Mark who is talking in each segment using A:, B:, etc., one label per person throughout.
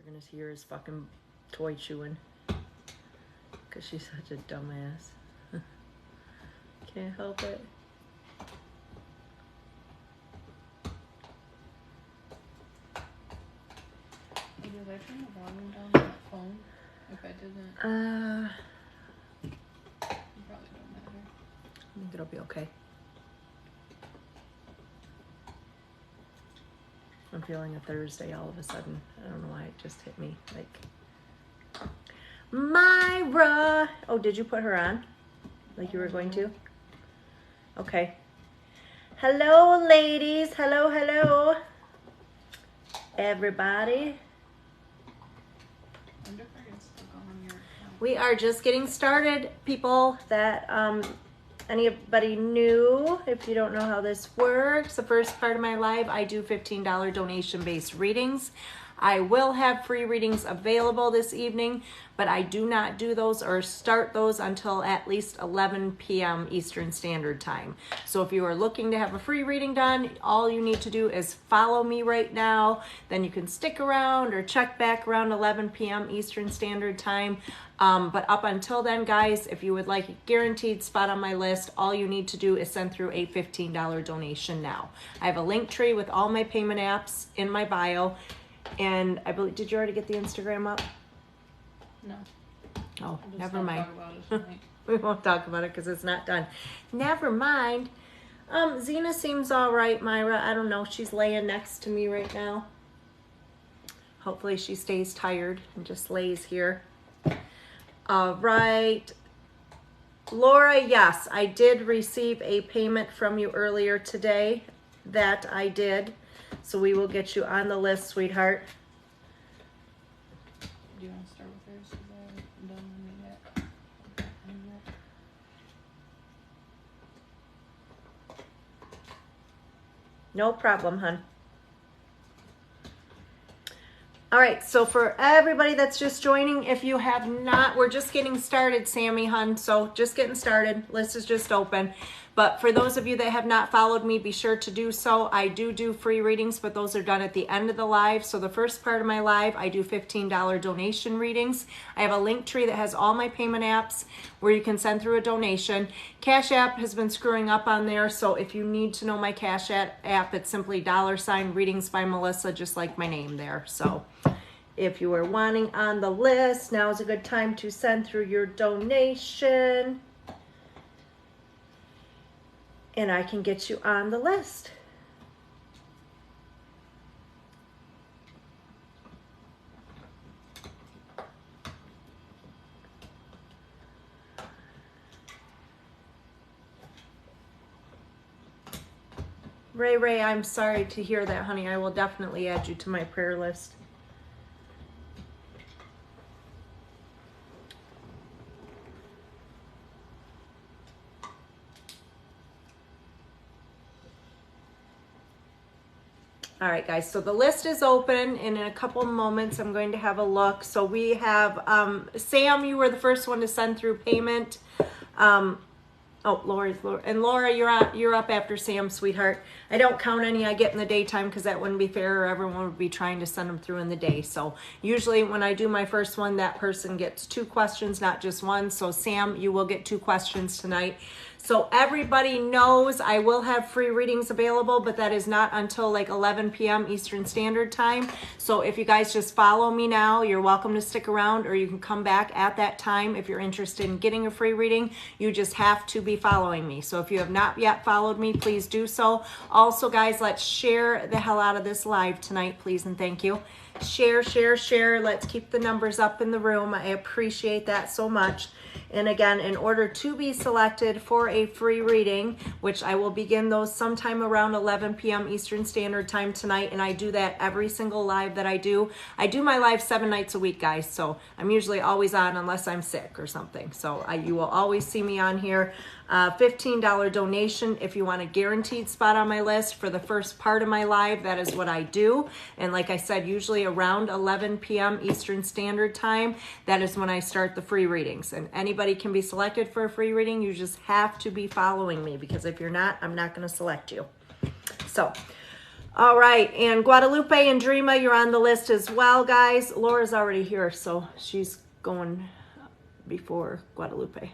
A: gonna hear his fucking toy chewing. Because she's such a dumbass. Can't help it.
B: Did I turn the volume down on that phone? If I didn't, it probably don't matter.
A: I think it'll be okay. I'm feeling a Thursday all of a sudden. I don't know why it just hit me. Like, Myra! Oh, did you put her on? Like you were going to? Okay. Hello, ladies. Hello, hello. Everybody.
B: I wonder if I can still go on your account.
A: We are just getting started, people that anybody new. If you don't know how this works, the first part of my live, I do $15 donation-based readings. I will have free readings available this evening, but I do not do those or start those until at least 11 p.m. Eastern Standard Time. So if you are looking to have a free reading done, all you need to do is follow me right now. Then you can stick around or check back around 11 p.m. Eastern Standard Time. But up until then, guys, if you would like a guaranteed spot on my list, all you need to do is send through a $15 donation now. I have a link tree with all my payment apps in my bio. And I believe, did you already get the Instagram up?
B: No.
A: Oh,
B: I'm just
A: never
B: gonna
A: mind.
B: talk about it tonight.
A: We won't talk about it because it's not done. Never mind. Zena seems all right, Myra. I don't know. She's laying next to me right now. Hopefully she stays tired and just lays here. All right. Laura, yes, I did receive a payment from you earlier today. That I did. So we will get you on the list, sweetheart.
B: Do you want to start with hers? Because I haven't done one yet.
A: No problem, hun. All right, so for everybody that's just joining, if you have not, we're just getting started, Sammy, hun. So just getting started. List is just open. But for those of you that have not followed me, be sure to do so. I do free readings, but those are done at the end of the live. So the first part of my live, I do $15 donation readings. I have a link tree that has all my payment apps where you can send through a donation. Cash App has been screwing up on there. So if you need to know my Cash App, it's simply $ Readings by Melissa, just like my name there. So if you are wanting on the list, now is a good time to send through your donation. And I can get you on the list. Ray, I'm sorry to hear that, honey. I will definitely add you to my prayer list. All right, guys, so the list is open, and in a couple moments, I'm going to have a look. So we have, Sam, you were the first one to send through payment. Laura, and Laura, you're up after Sam, sweetheart. I don't count any I get in the daytime because that wouldn't be fair, or everyone would be trying to send them through in the day. So usually when I do my first one, that person gets 2 questions, not just one. So Sam, you will get 2 questions tonight. So everybody knows I will have free readings available, but that is not until like 11 p.m. Eastern Standard Time. So if you guys just follow me now, you're welcome to stick around, or you can come back at that time if you're interested in getting a free reading. You just have to be following me. So if you have not yet followed me, please do so. Also, guys, let's share the hell out of this live tonight, please, and thank you. Share. Let's keep the numbers up in the room. I appreciate that so much. And again, in order to be selected for a free reading, which I will begin those sometime around 11 p.m. Eastern Standard Time tonight, and I do that every single live that I do. I do my live 7 nights a week, guys, so I'm usually always on unless I'm sick or something. So you will always see me on here. $15 donation if you want a guaranteed spot on my list for the first part of my live. That is what I do. And like I said, usually around 11 p.m. Eastern Standard Time, that is when I start the free readings. And anybody can be selected for a free reading. You just have to be following me, because if you're not, I'm not going to select you. So, All right, and Guadalupe and Dreama, you're on the list as well, guys. Laura's already here, so she's going before Guadalupe.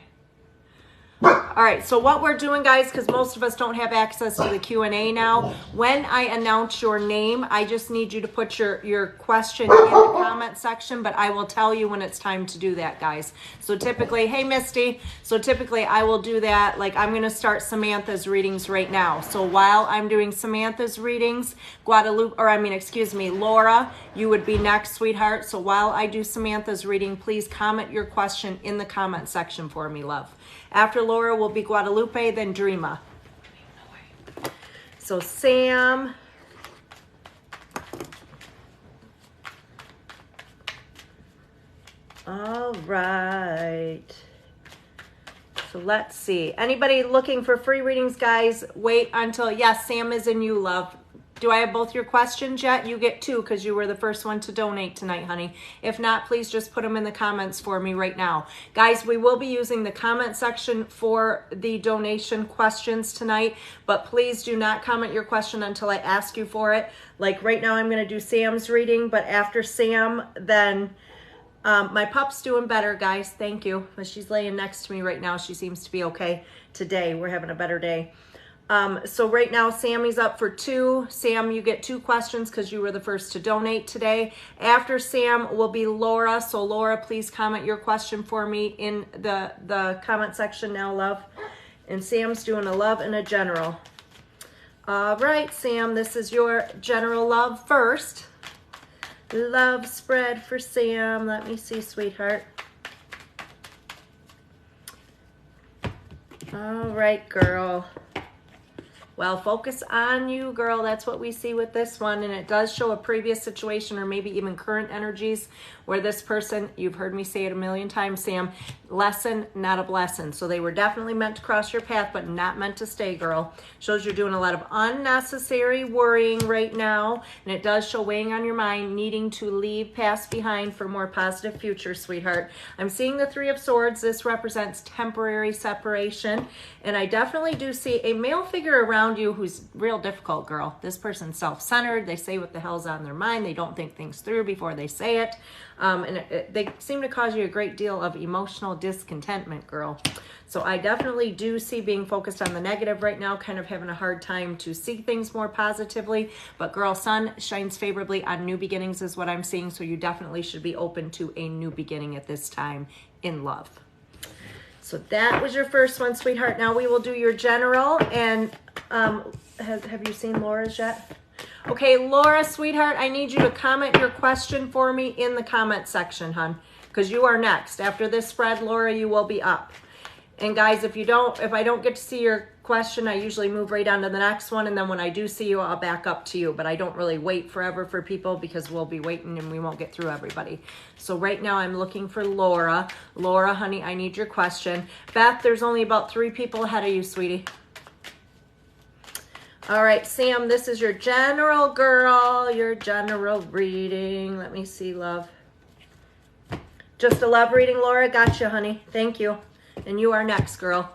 A: All right, so what we're doing, guys, because most of us don't have access to the Q&A now, when I announce your name, I just need you to put your question in the comment section, but I will tell you when it's time to do that, guys. So typically, hey, Misty, so typically I will do that, like I'm going to start Samantha's readings right now. So while I'm doing Samantha's readings, Laura, you would be next, sweetheart. So while I do Samantha's reading, please comment your question in the comment section for me, love. After Laura will be Guadalupe, then Dreama. So Sam. All right. So let's see. Anybody looking for free readings, guys? Wait until, yes, Sam is in you, love. Do I have both your questions yet? You get 2 because you were the first one to donate tonight, honey. If not, please just put them in the comments for me right now. Guys, we will be using the comment section for the donation questions tonight, but please do not comment your question until I ask you for it. Like right now, I'm going to do Sam's reading, but after Sam, then my pup's doing better, guys. Thank you. But she's laying next to me right now. She seems to be okay today. We're having a better day. So right now, Sammy's up for 2. Sam, you get 2 questions because you were the first to donate today. After Sam will be Laura. So Laura, please comment your question for me in the comment section now, love. And Sam's doing a love and a general. All right, Sam, this is your general love first. Love spread for Sam. Let me see, sweetheart. All right, girl. Well, focus on you, girl. That's what we see with this one. And it does show a previous situation or maybe even current energies where this person, you've heard me say it a million times, Sam, lesson, not a blessing. So they were definitely meant to cross your path, but not meant to stay, girl. Shows you're doing a lot of unnecessary worrying right now. And it does show weighing on your mind, needing to leave past behind for a more positive future, sweetheart. I'm seeing the 3 of Swords. This represents temporary separation. And I definitely do see a male figure around you who's real difficult, girl. This person's self-centered. They say what the hell's on their mind. They don't think things through before they say it. They seem to cause you a great deal of emotional discontentment, girl. So I definitely do see being focused on the negative right now, kind of having a hard time to see things more positively. But girl, sun shines favorably on new beginnings is what I'm seeing. So you definitely should be open to a new beginning at this time in love. So that was your first one, sweetheart. Now we will do your general. And have you seen Laura's yet? Okay, Laura, sweetheart, I need you to comment your question for me in the comment section, hon, because you are next. After this spread, Laura, you will be up. And guys, if I don't get to see your question, I usually move right on to the next one. And then when I do see you, I'll back up to you. But I don't really wait forever for people because we'll be waiting and we won't get through everybody. So right now I'm looking for Laura. Laura, honey, I need your question. Beth, there's only about 3 people ahead of you, sweetie. All right, Sam, this is your general, girl, your general reading. Let me see, love. Just a love reading, Laura. Gotcha, honey. Thank you. And you are next, girl.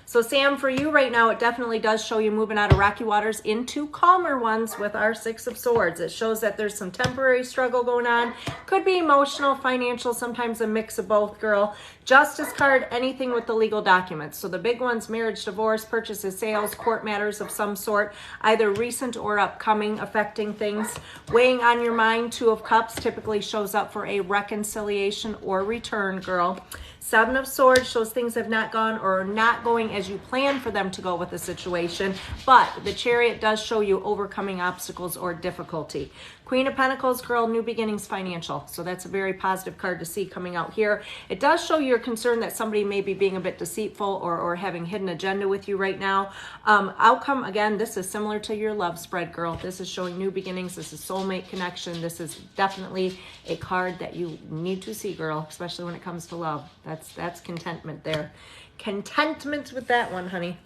A: So Sam, for you right now, it definitely does show you moving out of rocky waters into calmer ones with our 6 of Swords. It shows that there's some temporary struggle going on. Could be emotional, financial, sometimes a mix of both, girl. Justice card, anything with the legal documents. So the big ones, marriage, divorce, purchases, sales, court matters of some sort, either recent or upcoming, affecting things. Weighing on your mind, 2 of Cups typically shows up for a reconciliation or return, girl. 7 of Swords shows things have not gone or are not going as you planned for them to go with the situation, but the Chariot does show you overcoming obstacles or difficulty. Queen of Pentacles, girl, new beginnings, financial. So that's a very positive card to see coming out here. It does show you're concerned that somebody may be being a bit deceitful or having hidden agenda with you right now. Outcome, again, this is similar to your love spread, girl. This is showing new beginnings. This is soulmate connection. This is definitely a card that you need to see, girl, especially when it comes to love. That's contentment there. Contentment with that one, honey.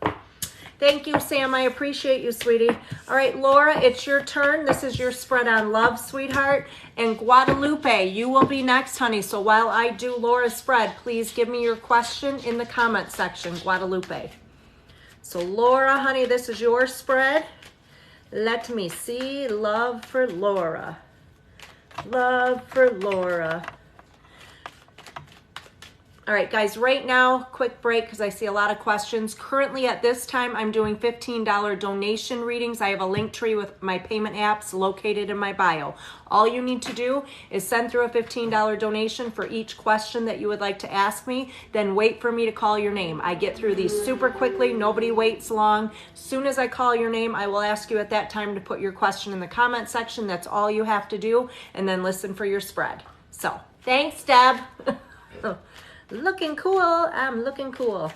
A: Thank you, Sam. I appreciate you, sweetie. All right, Laura, it's your turn. This is your spread on love, sweetheart. And Guadalupe, you will be next, honey. So while I do Laura's spread, please give me your question in the comment section, Guadalupe. So Laura, honey, this is your spread. Let me see. Love for Laura. Love for Laura. All right, guys, right now, quick break because I see a lot of questions. Currently at this time, I'm doing $15 donation readings. I have a link tree with my payment apps located in my bio. All you need to do is send through a $15 donation for each question that you would like to ask me, then wait for me to call your name. I get through these super quickly. Nobody waits long. As soon as I call your name, I will ask you at that time to put your question in the comment section. That's all you have to do, and then listen for your spread. So, thanks, Deb. Looking cool. I'm looking cool.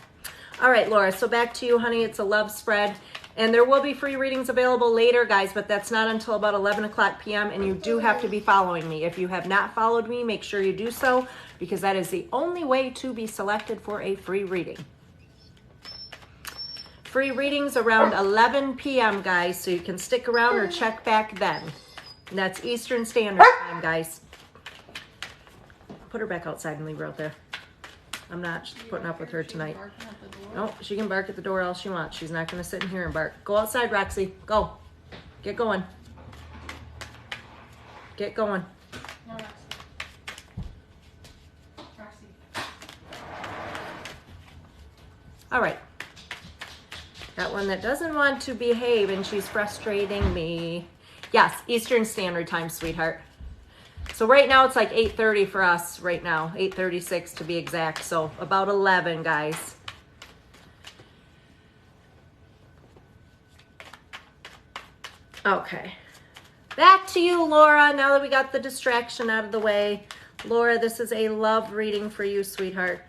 A: All right, Laura, so back to you, honey. It's a love spread. And there will be free readings available later, guys, but that's not until about 11 o'clock p.m. And you do have to be following me. If you have not followed me, make sure you do so because that is the only way to be selected for a free reading. Free readings around 11 p.m., guys, so you can stick around or check back then. And that's Eastern Standard Time, guys. Put her back outside and leave her out there. I'm not putting up with her tonight. No, she can bark at the door all she wants. She's not going to sit in here and bark. Go outside, Roxy. Go. Get going. Get going.
B: No, Roxy.
A: All right. That one that doesn't want to behave and she's frustrating me. Yes, Eastern Standard Time, sweetheart. So right now it's like 8:30 for us right now, 8:36 to be exact. So about 11, guys. Okay. Back to you, Laura, now that we got the distraction out of the way. Laura, this is a love reading for you, sweetheart.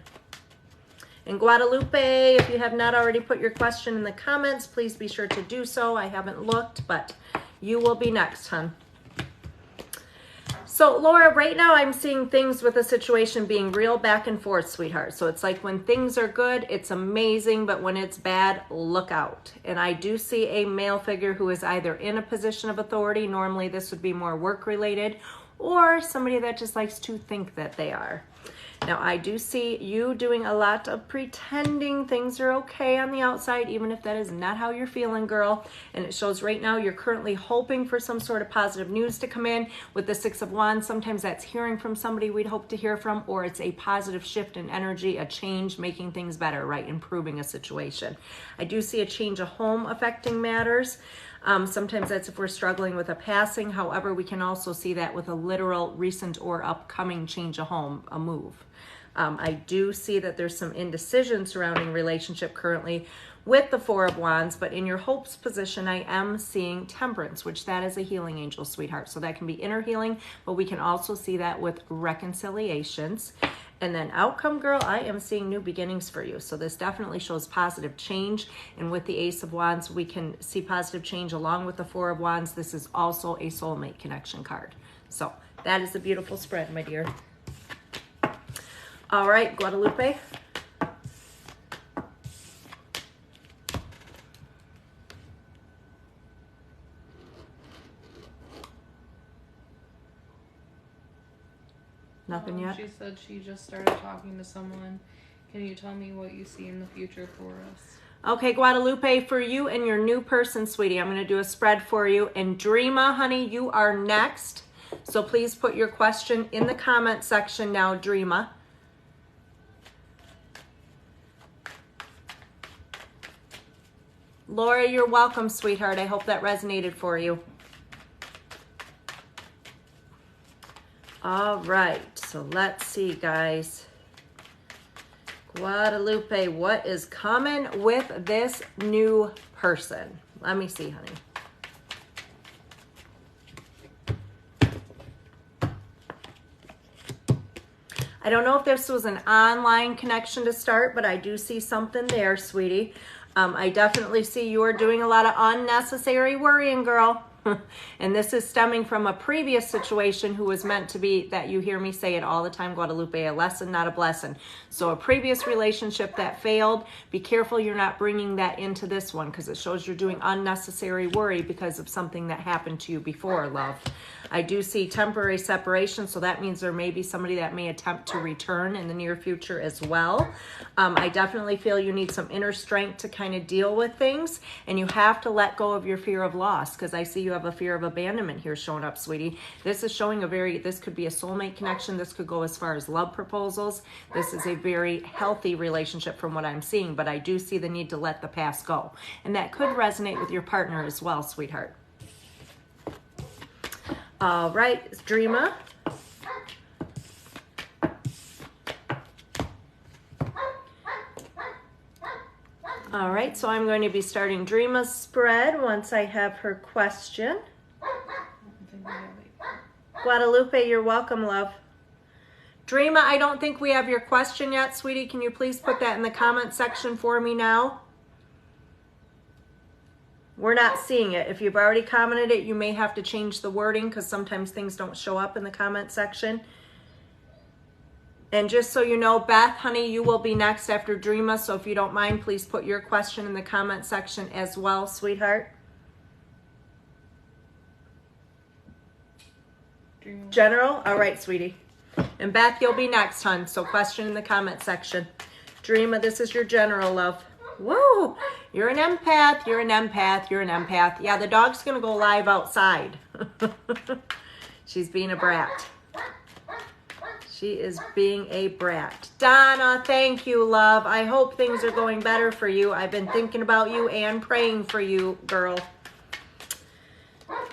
A: And Guadalupe, if you have not already put your question in the comments, please be sure to do so. I haven't looked, but you will be next, hon. So, Laura, right now I'm seeing things with the situation being real back and forth, sweetheart. So it's like when things are good, it's amazing, but when it's bad, look out. And I do see a male figure who is either in a position of authority, normally this would be more work-related, or somebody that just likes to think that they are. Now, I do see you doing a lot of pretending things are okay on the outside, even if that is not how you're feeling, girl. And it shows right now you're currently hoping for some sort of positive news to come in with the Six of Wands. Sometimes that's hearing from somebody we'd hope to hear from, or it's a positive shift in energy, a change, making things better, right? Improving a situation. I do see a change of home affecting matters. Sometimes that's if we're struggling with a passing. However, we can also see that with a literal recent or upcoming change of home, a move. I do see that there's some indecision surrounding relationship currently with the Four of Wands, but in your hopes position, I am seeing Temperance, which that is a healing angel, sweetheart. So that can be inner healing, but we can also see that with reconciliations. And then outcome, girl, I am seeing new beginnings for you. So this definitely shows positive change. And with the Ace of Wands, we can see positive change along with the Four of Wands. This is also a soulmate connection card. So that is a beautiful spread, my dear. All right, Guadalupe. Nothing yet?
B: She said she just started talking to someone. Can you tell me what you see in the future for us?
A: Okay, Guadalupe, for you and your new person, sweetie, I'm going to do a spread for you. And Dreama, honey, you are next. So please put your question in the comment section now, Dreama. Laura, you're welcome, sweetheart. I hope that resonated for you. All right, so let's see, guys. Guadalupe, what is coming with this new person? Let me see, honey. I don't know if this was an online connection to start, but I do see something there, sweetie. I definitely see you're doing a lot of unnecessary worrying, girl. And this is stemming from a previous situation who was meant to be, that you hear me say it all the time, Guadalupe, a lesson, not a blessing. So a previous relationship that failed, be careful you're not bringing that into this one, because it shows you're doing unnecessary worry because of something that happened to you before, love. I do see temporary separation, so that means there may be somebody that may attempt to return in the near future as well. I definitely feel you need some inner strength to kind of deal with things, and you have to let go of your fear of loss, because I see you have a fear of abandonment here showing up, sweetie. This is showing this could be a soulmate connection. This could go as far as love proposals. This is a very healthy relationship from what I'm seeing, but I do see the need to let the past go. And that could resonate with your partner as well, sweetheart. All right, Dreama. All right, so I'm going to be starting Dreama's spread once I have her question. Guadalupe, you're welcome, love. Dreama, I don't think we have your question yet, sweetie. Can you please put that in the comment section for me now? We're not seeing it. If you've already commented it, you may have to change the wording because sometimes things don't show up in the comment section. And just so you know, Beth, honey, you will be next after Dreama. So if you don't mind, please put your question in the comment section as well, sweetheart. General? All right, sweetie. And Beth, you'll be next, hon. So question in the comment section. Dreama, this is your general, love. Woo! You're an empath, you're an empath, you're an empath. Yeah, the dog's going to go live outside. She's being a brat. She is being a brat. Donna, thank you, love. I hope things are going better for you. I've been thinking about you and praying for you, girl.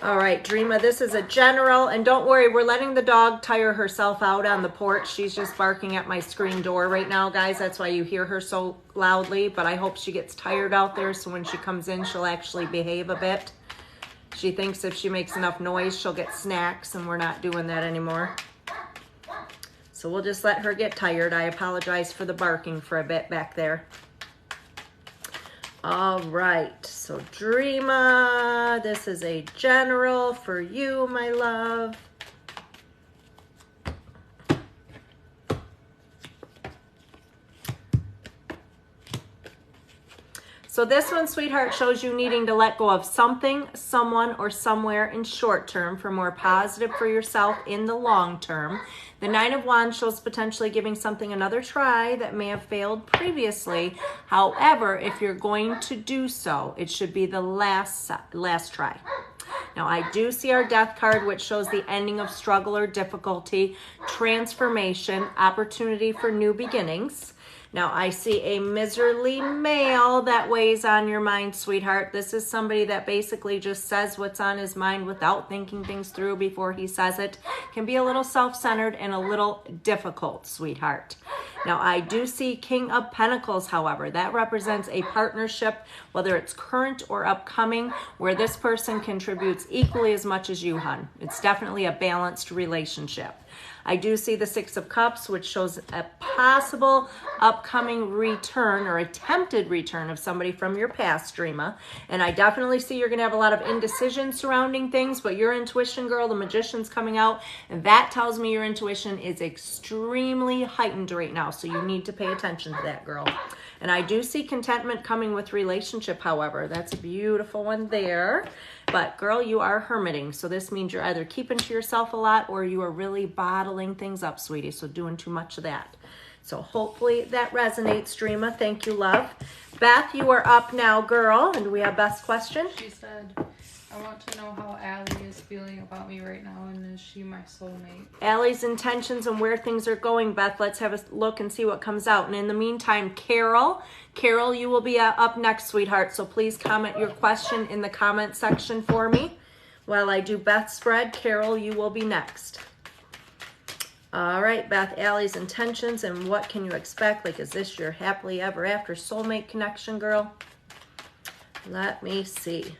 A: All right, Dreama, this is a general. And don't worry, we're letting the dog tire herself out on the porch. She's just barking at my screen door right now, guys. That's why you hear her so loudly. But I hope she gets tired out there, so when she comes in, she'll actually behave a bit. She thinks if she makes enough noise, she'll get snacks, and we're not doing that anymore. So we'll just let her get tired. I apologize for the barking for a bit back there. All right, so Dreama, this is a general for you, my love. So this one, sweetheart, shows you needing to let go of something, someone, or somewhere in short term for more positive for yourself in the long term. The Nine of Wands shows potentially giving something another try that may have failed previously. However, if you're going to do so, it should be the last try. Now, I do see our Death card, which shows the ending of struggle or difficulty, transformation, opportunity for new beginnings. Now, I see a miserly male that weighs on your mind, sweetheart. This is somebody that basically just says what's on his mind without thinking things through before he says it. Can be a little self-centered and a little difficult, sweetheart. Now, I do see King of Pentacles, however. That represents a partnership, whether it's current or upcoming, where this person contributes equally as much as you, hon. It's definitely a balanced relationship. I do see the Six of Cups, which shows a possible upcoming return or attempted return of somebody from your past, Dreama. And I definitely see you're going to have a lot of indecision surrounding things, but your intuition, girl, the Magician's coming out, and that tells me your intuition is extremely heightened right now, so you need to pay attention to that, girl. And I do see contentment coming with relationship, however. That's a beautiful one there. But girl, you are hermiting. So this means you're either keeping to yourself a lot or you are really bottling things up, sweetie. So doing too much of that. So hopefully that resonates, Dreama. Thank you, love. Beth, you are up now, girl. And do we have Beth's question?
B: She said, I want to know how Allie is feeling about me right now, and is she my soulmate?
A: Allie's intentions and where things are going, Beth. Let's have a look and see what comes out. And in the meantime, Carol, you will be up next, sweetheart. So please comment your question in the comment section for me. While I do Beth's spread, Carol, you will be next. All right, Beth, Allie's intentions and what can you expect? Like, is this your happily ever after soulmate connection, girl? Let me see.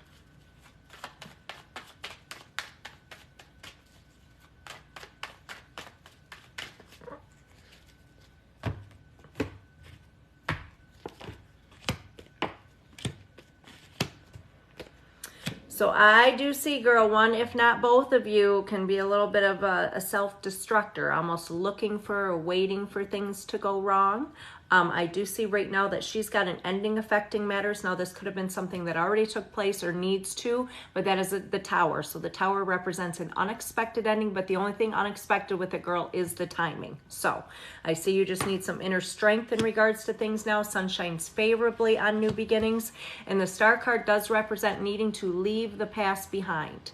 A: So I do see, girl, one, if not both of you, can be a little bit of a self-destructor, almost looking for or waiting for things to go wrong. I do see right now that she's got an ending affecting matters. Now, this could have been something that already took place or needs to, but that is the Tower. So the Tower represents an unexpected ending, but the only thing unexpected with it, girl, is the timing. So I see you just need some inner strength in regards to things now. Sun shines favorably on new beginnings, and the Star card does represent needing to leave the past behind.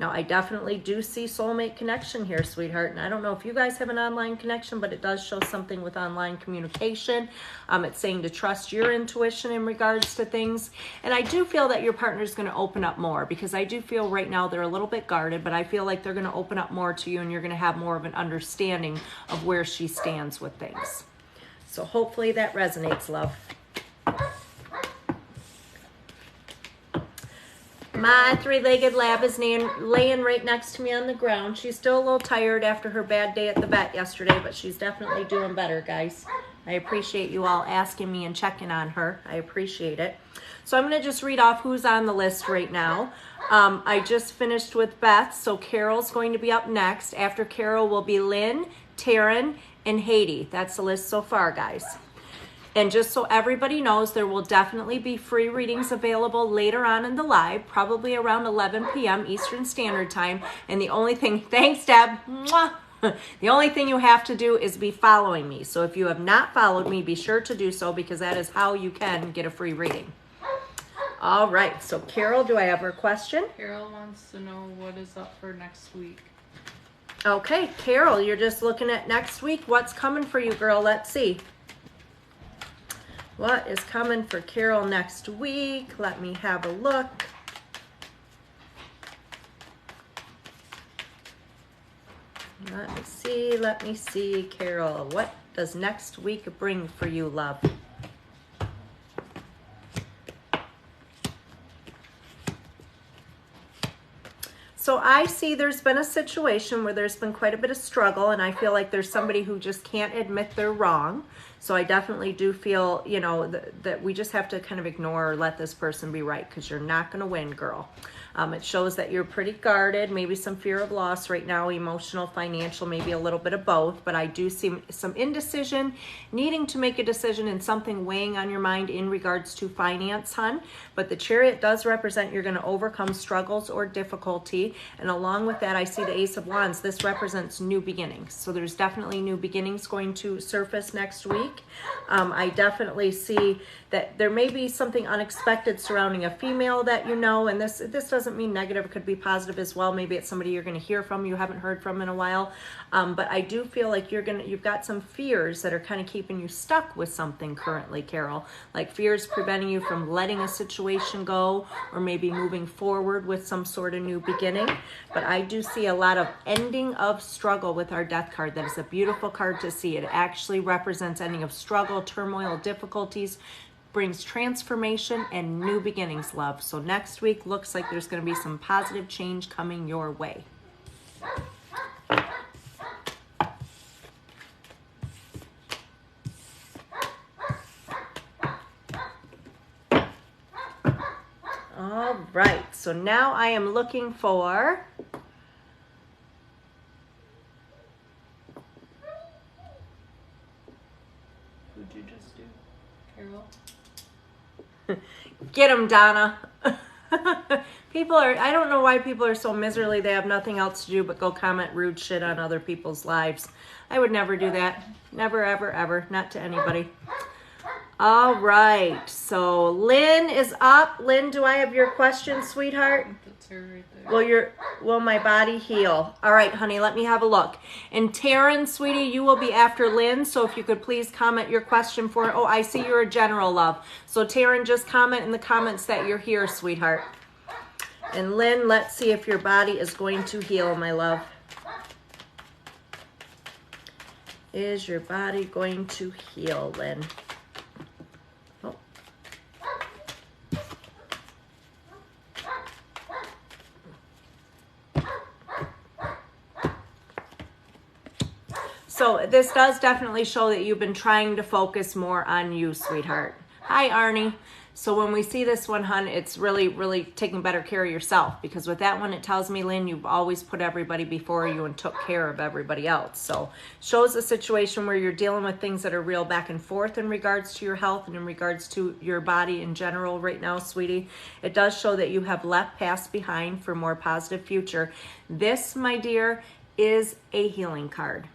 A: Now, I definitely do see soulmate connection here, sweetheart. And I don't know if you guys have an online connection, but it does show something with online communication. It's saying to trust your intuition in regards to things. And I do feel that your partner is going to open up more, because I do feel right now they're a little bit guarded, but I feel like they're going to open up more to you, and you're going to have more of an understanding of where she stands with things. So hopefully that resonates, love. My three-legged lab is laying right next to me on the ground. She's still a little tired after her bad day at the vet yesterday, but she's definitely doing better, guys. I appreciate you all asking me and checking on her. I appreciate it. So I'm going to just read off who's on the list right now. I just finished with Beth, so Carol's going to be up next. After Carol will be Lynn, Taryn, and Haiti. That's the list so far, guys. And just so everybody knows, there will definitely be free readings available later on in the live, probably around 11 p.m. Eastern Standard Time. And the only thing, thanks, Deb. Mwah. The only thing you have to do is be following me. So if you have not followed me, be sure to do so, because that is how you can get a free reading. All right. So Carol, do I have her question?
B: Carol wants to know what is up for next week.
A: Okay, Carol, you're just looking at next week. What's coming for you, girl? Let's see. What is coming for Carol next week? Let me have a look. Let me see, Carol. What does next week bring for you, love? So I see there's been a situation where there's been quite a bit of struggle, and I feel like there's somebody who just can't admit they're wrong. So I definitely do feel, you know, that we just have to kind of ignore or let this person be right, because you're not going to win, girl. It shows that you're pretty guarded, maybe some fear of loss right now, emotional, financial, maybe a little bit of both. But I do see some indecision, needing to make a decision, and something weighing on your mind in regards to finance, hun. But the Chariot does represent you're going to overcome struggles or difficulty. And along with that, I see the Ace of Wands. This represents new beginnings. So there's definitely new beginnings going to surface next week. I definitely see that there may be something unexpected surrounding a female that you know, and this doesn't mean negative. It could be positive as well. Maybe it's somebody you're going to hear from you haven't heard from in a while. But I do feel like you've got some fears that are kind of keeping you stuck with something currently, Carol. Like fears preventing you from letting a situation go, or maybe moving forward with some sort of new beginning. But I do see a lot of ending of struggle with our Death card. That is a beautiful card to see. It actually represents ending of struggle, turmoil, difficulties, brings transformation and new beginnings, love. So next week looks like there's going to be some positive change coming your way. All right, so now I am looking for...
B: Who'd you just do? Carol?
A: Get them, Donna. People are, I don't know why people are so miserly they have nothing else to do but go comment rude shit on other people's lives. I would never do that. Never, ever, ever. Not to anybody. All right. So Lynn is up. Lynn, do I have your question, sweetheart?
B: That's her right there.
A: Will my body heal? All right, honey, let me have a look. And Taryn, sweetie, you will be after Lynn. So if you could please comment your question for her. Oh, I see you're a general, love. So Taryn, just comment in the comments that you're here, sweetheart. And Lynn, let's see if your body is going to heal, my love. Is your body going to heal, Lynn? Oh. So this does definitely show that you've been trying to focus more on you, sweetheart. Hi, Arnie. So when we see this one, hun, it's really, really taking better care of yourself, because with that one, it tells me, Lynn, you've always put everybody before you and took care of everybody else. So shows a situation where you're dealing with things that are real back and forth in regards to your health and in regards to your body in general right now, sweetie. It does show that you have left past behind for a more positive future. This, my dear, is a healing card.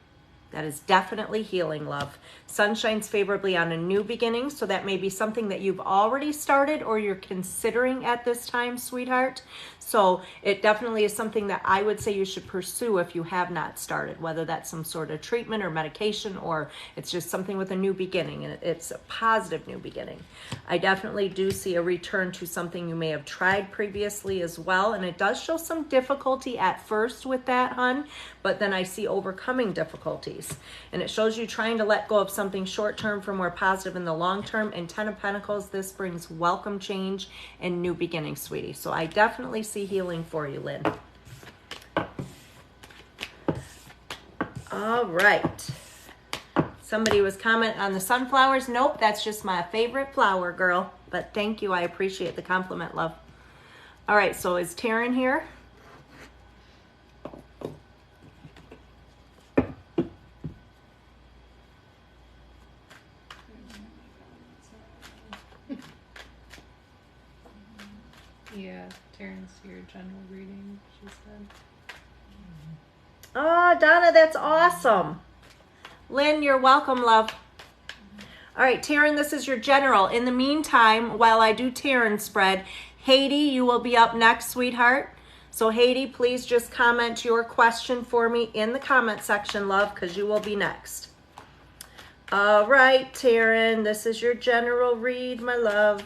A: That is definitely healing, love. Sun shines favorably on a new beginning, so that may be something that you've already started or you're considering at this time, sweetheart. So it definitely is something that I would say you should pursue if you have not started, whether that's some sort of treatment or medication, or it's just something with a new beginning, and it's a positive new beginning. I definitely do see a return to something you may have tried previously as well, and it does show some difficulty at first with that, hun, but then I see overcoming difficulties, and it shows you trying to let go of something short-term for more positive in the long term. And 10 of Pentacles, this brings welcome change and new beginnings, sweetie. So I definitely see healing for you, Lynn. All right. Somebody was commenting on the sunflowers. Nope, that's just my favorite flower, girl. But thank you. I appreciate the compliment, love. All right, so is Taryn here?
B: Yeah, Taryn's your general reading, she said.
A: Oh, Donna, that's awesome. Lynn, you're welcome, love. All right, Taryn, this is your general. In the meantime, while I do Taryn's spread, Haiti, you will be up next, sweetheart. So Haiti, please just comment your question for me in the comment section, love, because you will be next. All right, Taryn, this is your general read, my love.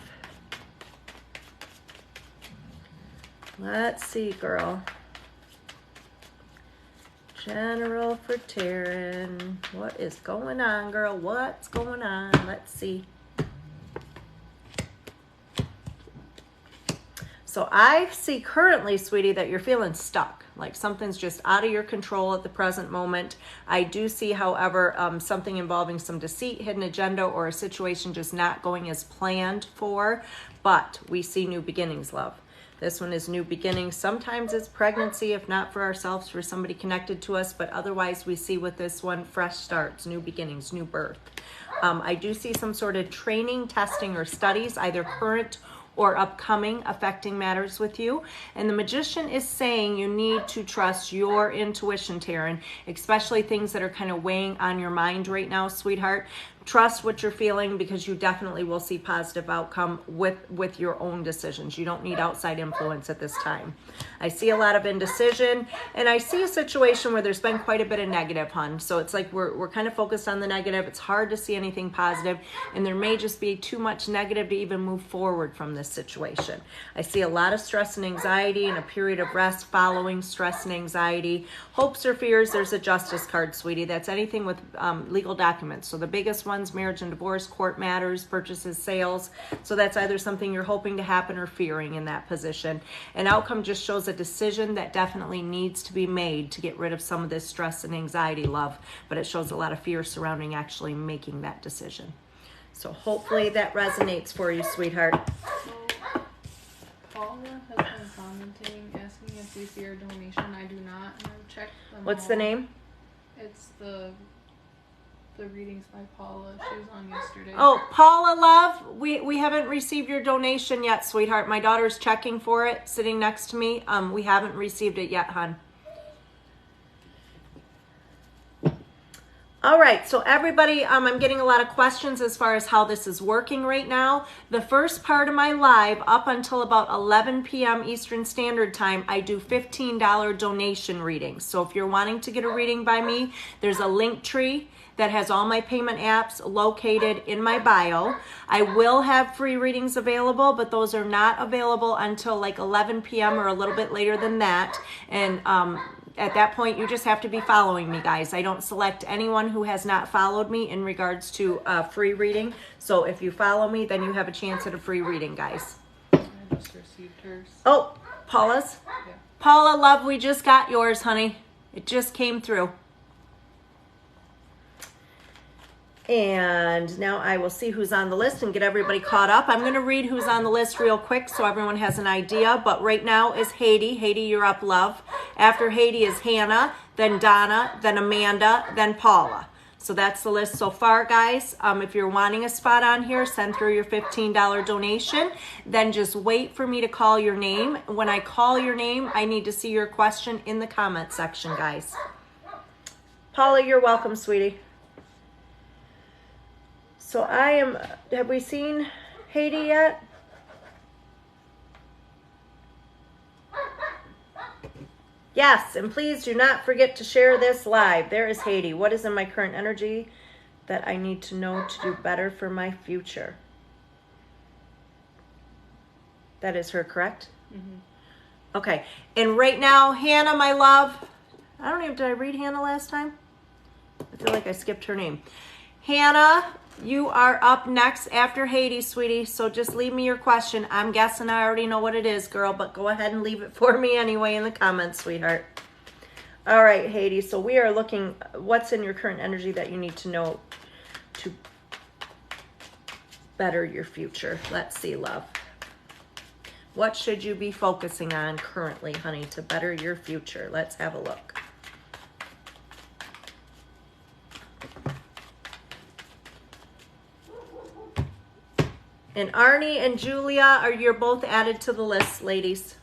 A: Let's see, girl. General for Taryn. What is going on, girl? What's going on? Let's see. So I see currently, sweetie, that you're feeling stuck. Like something's just out of your control at the present moment. I do see, however, something involving some deceit, hidden agenda, or a situation just not going as planned for. But we see new beginnings, love. This one is new beginnings. Sometimes it's pregnancy, if not for ourselves, for somebody connected to us. But otherwise, we see with this one, fresh starts, new beginnings, new birth. I do see some sort of training, testing, or studies, either current or upcoming, affecting matters with you. And the Magician is saying you need to trust your intuition, Taryn, especially things that are kind of weighing on your mind right now, sweetheart. Trust what you're feeling, because you definitely will see positive outcome with your own decisions. You don't need outside influence at this time. I see a lot of indecision, and I see a situation where there's been quite a bit of negative, hun. So it's like we're kind of focused on the negative. It's hard to see anything positive, and there may just be too much negative to even move forward from this situation. I see a lot of stress and anxiety and a period of rest following stress and anxiety. Hopes or fears, there's a Justice card, sweetie. That's anything with legal documents. So the biggest one, marriage and divorce, court matters, purchases, sales. So that's either something you're hoping to happen or fearing in that position. An outcome just shows a decision that definitely needs to be made to get rid of some of this stress and anxiety, love. But it shows a lot of fear surrounding actually making that decision. So hopefully that resonates for you, sweetheart.
B: So, Paula has been commenting, asking if we see our donation. I do not, and I've checked them
A: What's
B: all.
A: the name?
B: It's the readings by Paula. She was on yesterday.
A: Oh, Paula, love, we haven't received your donation yet, sweetheart. My daughter's checking for it, sitting next to me. We haven't received it yet, hon. All right, so everybody, I'm getting a lot of questions as far as how this is working right now. The first part of my live, up until about 11 p.m. Eastern Standard Time, I do $15 donation readings. So if you're wanting to get a reading by me, there's a link tree that has all my payment apps located in my bio. I will have free readings available, but those are not available until like 11 p.m. or a little bit later than that. And at that point, you just have to be following me, guys. I don't select anyone who has not followed me in regards to free reading. So if you follow me, then you have a chance at a free reading, guys.
B: I just received hers.
A: Oh, Paula's?
B: Yeah.
A: Paula, love, we just got yours, honey. It just came through. And now I will see who's on the list and get everybody caught up. I'm going to read who's on the list real quick so everyone has an idea. But right now is Haiti. Haiti, you're up, love. After Haiti is Hannah, then Donna, then Amanda, then Paula. So that's the list so far, guys. If you're wanting a spot on here, send through your $15 donation. Then just wait for me to call your name. When I call your name, I need to see your question in the comment section, guys. Paula, you're welcome, sweetie. So have we seen Haiti yet? Yes, and please do not forget to share this live. There is Haiti. What is in my current energy that I need to know to do better for my future? That is her, correct? Mm-hmm. Okay, and right now, Hannah, my love, did I read Hannah last time? I feel like I skipped her name. Hannah, you are up next after Haiti, sweetie. So just leave me your question. I'm guessing I already know what it is, girl, but go ahead and leave it for me anyway in the comments, sweetheart. All right, Haiti. So we are looking, what's in your current energy that you need to know to better your future? Let's see, love. What should you be focusing on currently, honey, to better your future? Let's have a look. And Arnie and Julia, you're both added to the list, ladies.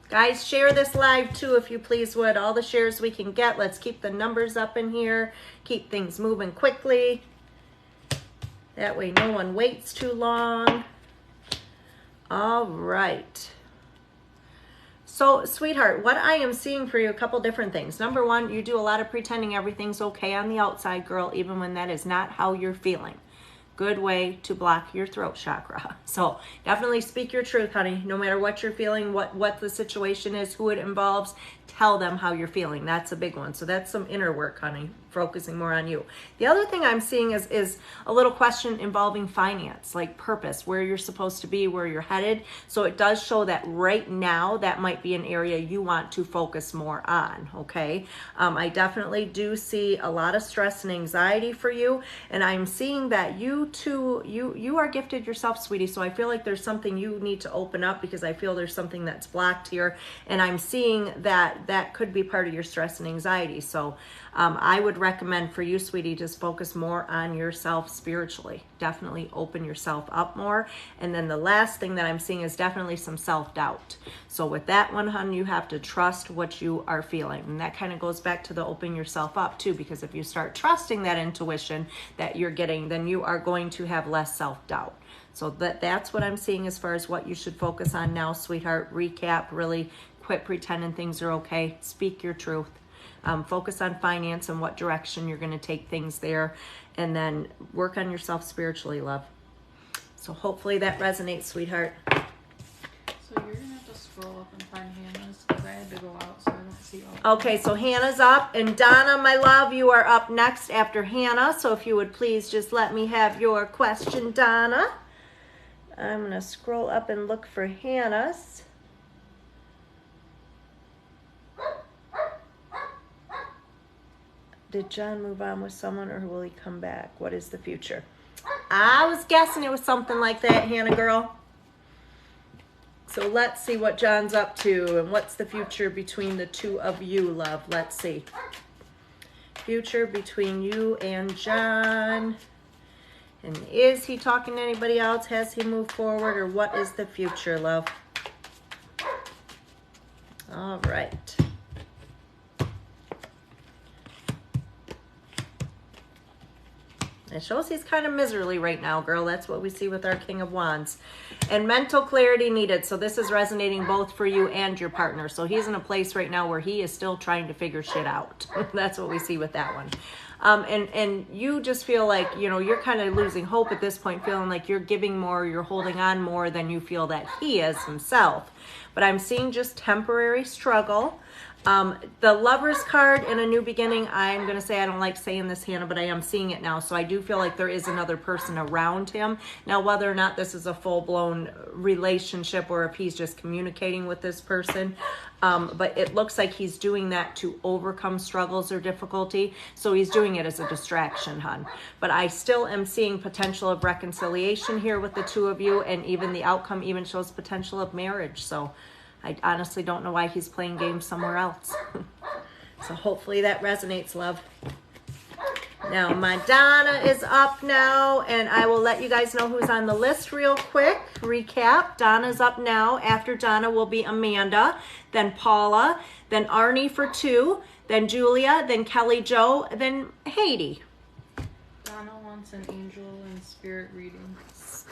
A: Guys, share this live too, if you please would. All the shares we can get. Let's keep the numbers up in here. Keep things moving quickly. That way no one waits too long. All right. So, sweetheart, what I am seeing for you, a couple different things. Number one, you do a lot of pretending everything's okay on the outside, girl, even when that is not how you're feeling. Good way to block your throat chakra. So definitely speak your truth, honey. No matter what you're feeling, what the situation is, who it involves, tell them how you're feeling. That's a big one. So that's some inner work, honey, focusing more on you. The other thing I'm seeing is a little question involving finance, like purpose, where you're supposed to be, where you're headed. So it does show that right now that might be an area you want to focus more on, okay? I definitely do see a lot of stress and anxiety for you, and I'm seeing that you too, you are gifted yourself, sweetie. So I feel like there's something you need to open up, because I feel there's something that's blocked here, and I'm seeing that could be part of your stress and anxiety. So I would recommend for you, sweetie, just focus more on yourself spiritually. Definitely open yourself up more. And then the last thing that I'm seeing is definitely some self-doubt. So with that one, hon, you have to trust what you are feeling. And that kind of goes back to the open yourself up too, because if you start trusting that intuition that you're getting, then you are going to have less self-doubt. So that's what I'm seeing as far as what you should focus on now, sweetheart. Recap, really quit pretending things are okay. Speak your truth. Focus on finance and what direction you're going to take things there, and then work on yourself spiritually, love. So hopefully that resonates, sweetheart.
B: So you're going to have to scroll up and find Hannah's, because I had to go out, so I don't see all.
A: Okay, so Hannah's up, and Donna, my love, you are up next after Hannah. So if you would please just let me have your question, Donna. I'm going to scroll up and look for Hannah's. Did John move on with someone, or will he come back? What is the future? I was guessing it was something like that, Hannah girl. So let's see what John's up to and what's the future between the two of you, love. Let's see. Future between you and John. And is he talking to anybody else? Has he moved forward, or what is the future, love? All right. It shows he's kind of miserly right now, girl. That's what we see with our King of Wands. And mental clarity needed. So this is resonating both for you and your partner. So he's in a place right now where he is still trying to figure shit out. That's what we see with that one. And you just feel like, you know, you're kind of losing hope at this point, feeling like you're giving more, you're holding on more than you feel that he is himself. But I'm seeing just temporary struggle. The Lover's card in a new beginning, I'm going to say I don't like saying this, Hannah, but I am seeing it now. So I do feel like there is another person around him. Now, whether or not this is a full-blown relationship or if he's just communicating with this person, but it looks like he's doing that to overcome struggles or difficulty. So he's doing it as a distraction, hon. But I still am seeing potential of reconciliation here with the two of you, and even the outcome even shows potential of marriage. So I honestly don't know why he's playing games somewhere else. So hopefully that resonates, love. Now, my Donna is up now, and I will let you guys know who's on the list real quick. Recap, Donna's up now. After Donna will be Amanda, then Paula, then Arnie for 2, then Julia, then Kelly Jo, then Haiti.
B: Donna wants an angel and spirit reading.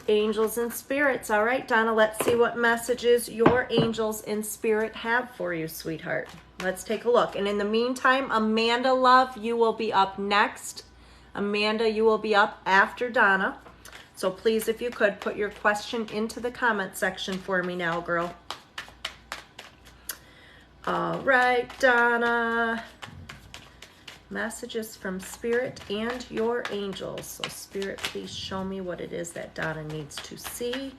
A: Angels and spirits. All right, Donna, let's see what messages your angels in spirit have for you, sweetheart. Let's take a look. And in the meantime, Amanda, love, you will be up next. Amanda, you will be up after Donna. So please, if you could, put your question into the comment section for me now, girl. All right, Donna. Messages from Spirit and your angels. So Spirit, please show me what it is that Donna needs to see.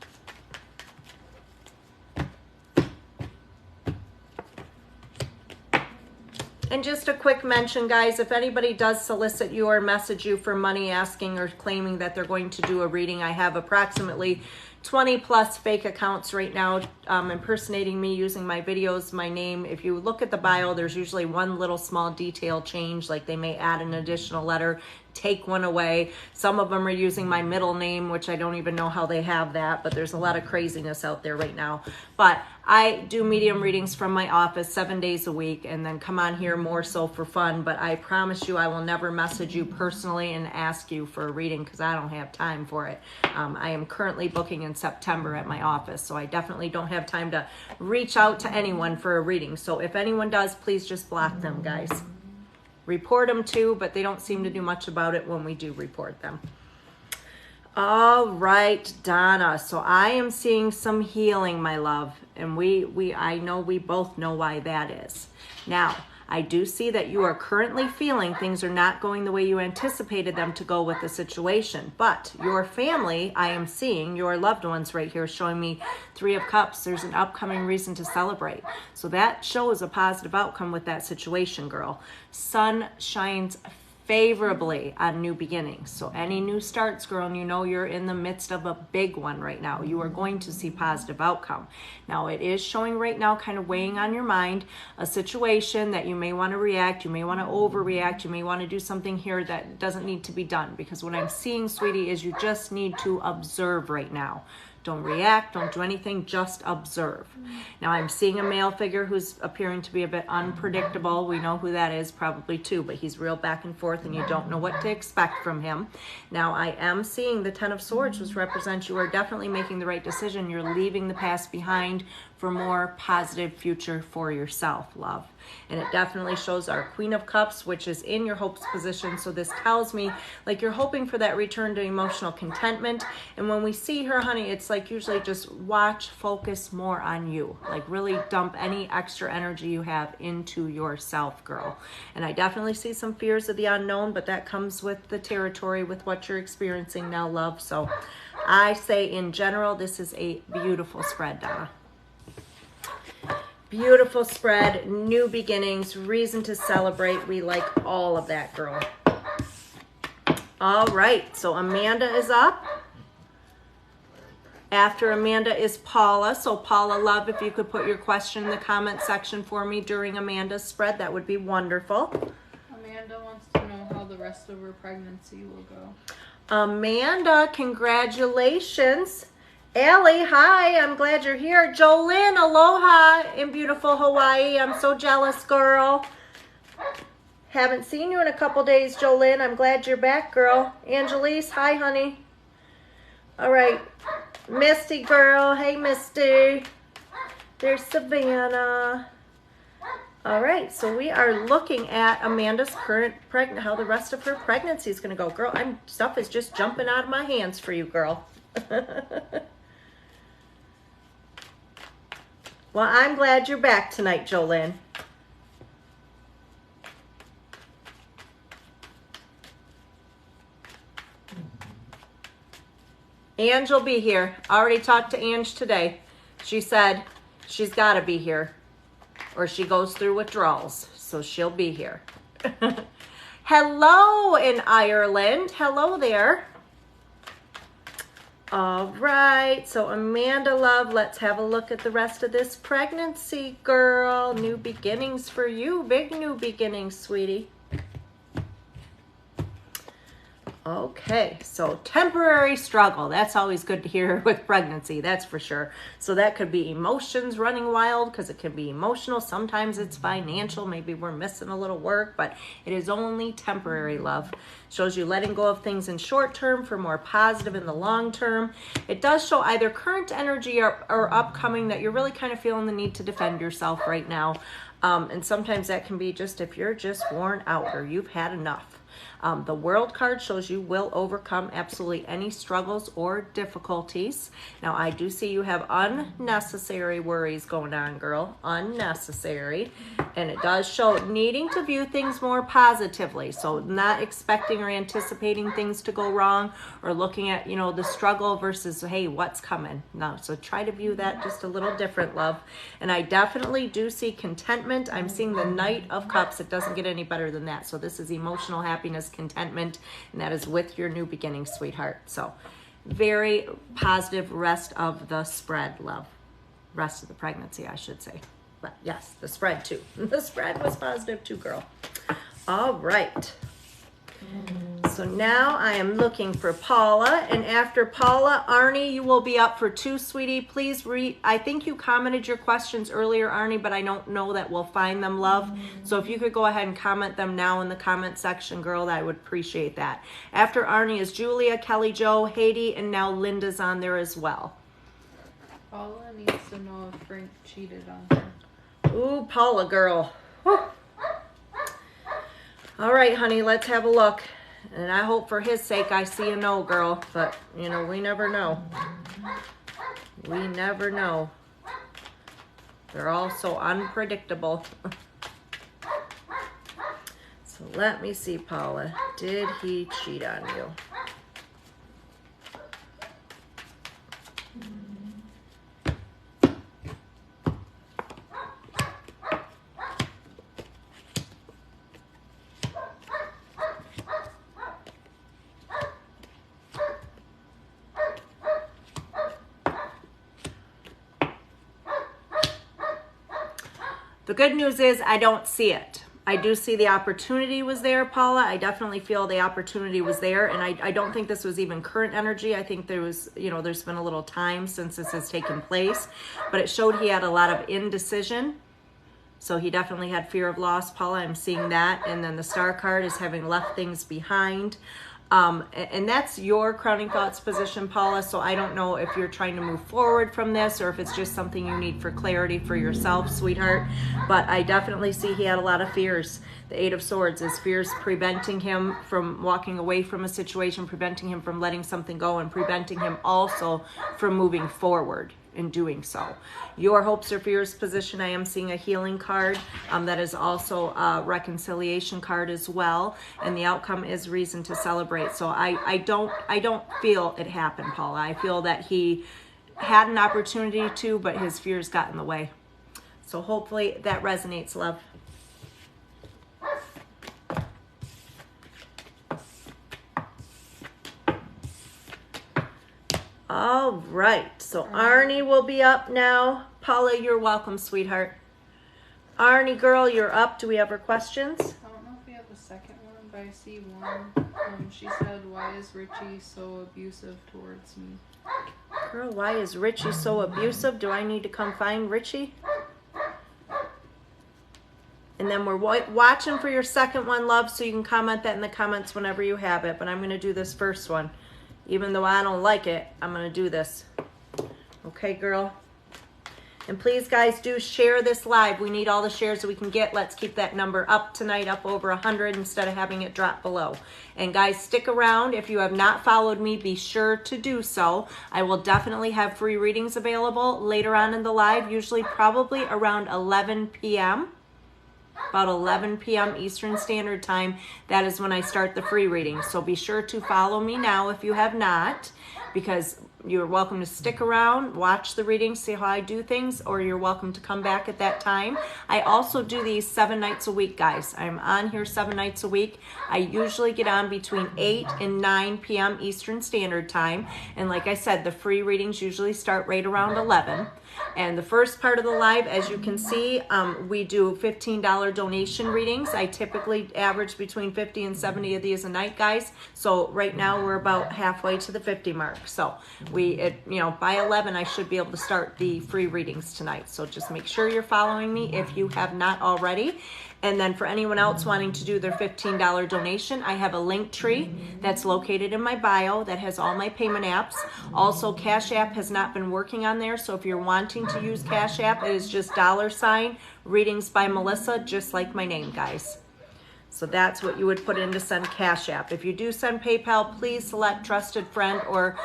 A: And just a quick mention, guys, if anybody does solicit you or message you for money asking or claiming that they're going to do a reading, I have approximately 20 plus fake accounts right now impersonating me using my videos, my name. If you look at the bio, there's usually one little small detail change, like they may add an additional letter, take one away. Some of them are using my middle name, which I don't even know how they have that, but there's a lot of craziness out there right now. But I do medium readings from my office 7 days a week and then come on here more so for fun. But I promise you I will never message you personally and ask you for a reading because I don't have time for it. I am currently booking in September at my office, so I definitely don't have time to reach out to anyone for a reading. So if anyone does, please just block them, guys. Report them too, but they don't seem to do much about it when we do report them. All right, Donna. So I am seeing some healing, my love, and I know we both know why that is. Now, I do see that you are currently feeling things are not going the way you anticipated them to go with the situation, but your family, I am seeing your loved ones right here showing me 3 of Cups. There's an upcoming reason to celebrate. So that shows a positive outcome with that situation, girl. Sun shines favorably on new beginnings. So any new starts, girl, and you know you're in the midst of a big one right now, you are going to see positive outcome. Now it is showing right now, kind of weighing on your mind, a situation that you may want to react, you may want to overreact, you may want to do something here that doesn't need to be done, because what I'm seeing, sweetie, is you just need to observe right now. Don't react, don't do anything, just observe. Now I'm seeing a male figure who's appearing to be a bit unpredictable. We know who that is, probably too, but he's real back and forth and you don't know what to expect from him. Now I am seeing the 10 of Swords, which represents you are definitely making the right decision. You're leaving the past behind for more positive future for yourself, love. And it definitely shows our Queen of Cups, which is in your hopes position. So this tells me like you're hoping for that return to emotional contentment. And when we see her, honey, it's like usually just watch, focus more on you. Like really dump any extra energy you have into yourself, girl. And I definitely see some fears of the unknown, but that comes with the territory, with what you're experiencing now, love. So I say in general, this is a beautiful spread, Donna. Beautiful spread, new beginnings, reason to celebrate. We like all of that, girl. All right, so Amanda is up. After Amanda is Paula. So Paula, love, if you could put your question in the comment section for me during Amanda's spread, that would be wonderful.
B: Amanda wants to know how the rest of her pregnancy will go.
A: Amanda, congratulations. Allie, hi, I'm glad you're here. Jolynn, aloha in beautiful Hawaii. I'm so jealous, girl. Haven't seen you in a couple days, Jolynn. I'm glad you're back, girl. Angelise, hi, honey. All right. Misty, girl. Hey, Misty. There's Savannah. All right, so we are looking at Amanda's current pregnant, how the rest of her pregnancy is going to go. Girl, stuff is just jumping out of my hands for you, girl. Well, I'm glad you're back tonight, Jolynn. Ange will be here. Already talked to Ange today. She said she's got to be here or she goes through withdrawals. So she'll be here. Hello in Ireland. Hello there. All right. So Amanda Love, let's have a look at the rest of this pregnancy, girl. New beginnings for you. Big new beginnings, sweetie. Okay, so temporary struggle. That's always good to hear with pregnancy, that's for sure. So that could be emotions running wild because it can be emotional. Sometimes it's financial. Maybe we're missing a little work, but it is only temporary, love. Shows you letting go of things in short term for more positive in the long term. It does show either current energy or upcoming that you're really kind of feeling the need to defend yourself right now. And sometimes that can be just if you're just worn out or you've had enough. The World card shows you will overcome absolutely any struggles or difficulties. Now, I do see you have unnecessary worries going on, girl. Unnecessary. And it does show needing to view things more positively. So not expecting or anticipating things to go wrong or looking at, the struggle versus, hey, what's coming? No, so try to view that just a little different, love. And I definitely do see contentment. I'm seeing the Knight of Cups. It doesn't get any better than that. So this is emotional happiness, contentment, and that is with your new beginning, sweetheart. So very positive rest of the spread, love. Rest of the pregnancy, I should say. But yes, the spread too. The spread was positive too, girl. All right. So now I am looking for Paula, and after Paula, Arnie, you will be up for 2, sweetie. Please read. I think you commented your questions earlier, Arnie, but I don't know that we'll find them, love. So if you could go ahead and comment them now in the comment section, girl, I would appreciate that. After Arnie is Julia, Kelly Jo, Haiti, and now Linda's on there as well.
B: Paula needs to know if Frank cheated on her.
A: Ooh, Paula, girl. Whew. All right, honey, let's have a look. And I hope for his sake I see a no, girl. But, we never know. We never know. They're all so unpredictable. So let me see, Paula. Did he cheat on you? The good news is I don't see it. I do see the opportunity was there, Paula. I definitely feel the opportunity was there. And I don't think this was even current energy. I think there was, there's been a little time since this has taken place. But it showed he had a lot of indecision. So he definitely had fear of loss, Paula. I'm seeing that. And then the Star card is having left things behind. And that's your crowning thoughts position, Paula. So I don't know if you're trying to move forward from this or if it's just something you need for clarity for yourself, sweetheart. But I definitely see he had a lot of fears. The 8 of Swords is fears preventing him from walking away from a situation, preventing him from letting something go, and preventing him also from moving forward in doing so. Your hopes or fears position, I am seeing a healing card. That is also a reconciliation card as well. And the outcome is reason to celebrate. So I don't feel it happened, Paula. I feel that he had an opportunity to, but his fears got in the way. So hopefully that resonates, love. All right, so Arnie will be up now. Paula, you're welcome, sweetheart. Arnie, girl, you're up. Do we have her questions?
B: I don't know if we have the second one, but I see one. She said, why is Richie so abusive towards me?
A: Girl, why is Richie so abusive? Do I need to come find Richie? And then we're watching for your second one, love, so you can comment that in the comments whenever you have it. But I'm going to do this first one. Even though I don't like it, I'm going to do this. Okay, girl? And please, guys, do share this live. We need all the shares that we can get. Let's keep that number up tonight, up over 100 instead of having it drop below. And guys, stick around. If you have not followed me, be sure to do so. I will definitely have free readings available later on in the live, usually probably around 11 p.m. About 11 p.m. Eastern Standard Time. That is when I start the free reading. So be sure to follow me now if you have not, because you're welcome to stick around, watch the readings, see how I do things, or you're welcome to come back at that time. I also do these 7 nights a week, guys. I'm on here 7 nights a week. I usually get on between 8 and 9 p.m. Eastern Standard Time. And like I said, the free readings usually start right around 11. And the first part of the live, as you can see, we do $15 donation readings. I typically average between 50 and 70 of these a night, guys. So right now we're about halfway to the 50 mark. So by 11, I should be able to start the free readings tonight. So just make sure you're following me if you have not already. And then for anyone else wanting to do their $15 donation, I have a link tree that's located in my bio that has all my payment apps. Also, Cash App has not been working on there, so if you're wanting to use Cash App, it is just $ Readings by Melissa, just like my name, guys. So that's what you would put in to send Cash App. If you do send PayPal, please select trusted friend or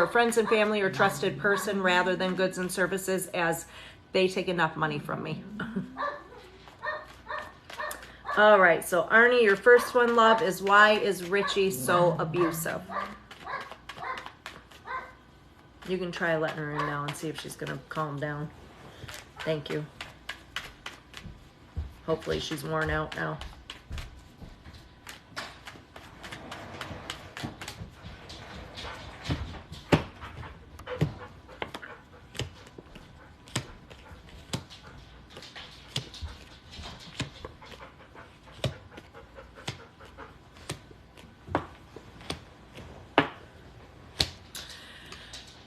A: friends and family or trusted person rather than goods and services, as they take enough money from me. All right, so Arnie, your first one, love, is why is Richie so abusive? You can try letting her in now and see if she's going to calm down. Thank you. Hopefully she's worn out now.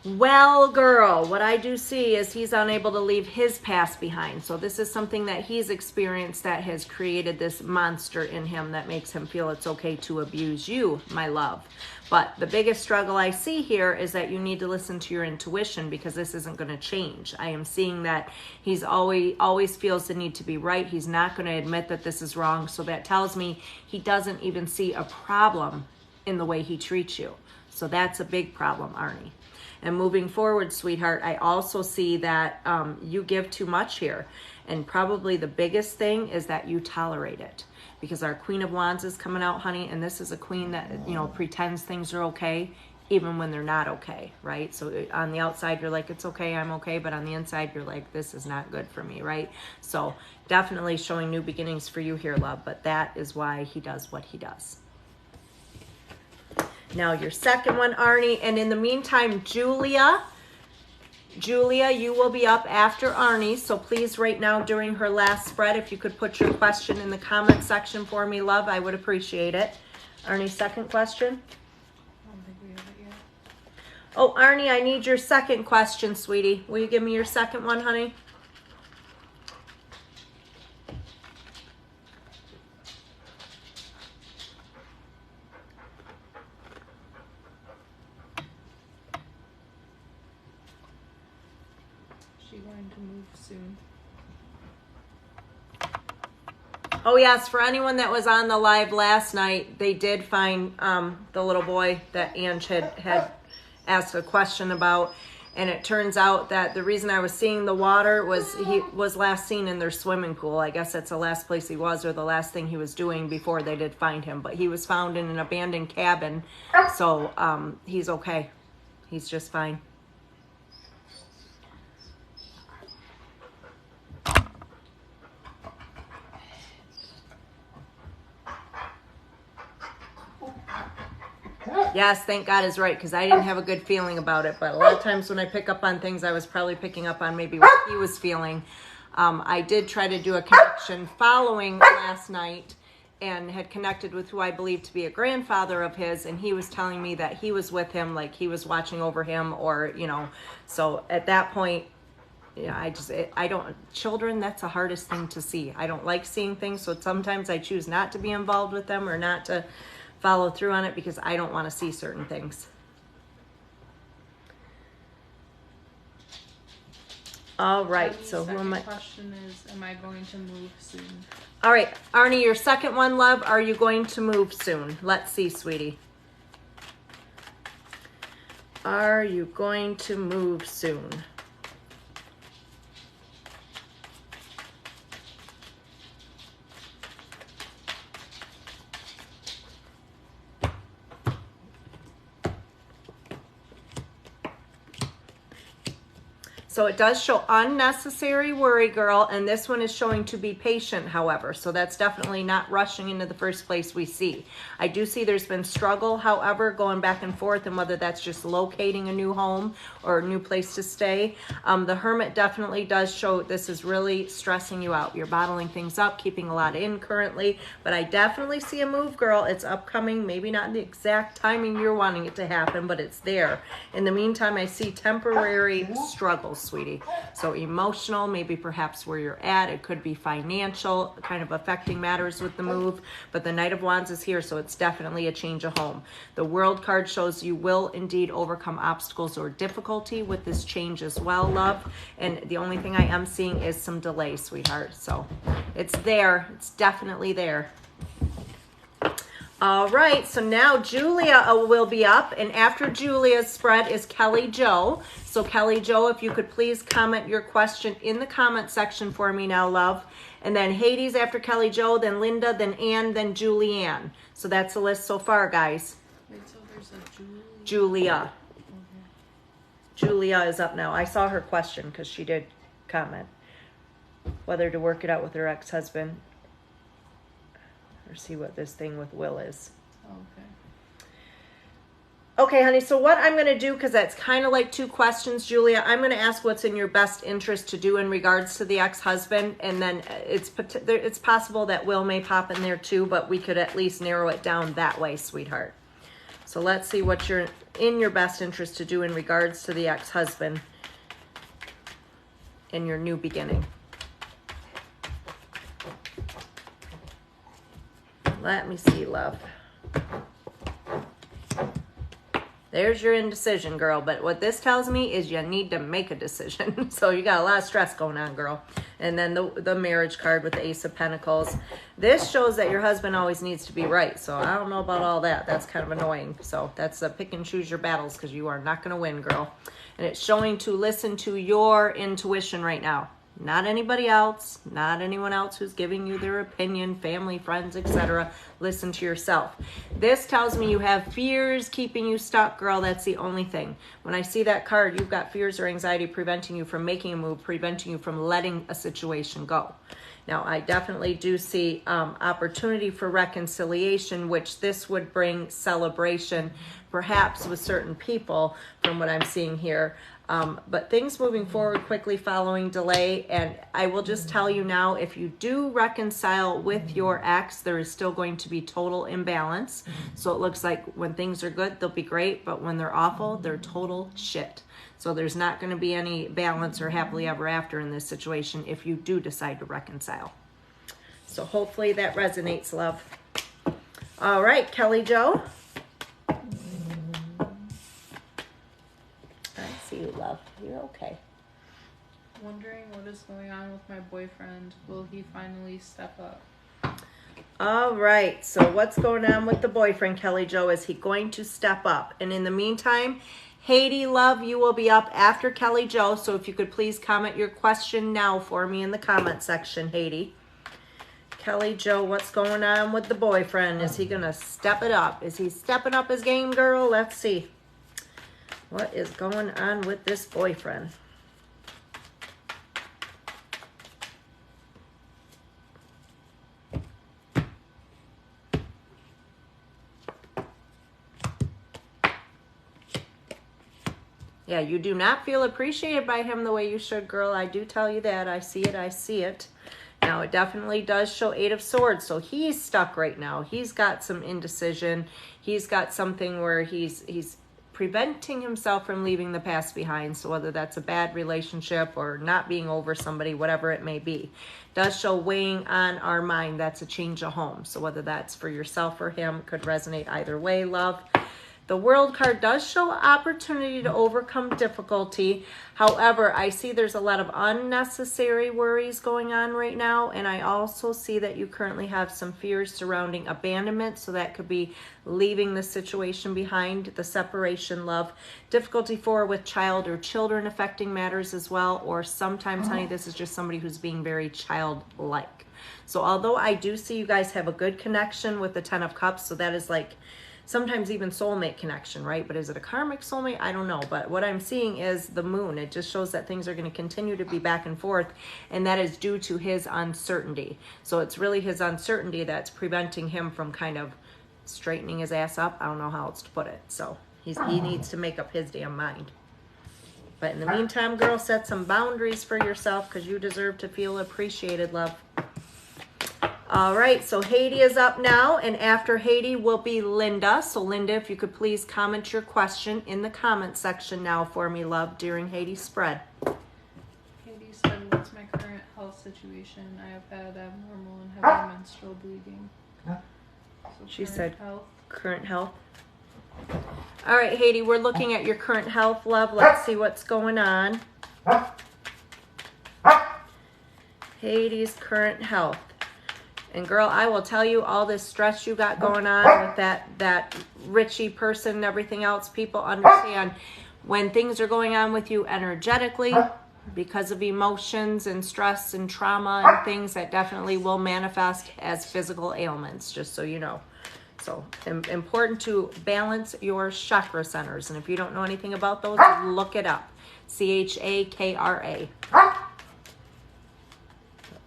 A: Well, girl, what I do see is he's unable to leave his past behind. So this is something that he's experienced that has created this monster in him that makes him feel it's okay to abuse you, my love. But the biggest struggle I see here is that you need to listen to your intuition, because this isn't going to change. I am seeing that he's always feels the need to be right. He's not going to admit that this is wrong. So that tells me he doesn't even see a problem in the way he treats you. So that's a big problem, Arnie. And moving forward, sweetheart, I also see that you give too much here. And probably the biggest thing is that you tolerate it. Because our Queen of Wands is coming out, honey, and this is a queen that, pretends things are okay, even when they're not okay, right? So on the outside, you're like, it's okay, I'm okay. But on the inside, you're like, this is not good for me, right? So definitely showing new beginnings for you here, love. But that is why he does what he does. Now your second one, Arnie, and in the meantime, Julia, you will be up after Arnie, so please right now during her last spread, if you could put your question in the comment section for me, love, I would appreciate it. Arnie's second question?
B: I don't think we have it yet.
A: Oh, Arnie, I need your second question, sweetie. Will you give me your second one, honey?
B: Going to move soon.
A: Oh yes, for anyone that was on the live last night, they did find the little boy that Ange had asked a question about, and it turns out that the reason I was seeing the water was he was last seen in their swimming pool. I guess that's the last place he was, or the last thing he was doing before they did find him. But he was found in an abandoned cabin, so he's okay. He's just fine. Yes, thank God is right, because I didn't have a good feeling about it. But a lot of times when I pick up on things, I was probably picking up on maybe what he was feeling. I did try to do a connection following last night and had connected with who I believe to be a grandfather of his. And he was telling me that he was with him, like he was watching over him, or, so at that point, yeah, children, that's the hardest thing to see. I don't like seeing things. So sometimes I choose not to be involved with them or not to follow through on it, because I don't want to see certain things. All right, so who am I?
B: The question is, am I going to move soon?
A: All right, Arnie, your second one, love, are you going to move soon? Let's see, sweetie. Are you going to move soon? So it does show unnecessary worry, girl, and this one is showing to be patient, however. So that's definitely not rushing into the first place we see. I do see there's been struggle, however, going back and forth, and whether that's just locating a new home or a new place to stay. The Hermit definitely does show this is really stressing you out. You're bottling things up, keeping a lot in currently, but I definitely see a move, girl. It's upcoming, maybe not in the exact timing you're wanting it to happen, but it's there. In the meantime, I see temporary struggles, sweetie. So emotional, maybe perhaps where you're at. It could be financial, kind of affecting matters with the move, but the Knight of Wands is here, so it's definitely a change of home. The World card shows you will indeed overcome obstacles or difficulty with this change as well, love. And the only thing I am seeing is some delay, sweetheart. So it's there. It's definitely there. All right, so now Julia will be up, and after Julia's spread is Kelly Jo. So Kelly Jo, if you could please comment your question in the comment section for me now, love. And then Hades after Kelly Jo, then Linda, then Ann, then Julianne. So that's the list so far, guys.
B: Wait, so there's a
A: Julia.
B: Okay.
A: Julia is up now. I saw her question because she did comment whether to work it out with her ex-husband or see what this thing with Will is.
B: Okay.
A: Okay, honey, so what I'm going to do, because that's kind of like two questions, Julia, I'm going to ask what's in your best interest to do in regards to the ex-husband, and then it's possible that Will may pop in there too, but we could at least narrow it down that way, sweetheart. So let's see what you're in your best interest to do in regards to the ex-husband in your new beginning. Let me see, love. There's your indecision, girl. But what this tells me is you need to make a decision. So you got a lot of stress going on, girl. And then the marriage card with the Ace of Pentacles. This shows that your husband always needs to be right. So I don't know about all that. That's kind of annoying. So that's a pick and choose your battles because you are not going to win, girl. And it's showing to listen to your intuition right now. Not anybody else, not anyone else who's giving you their opinion, family, friends, etc. Listen to yourself. This tells me you have fears keeping you stuck, girl. That's the only thing. When I see that card, you've got fears or anxiety preventing you from making a move, preventing you from letting a situation go. Now, I definitely do see opportunity for reconciliation, which this would bring celebration, perhaps with certain people from what I'm seeing here. But things moving forward quickly following delay. And I will just tell you now, if you do reconcile with your ex, there is still going to be total imbalance. So it looks like when things are good, they'll be great. But when they're awful, they're total shit. So there's not going to be any balance or happily ever after in this situation if you do decide to reconcile. So hopefully that resonates, love. All right, Kelly Jo. See you, love. You're okay.
B: Wondering what is going on with my boyfriend. Will he finally step up?
A: All right. So what's going on with the boyfriend, Kelly Jo? Is he going to step up? And in the meantime, Haiti, love, you will be up after Kelly Jo. So if you could please comment your question now for me in the comment section, Haiti. Kelly Jo, what's going on with the boyfriend? Is he going to step it up? Is he stepping up his game, girl? Let's see. What is going on with this boyfriend? Yeah, you do not feel appreciated by him the way you should, girl. I do tell you that. I see it. I see it. Now, it definitely does show Eight of Swords. So he's stuck right now. He's got some indecision. He's got something where he's preventing himself from leaving the past behind. So whether that's a bad relationship or not being over somebody, whatever it may be, does show weighing on our mind. That's a change of home. So whether that's for yourself or him, could resonate either way, love. The World card does show opportunity to overcome difficulty. However, I see there's a lot of unnecessary worries going on right now. And I also see that you currently have some fears surrounding abandonment. So that could be leaving the situation behind, the separation, love. Difficulty with child or children affecting matters as well. Or sometimes, honey, this is just somebody who's being very childlike. So although I do see you guys have a good connection with the Ten of Cups, so that is like sometimes even soulmate connection, right? But is it a karmic soulmate? I don't know. But what I'm seeing is the moon. It just shows that things are going to continue to be back and forth, and that is due to his uncertainty. So it's really his uncertainty that's preventing him from kind of straightening his ass up. I don't know how else to put it. So he needs to make up his damn mind. But in the meantime, girl, set some boundaries for yourself because you deserve to feel appreciated, love. All right, so Haiti is up now, and after Haiti will be Linda. So Linda, if you could please comment your question in the comment section now for me, love, during Haiti's spread.
B: Katie said, what's my current health situation? I have had abnormal and heavy menstrual bleeding. So
A: She said
B: health.
A: current health. All right, Haiti, we're looking at your current health, love. Let's see what's going on. Haiti's current health. And girl, I will tell you, all this stress you got going on with that Richie person and everything else, people understand when things are going on with you energetically because of emotions and stress and trauma and things, that definitely will manifest as physical ailments, just so you know. So important to balance your chakra centers. And if you don't know anything about those, look it up. CHAKRA.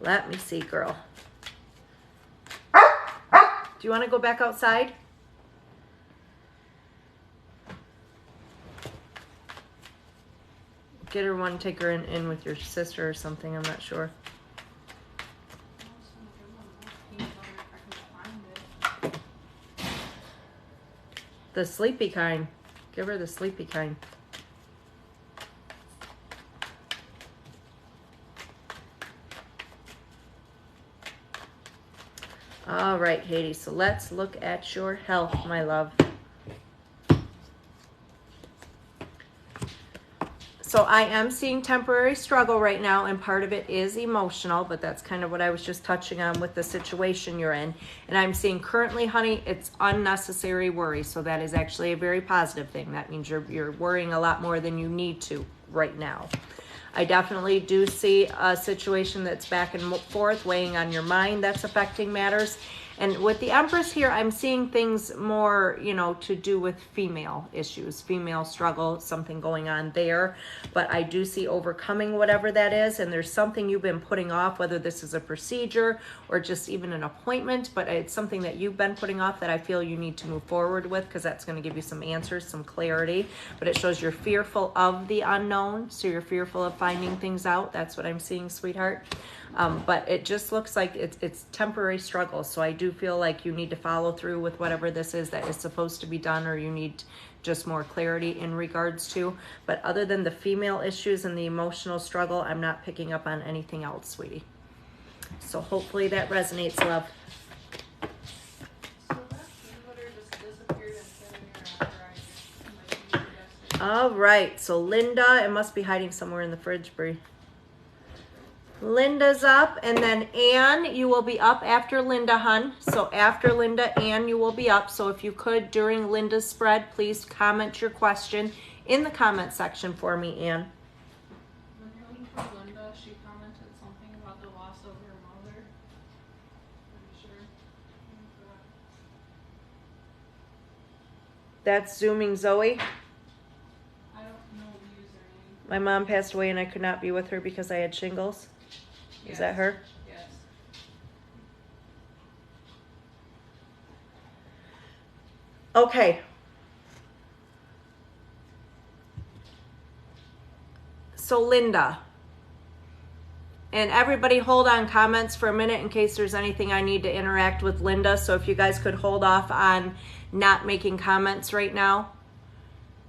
A: Let me see, girl. Do you want to go back outside? Get her one, take her in with your sister or something, I'm not sure. The sleepy kind. Give her the sleepy kind. All right, Haiti, so let's look at your health, my love. So I am seeing temporary struggle right now, and part of it is emotional, but that's kind of what I was just touching on with the situation you're in. And I'm seeing currently, honey, it's unnecessary worry. So that is actually a very positive thing. That means you're worrying a lot more than you need to right now. I definitely do see a situation that's back and forth weighing on your mind that's affecting matters. And with the Empress here, I'm seeing things more, you know, to do with female issues, female struggle, something going on there. But I do see overcoming whatever that is. And there's something you've been putting off, whether this is a procedure or just even an appointment. But it's something that you've been putting off that I feel you need to move forward with, because that's going to give you some answers, some clarity. But it shows you're fearful of the unknown. So you're fearful of finding things out. That's what I'm seeing, sweetheart. But it just looks like it's temporary struggle. So I do feel like you need to follow through with whatever this is that is supposed to be done, or you need just more clarity in regards to. But other than the female issues and the emotional struggle, I'm not picking up on anything else, sweetie. So hopefully that resonates, love.
B: So that inverter just disappeared and sitting here after I just
A: All right, so Linda, it must be hiding somewhere in the fridge, Brie. Linda's up, and then Anne, you will be up after Linda, hun. So after Linda, Anne, you will be up. So if you could, during Linda's spread, please comment your question in the comment section for me, Anne.
B: When you're looking for Linda, she commented something about the loss of her mother. Pretty sure.
A: That's Zooming Zoe.
B: I don't know the username.
A: My mom passed away and I could not be with her because I had shingles. Is that her?
B: Yes.
A: Okay. So Linda, and everybody hold on comments for a minute in case there's anything I need to interact with Linda. So if you guys could hold off on not making comments right now.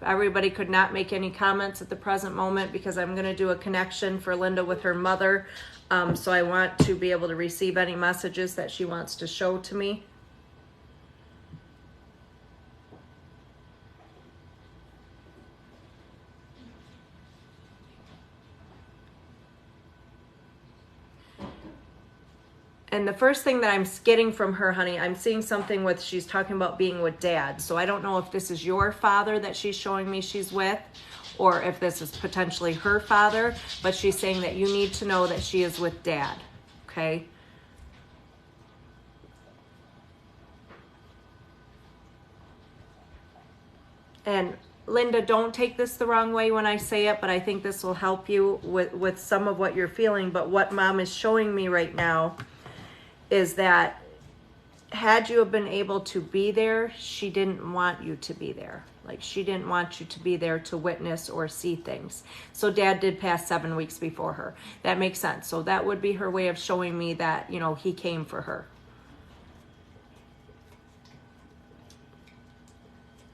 A: Everybody could not make any comments at the present moment because I'm going to do a connection for Linda with her mother. So I want to be able to receive any messages that she wants to show to me. And the first thing that I'm getting from her, honey, I'm seeing something with, she's talking about being with dad. So I don't know if this is your father that she's showing me she's with, or if this is potentially her father, but she's saying that you need to know that she is with dad, okay? And Linda, don't take this the wrong way when I say it, but I think this will help you with some of what you're feeling. But what Mom is showing me right now is that had you have been able to be there, she didn't want you to be there. Like, she didn't want you to be there to witness or see things. So Dad did pass 7 weeks before her. That makes sense. So that would be her way of showing me that, you know, he came for her.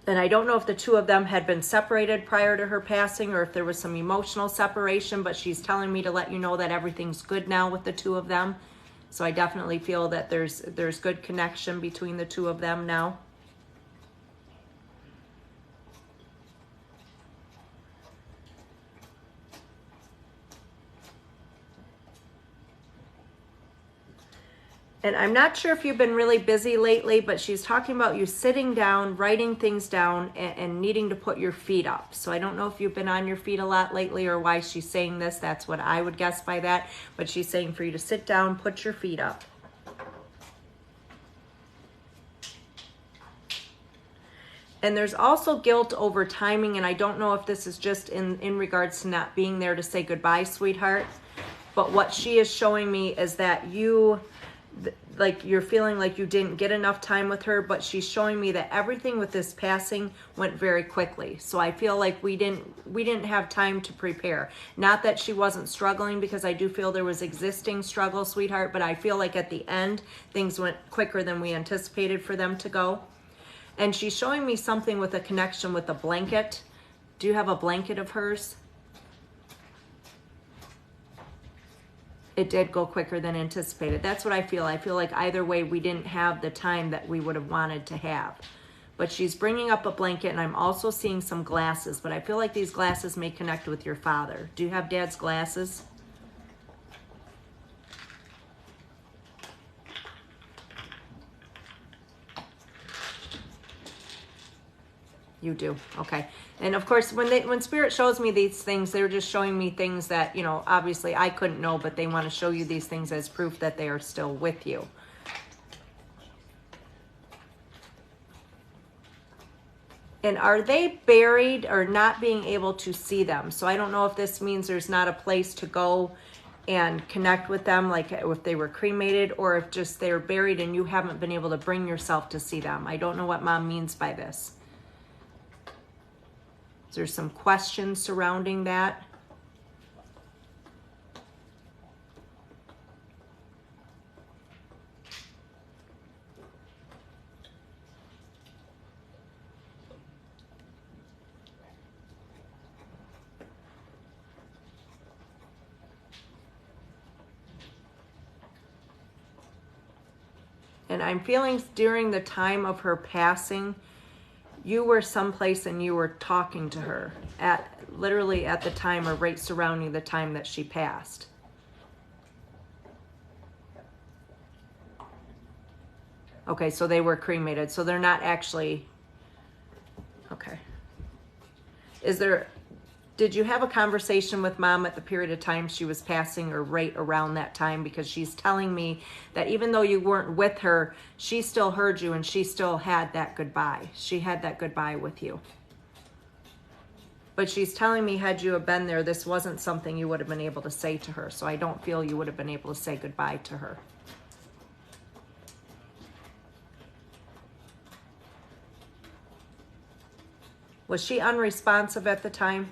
A: And I don't know if the two of them had been separated prior to her passing or if there was some emotional separation, but she's telling me to let you know that everything's good now with the two of them. So I definitely feel that there's good connection between the two of them now. And I'm not sure if you've been really busy lately, but she's talking about you sitting down, writing things down, and needing to put your feet up. So I don't know if you've been on your feet a lot lately or why she's saying this. That's what I would guess by that. But she's saying for you to sit down, put your feet up. And there's also guilt over timing, and I don't know if this is just in regards to not being there to say goodbye, sweetheart. But what she is showing me is that you're feeling like you didn't get enough time with her, but she's showing me that everything with this passing went very quickly. So I feel like we didn't have time to prepare. Not that she wasn't struggling, because I do feel there was existing struggle, sweetheart, but I feel like at the end, things went quicker than we anticipated for them to go. And she's showing me something with a connection with a blanket. Do you have a blanket of hers? It did go quicker than anticipated. That's what I feel. I feel like either way, we didn't have the time that we would have wanted to have. But she's bringing up a blanket, and I'm also seeing some glasses. But I feel like these glasses may connect with your father. Do you have Dad's glasses? You do. Okay. And of course, when Spirit shows me these things, they're just showing me things that, you know, obviously I couldn't know, but they want to show you these things as proof that they are still with you. And are they buried or not being able to see them? So I don't know if this means there's not a place to go and connect with them, like if they were cremated, or if just they're buried and you haven't been able to bring yourself to see them. I don't know what Mom means by this. There's some questions surrounding that. And I'm feeling during the time of her passing, you were someplace and you were talking to her literally at the time or right surrounding the time that she passed. Okay, so they were cremated. So they're not actually, okay. Did you have a conversation with Mom at the period of time she was passing or right around that time? Because she's telling me that even though you weren't with her, she still heard you and she still had that goodbye. She had that goodbye with you. But she's telling me had you have been there, this wasn't something you would have been able to say to her. So I don't feel you would have been able to say goodbye to her. Was she unresponsive at the time?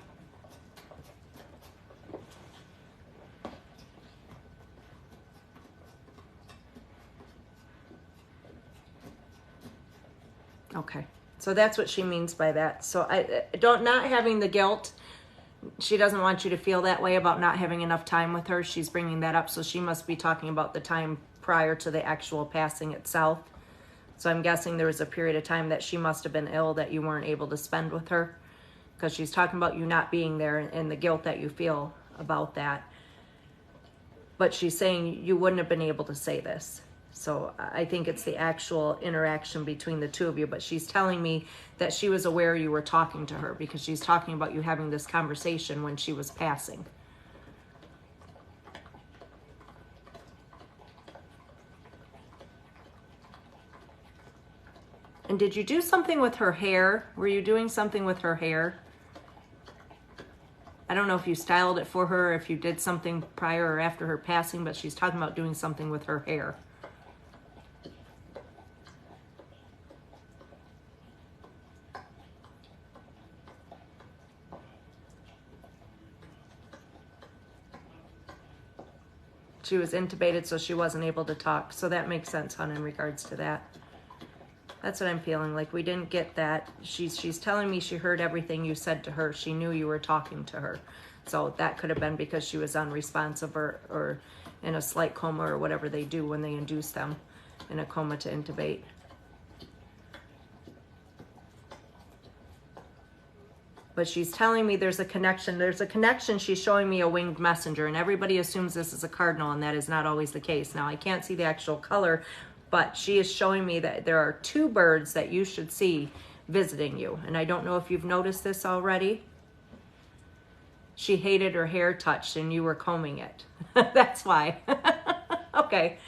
A: Okay, so that's what she means by that. So not having the guilt, she doesn't want you to feel that way about not having enough time with her. She's bringing that up, so she must be talking about the time prior to the actual passing itself. So I'm guessing there was a period of time that she must have been ill that you weren't able to spend with her, because she's talking about you not being there and the guilt that you feel about that. But she's saying you wouldn't have been able to say this. So I think it's the actual interaction between the two of you. But she's telling me that she was aware you were talking to her, because she's talking about you having this conversation when she was passing. And did you do something with her hair? Were you doing something with her hair? I don't know if you styled it for her, if you did something prior or after her passing, but she's talking about doing something with her hair. She was intubated, so she wasn't able to talk. So that makes sense, hon, in regards to that. That's what I'm feeling like. We didn't get that. She's telling me she heard everything you said to her. She knew you were talking to her. So that could have been because she was unresponsive or in a slight coma or whatever they do when they induce them in a coma to intubate. But she's telling me there's a connection. There's a connection. She's showing me a winged messenger, and everybody assumes this is a cardinal, and that is not always the case. Now, I can't see the actual color, but she is showing me that there are two birds that you should see visiting you. And I don't know if you've noticed this already. She hated her hair touched, and you were combing it. That's why. Okay.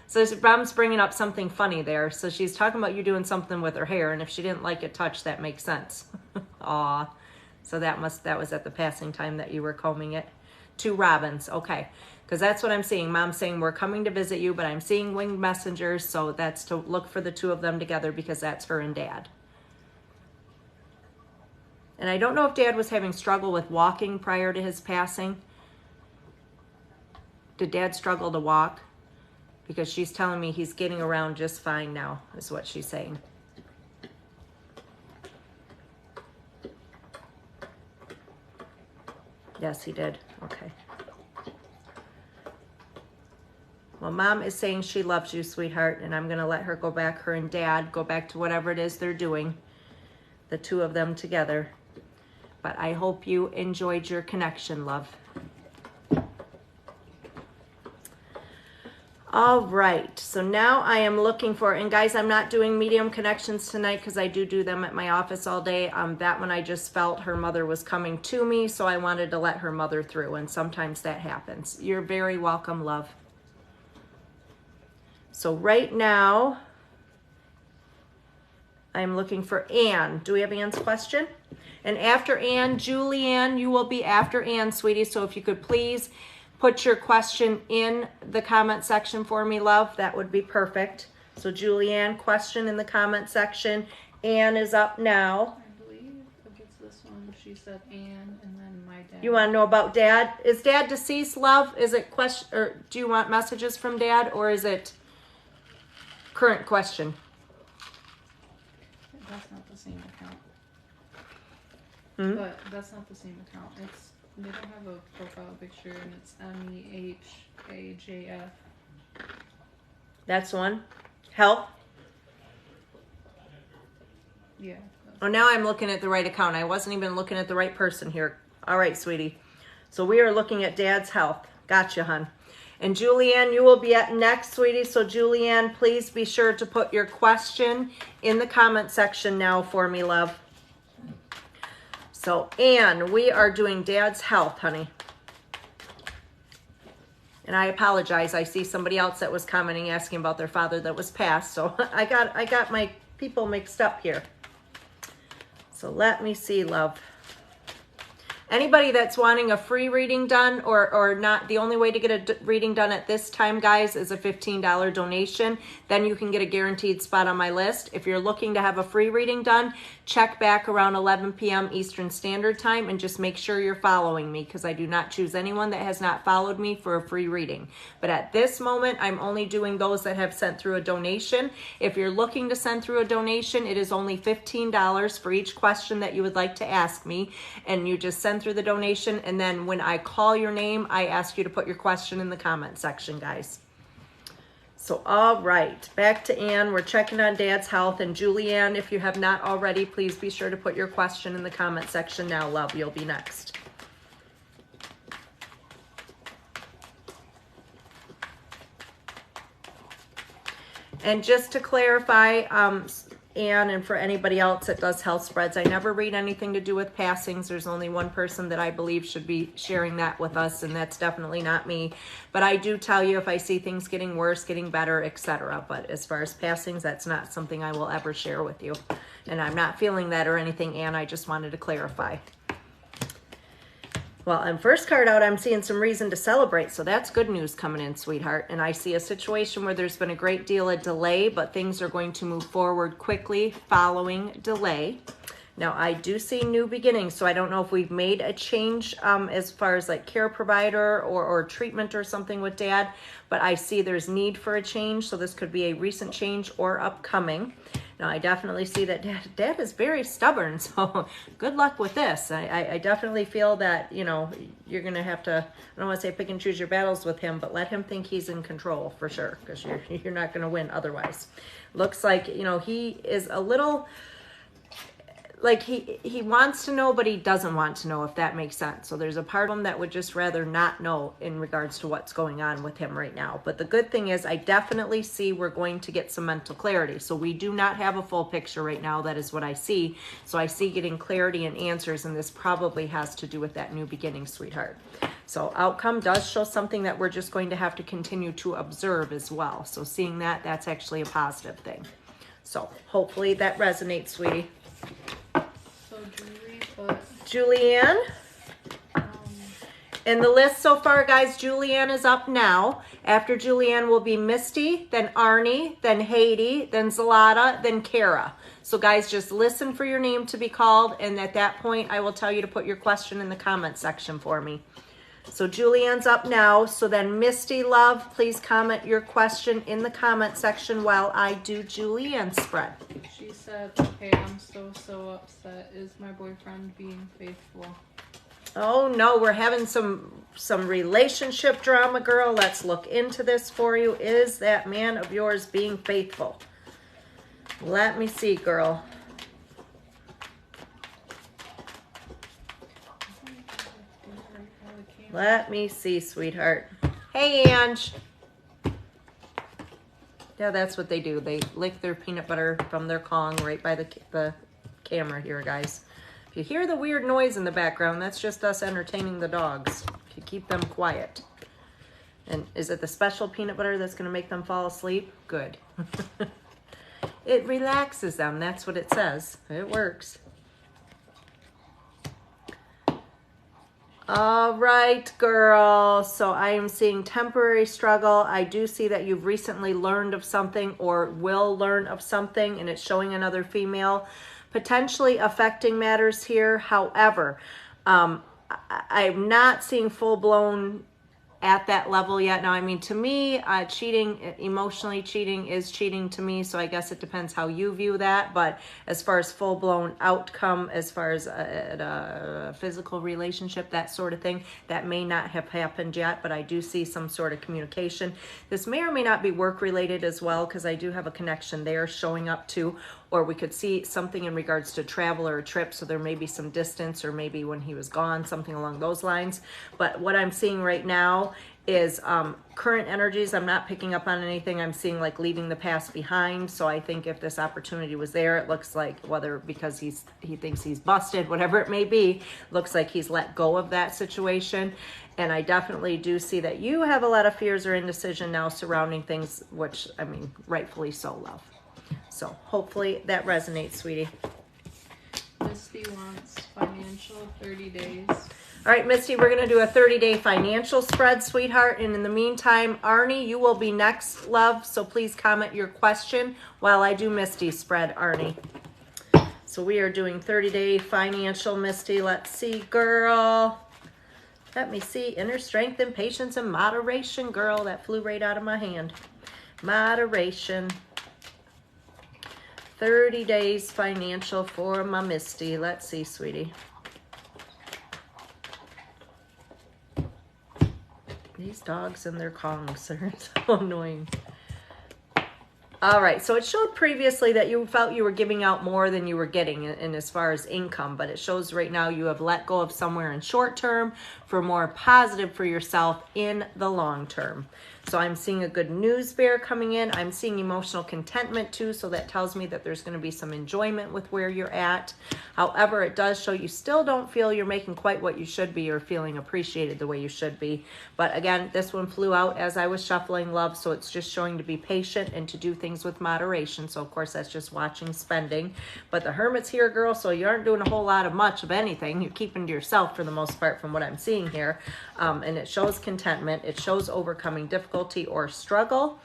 A: So Mom's bringing up something funny there. So she's talking about you doing something with her hair, and if she didn't like it touched, that makes sense. Aw. So that was at the passing time that you were combing it. Two robins, okay. Because that's what I'm seeing. Mom's saying we're coming to visit you, but I'm seeing winged messengers, so that's to look for the two of them together because that's her and Dad. And I don't know if Dad was having struggle with walking prior to his passing. Did Dad struggle to walk? Because she's telling me he's getting around just fine now, is what she's saying. Yes, he did. Okay. Well, Mom is saying she loves you, sweetheart, and I'm going to let her go back, her and Dad, go back to whatever it is they're doing, the two of them together. But I hope you enjoyed your connection, love. All right, so now I am looking for, and guys, I'm not doing medium connections tonight because I do them at my office all day. That one I just felt her mother was coming to me, so I wanted to let her mother through, and sometimes that happens. You're very welcome, love. So right now, I'm looking for Anne. Do we have Anne's question? And after Anne, Julianne, you will be after Anne, sweetie, so if you could please put your question in the comment section for me, love. That would be perfect. So Julianne, question in the comment section. Anne is up now.
B: I believe if it's this one, she said Anne and then my dad.
A: You want to know about Dad? Is Dad deceased, love? Is it question, or do you want messages from Dad, or is it current question?
B: That's not the same account.
A: Hmm?
B: But that's not the same account. They don't have a profile picture, and it's MEHAJF.
A: That's one. Health.
B: Yeah.
A: Oh, now I'm looking at the right account. I wasn't even looking at the right person here. All right, sweetie. So we are looking at Dad's health. Gotcha, hon. And Julianne, you will be at next, sweetie. So Julianne, please be sure to put your question in the comment section now for me, love. So Anne, we are doing Dad's health, honey. And I apologize. I see somebody else that was commenting, asking about their father that was passed. So I got my people mixed up here. So let me see, love. Anybody that's wanting a free reading done or not, the only way to get a reading done at this time, guys, is a $15 donation. Then you can get a guaranteed spot on my list. If you're looking to have a free reading done, check back around 11 p.m. Eastern Standard Time and just make sure you're following me, because I do not choose anyone that has not followed me for a free reading. But at this moment, I'm only doing those that have sent through a donation. If you're looking to send through a donation, it is only $15 for each question that you would like to ask me. And you just send through the donation, and then when I call your name, I ask you to put your question in the comment section, guys. So all right, back to Anne. We're checking on Dad's health. And Julianne, if you have not already, please be sure to put your question in the comment section now, love. You'll be next. And just to clarify, Ann, and for anybody else that does health spreads, I never read anything to do with passings. There's only one person that I believe should be sharing that with us, and that's definitely not me. But I do tell you if I see things getting worse, getting better, etc. But as far as passings, that's not something I will ever share with you. And I'm not feeling that or anything, Ann. I just wanted to clarify. Well, on first card out, I'm seeing some reason to celebrate. So that's good news coming in, sweetheart. And I see a situation where there's been a great deal of delay, but things are going to move forward quickly following delay. Now, I do see new beginnings. So I don't know if we've made a change as far as like care provider or treatment or something with Dad, but I see there's need for a change. So this could be a recent change or upcoming. Now, I definitely see that Dad is very stubborn, so good luck with this. I definitely feel that, you know, you're going to have to, I don't want to say pick and choose your battles with him, but let him think he's in control for sure, because you're not going to win otherwise. Looks like, you know, he is a little, like he wants to know, but he doesn't want to know, if that makes sense. So there's a part of him that would just rather not know in regards to what's going on with him right now. But the good thing is I definitely see we're going to get some mental clarity. So we do not have a full picture right now. That is what I see. So I see getting clarity and answers, and this probably has to do with that new beginning, sweetheart. So outcome does show something that we're just going to have to continue to observe as well. So seeing that, that's actually a positive thing. So hopefully that resonates, sweetie. Julianne. In the list so far, guys, Julianne is up now. After Julianne will be Misty, then Arnie, then Haiti, then Zalata, then Kara. So guys, just listen for your name to be called, and at that point, I will tell you to put your question in the comment section for me. So Julianne's up now. So then Misty, love, please comment your question in the comment section while I do Julianne's spread.
B: She said, okay, I'm so upset. Is my boyfriend being faithful?
A: Oh no, we're having some relationship drama, girl. Let's look into this for you. Is that man of yours being faithful? Let me see, girl. Let me see, sweetheart. Hey, Ange. Yeah, that's what they do. They lick their peanut butter from their Kong right by the camera here, guys. If you hear the weird noise in the background, that's just us entertaining the dogs. If you keep them quiet. And is it the special peanut butter that's going to make them fall asleep? Good. It relaxes them. That's what it says. It works. All right, girl. So I am seeing temporary struggle. I do see that you've recently learned of something or will learn of something, and it's showing another female potentially affecting matters here. However, I'm not seeing full-blown at that level yet. Now, I mean, to me, cheating, emotionally cheating is cheating to me, so I guess it depends how you view that. But as far as full-blown outcome, as far as a physical relationship, that sort of thing, that may not have happened yet, but I do see some sort of communication. This may or may not be work-related as well, because I do have a connection there showing up too. Or we could see something in regards to travel or a trip, so there may be some distance, or maybe when he was gone, something along those lines. But what I'm seeing right now is current energies. I'm not picking up on anything. I'm seeing like leaving the past behind. So I think if this opportunity was there, it looks like, whether because he thinks he's busted, whatever it may be, looks like he's let go of that situation. And I definitely do see that you have a lot of fears or indecision now surrounding things, which, I mean, rightfully so, love. So hopefully that resonates, sweetie.
B: Misty wants financial 30 days.
A: All right, Misty, we're going to do a 30-day financial spread, sweetheart. And in the meantime, Arnie, you will be next, love. So please comment your question while I do Misty's spread, Arnie. So we are doing 30-day financial, Misty. Let's see, girl. Let me see. Inner strength and patience and moderation, girl. That flew right out of my hand. Moderation. 30 days financial for my Misty. Let's see, sweetie. These dogs and their Kongs are so annoying. All right, so it showed previously that you felt you were giving out more than you were getting in as far as income, but it shows right now you have let go of somewhere in short term for more positive for yourself in the long term. So I'm seeing a good news bear coming in. I'm seeing emotional contentment too, so that tells me that there's going to be some enjoyment with where you're at. However, it does show you still don't feel you're making quite what you should be or feeling appreciated the way you should be. But again, this one flew out as I was shuffling, love, so it's just showing to be patient and to do things with moderation. So of course that's just watching spending. But the Hermit's here, girl, so you aren't doing a whole lot of much of anything. You're keeping to yourself for the most part from what I'm seeing here. And it shows contentment. It shows overcoming difficulty or struggle.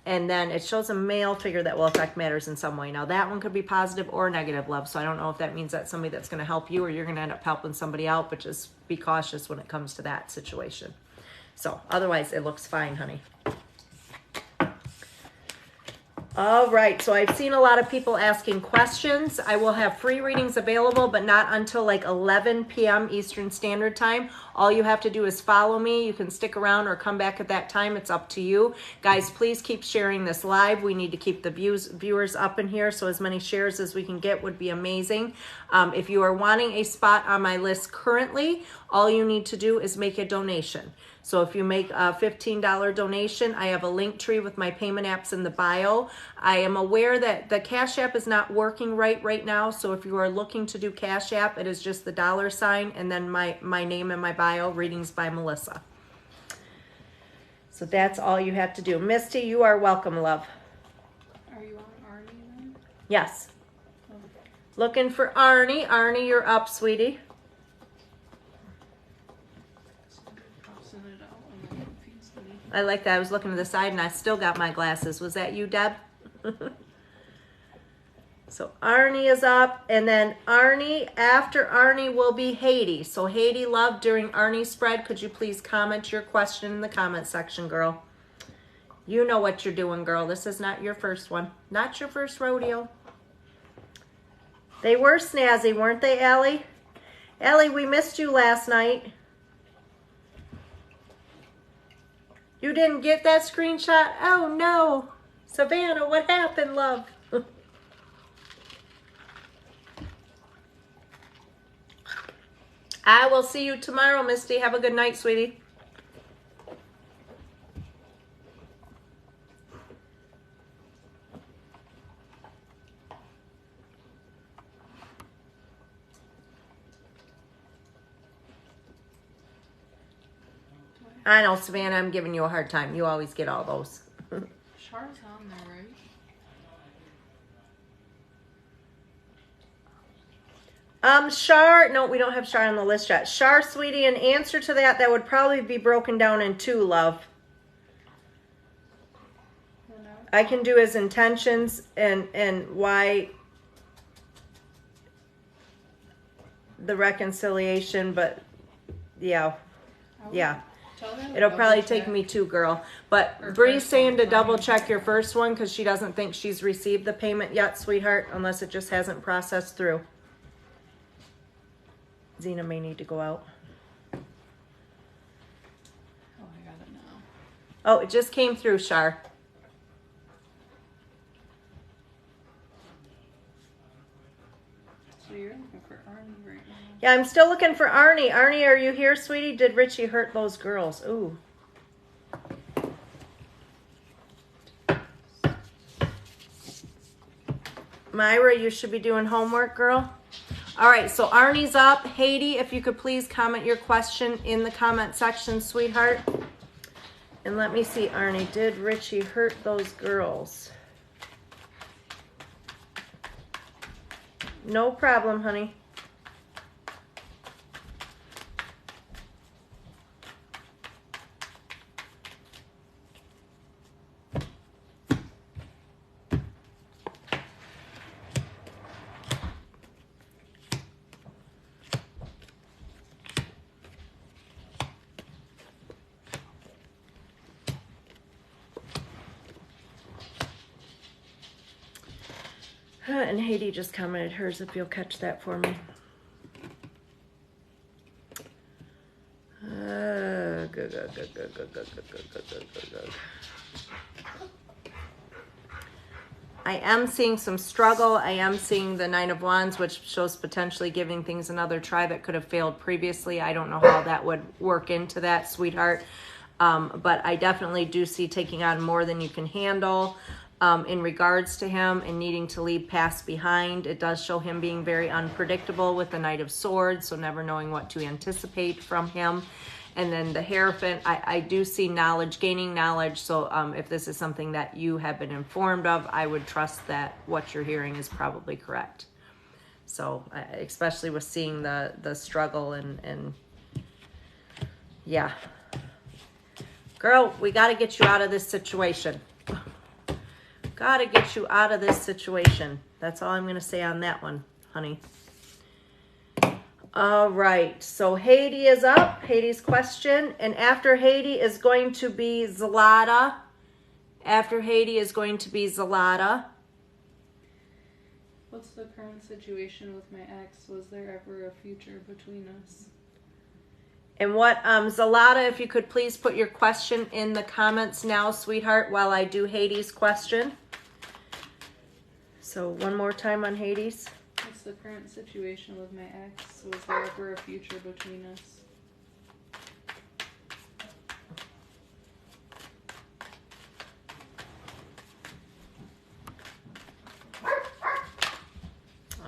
A: And then it shows a male figure that will affect matters in some way. Now that one could be positive or negative, love. So I don't know if that means that's somebody that's going to help you or you're going to end up helping somebody out, but just be cautious when it comes to that situation. So otherwise it looks fine, honey. All right, so I've seen a lot of people asking questions. I will have free readings available, but not until like 11 p.m. Eastern Standard Time. All you have to do is follow me. You can stick around or come back at that time. It's up to you. Guys, please keep sharing this live. We need to keep the viewers up in here, so as many shares as we can get would be amazing. If you are wanting a spot on my list currently, all you need to do is make a donation. So if you make a $15 donation, I have a link tree with my payment apps in the bio. I am aware that the Cash App is not working right now. So if you are looking to do Cash App, it is just the $ and then my name and my bio, Readings by Melissa. So that's all you have to do. Misty, you are welcome, love.
B: Are you on Arnie then?
A: Yes.
B: Oh.
A: Looking for Arnie. Arnie, you're up, sweetie. I like that. I was looking to the side and I still got my glasses. Was that you, Deb? So Arnie is up, and then Arnie, after Arnie will be Haiti. So Haiti, love, during Arnie's spread, could you please comment your question in the comment section, girl? You know what you're doing, girl. This is not your first one. Not your first rodeo. They were snazzy, weren't they, Allie? Allie, we missed you last night. You didn't get that screenshot? Oh, no. Savannah, what happened, love? I will see you tomorrow, Misty. Have a good night, sweetie. I know, Savannah, I'm giving you a hard time. You always get all those.
B: Char's on there, right?
A: Char, no, we don't have Char on the list yet. Char, sweetie, in answer to that, that would probably be broken down in two, love.
B: No.
A: I can do his intentions and why the reconciliation, but yeah. It'll probably take me two, girl. But Bree's saying to double check your first one because she doesn't think she's received the payment yet, sweetheart, unless it just hasn't processed through. Zena may need to go out.
B: Oh, I got it now.
A: Oh, it just came through, Char.
B: So you're looking for Arnie right now?
A: Yeah, I'm still looking for Arnie. Arnie, are you here, sweetie? Did Richie hurt those girls? Ooh. Myra, you should be doing homework, girl. All right, so Arnie's up. Haiti, if you could please comment your question in the comment section, sweetheart. And let me see, Arnie, did Richie hurt those girls? No problem, honey. And Haiti just commented hers, if you'll catch that for me. Good. I am seeing some struggle. I am seeing the Nine of Wands, which shows potentially giving things another try that could have failed previously. I don't know how that would work into that, sweetheart. But I definitely do see taking on more than you can handle. In regards to him and needing to leave past behind, it does show him being very unpredictable with the Knight of Swords, so never knowing what to anticipate from him. And then the Hierophant, I do see knowledge, gaining knowledge. So if this is something that you have been informed of, I would trust that what you're hearing is probably correct. So especially with seeing the struggle and yeah. Girl, we got to get you out of this situation. Got to get you out of this situation. That's all I'm going to say on that one, honey. All right. So Haiti is up. Haiti's question. And after Haiti is going to be Zalata. After Haiti is going to be Zalata.
B: What's the current situation with my ex? Was there ever a future between us?
A: And what, Zalata, if you could please put your question in the comments now, sweetheart, while I do Haiti's question. So one more time on Hades.
B: What's the current situation with my ex? Was there ever a future between us?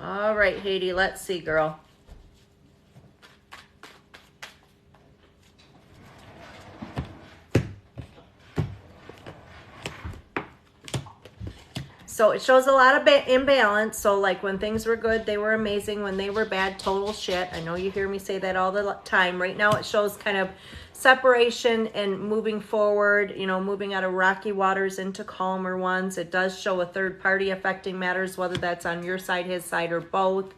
A: All right, Haiti, let's see, girl. So it shows a lot of imbalance. So like when things were good, they were amazing. When they were bad, total shit. I know you hear me say that all the time. Right now it shows kind of separation and moving forward, you know, moving out of rocky waters into calmer ones. It does show a third party affecting matters, whether that's on your side, his side, or both.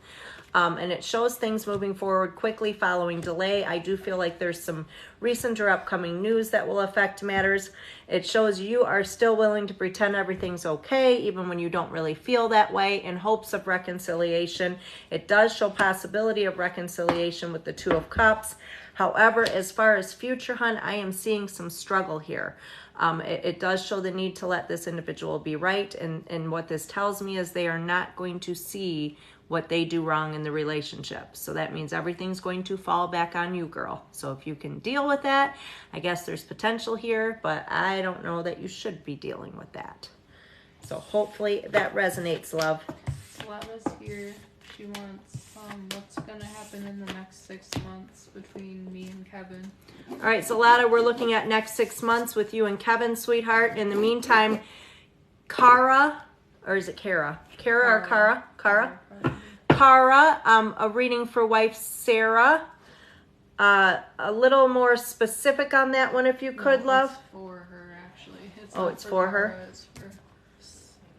A: And it shows things moving forward quickly following delay. I do feel like there's some recent or upcoming news that will affect matters. It shows you are still willing to pretend everything's okay, even when you don't really feel that way, in hopes of reconciliation. It does show possibility of reconciliation with the Two of Cups. However, as far as future, hun, I am seeing some struggle here. It does show the need to let this individual be right. And what this tells me is they are not going to see what they do wrong in the relationship. So that means everything's going to fall back on you, girl. So if you can deal with that, I guess there's potential here, but I don't know that you should be dealing with that. So hopefully that resonates, love.
B: Lava's here. She wants what's going to happen in the next 6 months between me and Kevin.
A: All right, so Lada, we're looking at next 6 months with you and Kevin, sweetheart. In the meantime, Kara, or is it Kara? Kara or Kara? Kara? Kara, a reading for wife Sarah. A little more specific on that one if you could, love.
B: It's for her, actually.
A: It's for her?
B: Kara, it's for...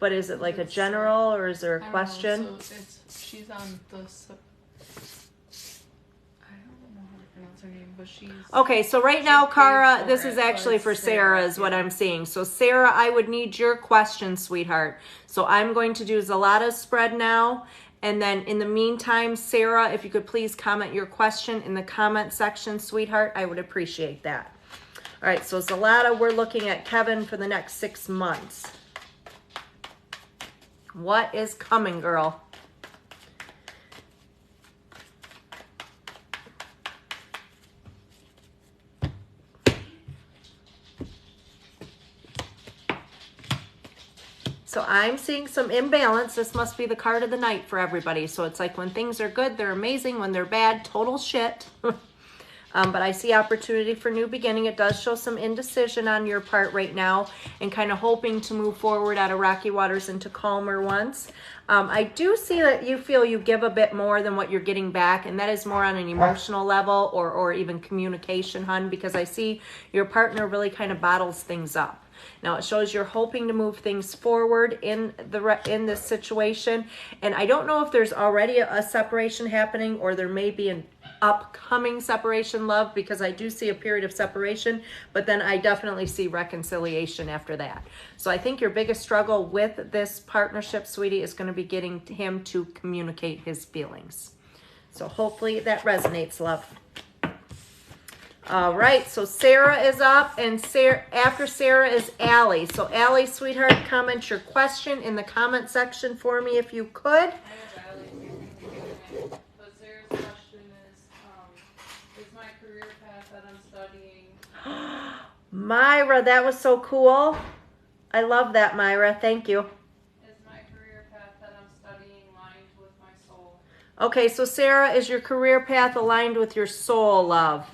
A: But is it like a general or is there a question?
B: Know, so she's on the... I don't know how to pronounce her name, but she's...
A: Okay, so right now, Kara, this is actually for Sarah is what I'm seeing. So Sarah, I would need your question, sweetheart. So I'm going to do Zalata's spread now. And then in the meantime, Sarah, if you could please comment your question in the comment section, sweetheart, I would appreciate that. All right, so Zalata, we're looking at Kevin for the next 6 months. What is coming, girl? So I'm seeing some imbalance. This must be the card of the night for everybody. So it's like when things are good, they're amazing. When they're bad, total shit. But I see opportunity for new beginning. It does show some indecision on your part right now and kind of hoping to move forward out of rocky waters into calmer ones. I do see that you feel you give a bit more than what you're getting back, and that is more on an emotional level or even communication, hun, because I see your partner really kind of bottles things up. Now it shows you're hoping to move things forward in this situation, and I don't know if there's already a separation happening or there may be an upcoming separation, love, because I do see a period of separation, but then I definitely see reconciliation after that. So I think your biggest struggle with this partnership, sweetie, is going to be getting him to communicate his feelings. So hopefully that resonates, love. All right, so Sarah is up, and after Sarah is Allie. So Allie, sweetheart, comment your question in the comment section for me if you could.
B: I have Allie here, but Sarah's question is my career path that I'm studying
A: Myra, that was so cool. I love that, Myra. Thank you.
B: Is my career path that I'm studying aligned with my soul?
A: Okay, so Sarah, is your career path aligned with your soul, love?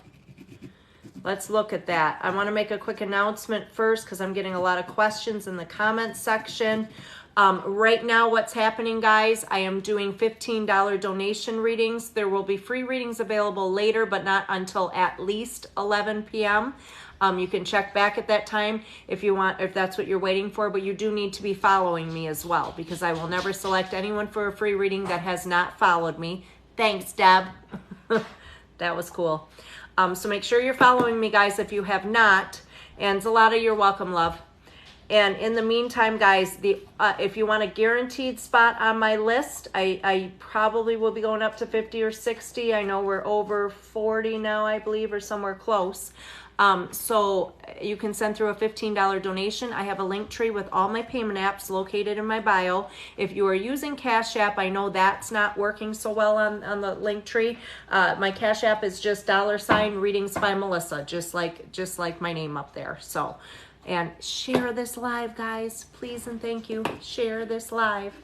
A: Let's look at that. I want to make a quick announcement first because I'm getting a lot of questions in the comments section. Right now, what's happening, guys, I am doing $15 donation readings. There will be free readings available later, but not until at least 11 p.m. You can check back at that time if you want, if that's what you're waiting for, but you do need to be following me as well because I will never select anyone for a free reading that has not followed me. Thanks, Deb. That was cool. So make sure you're following me, guys, if you have not. And Zalata, you're welcome, love. And in the meantime, guys, if you want a guaranteed spot on my list, I probably will be going up to 50 or 60. I know we're over 40 now, I believe, or somewhere close. So you can send through a $15 donation. I have a link tree with all my payment apps located in my bio. If you are using Cash App, I know that's not working so well on the link tree. My Cash App is just $ readings by Melissa, just like my name up there. So, and share this live, guys, please and thank you. Share this live.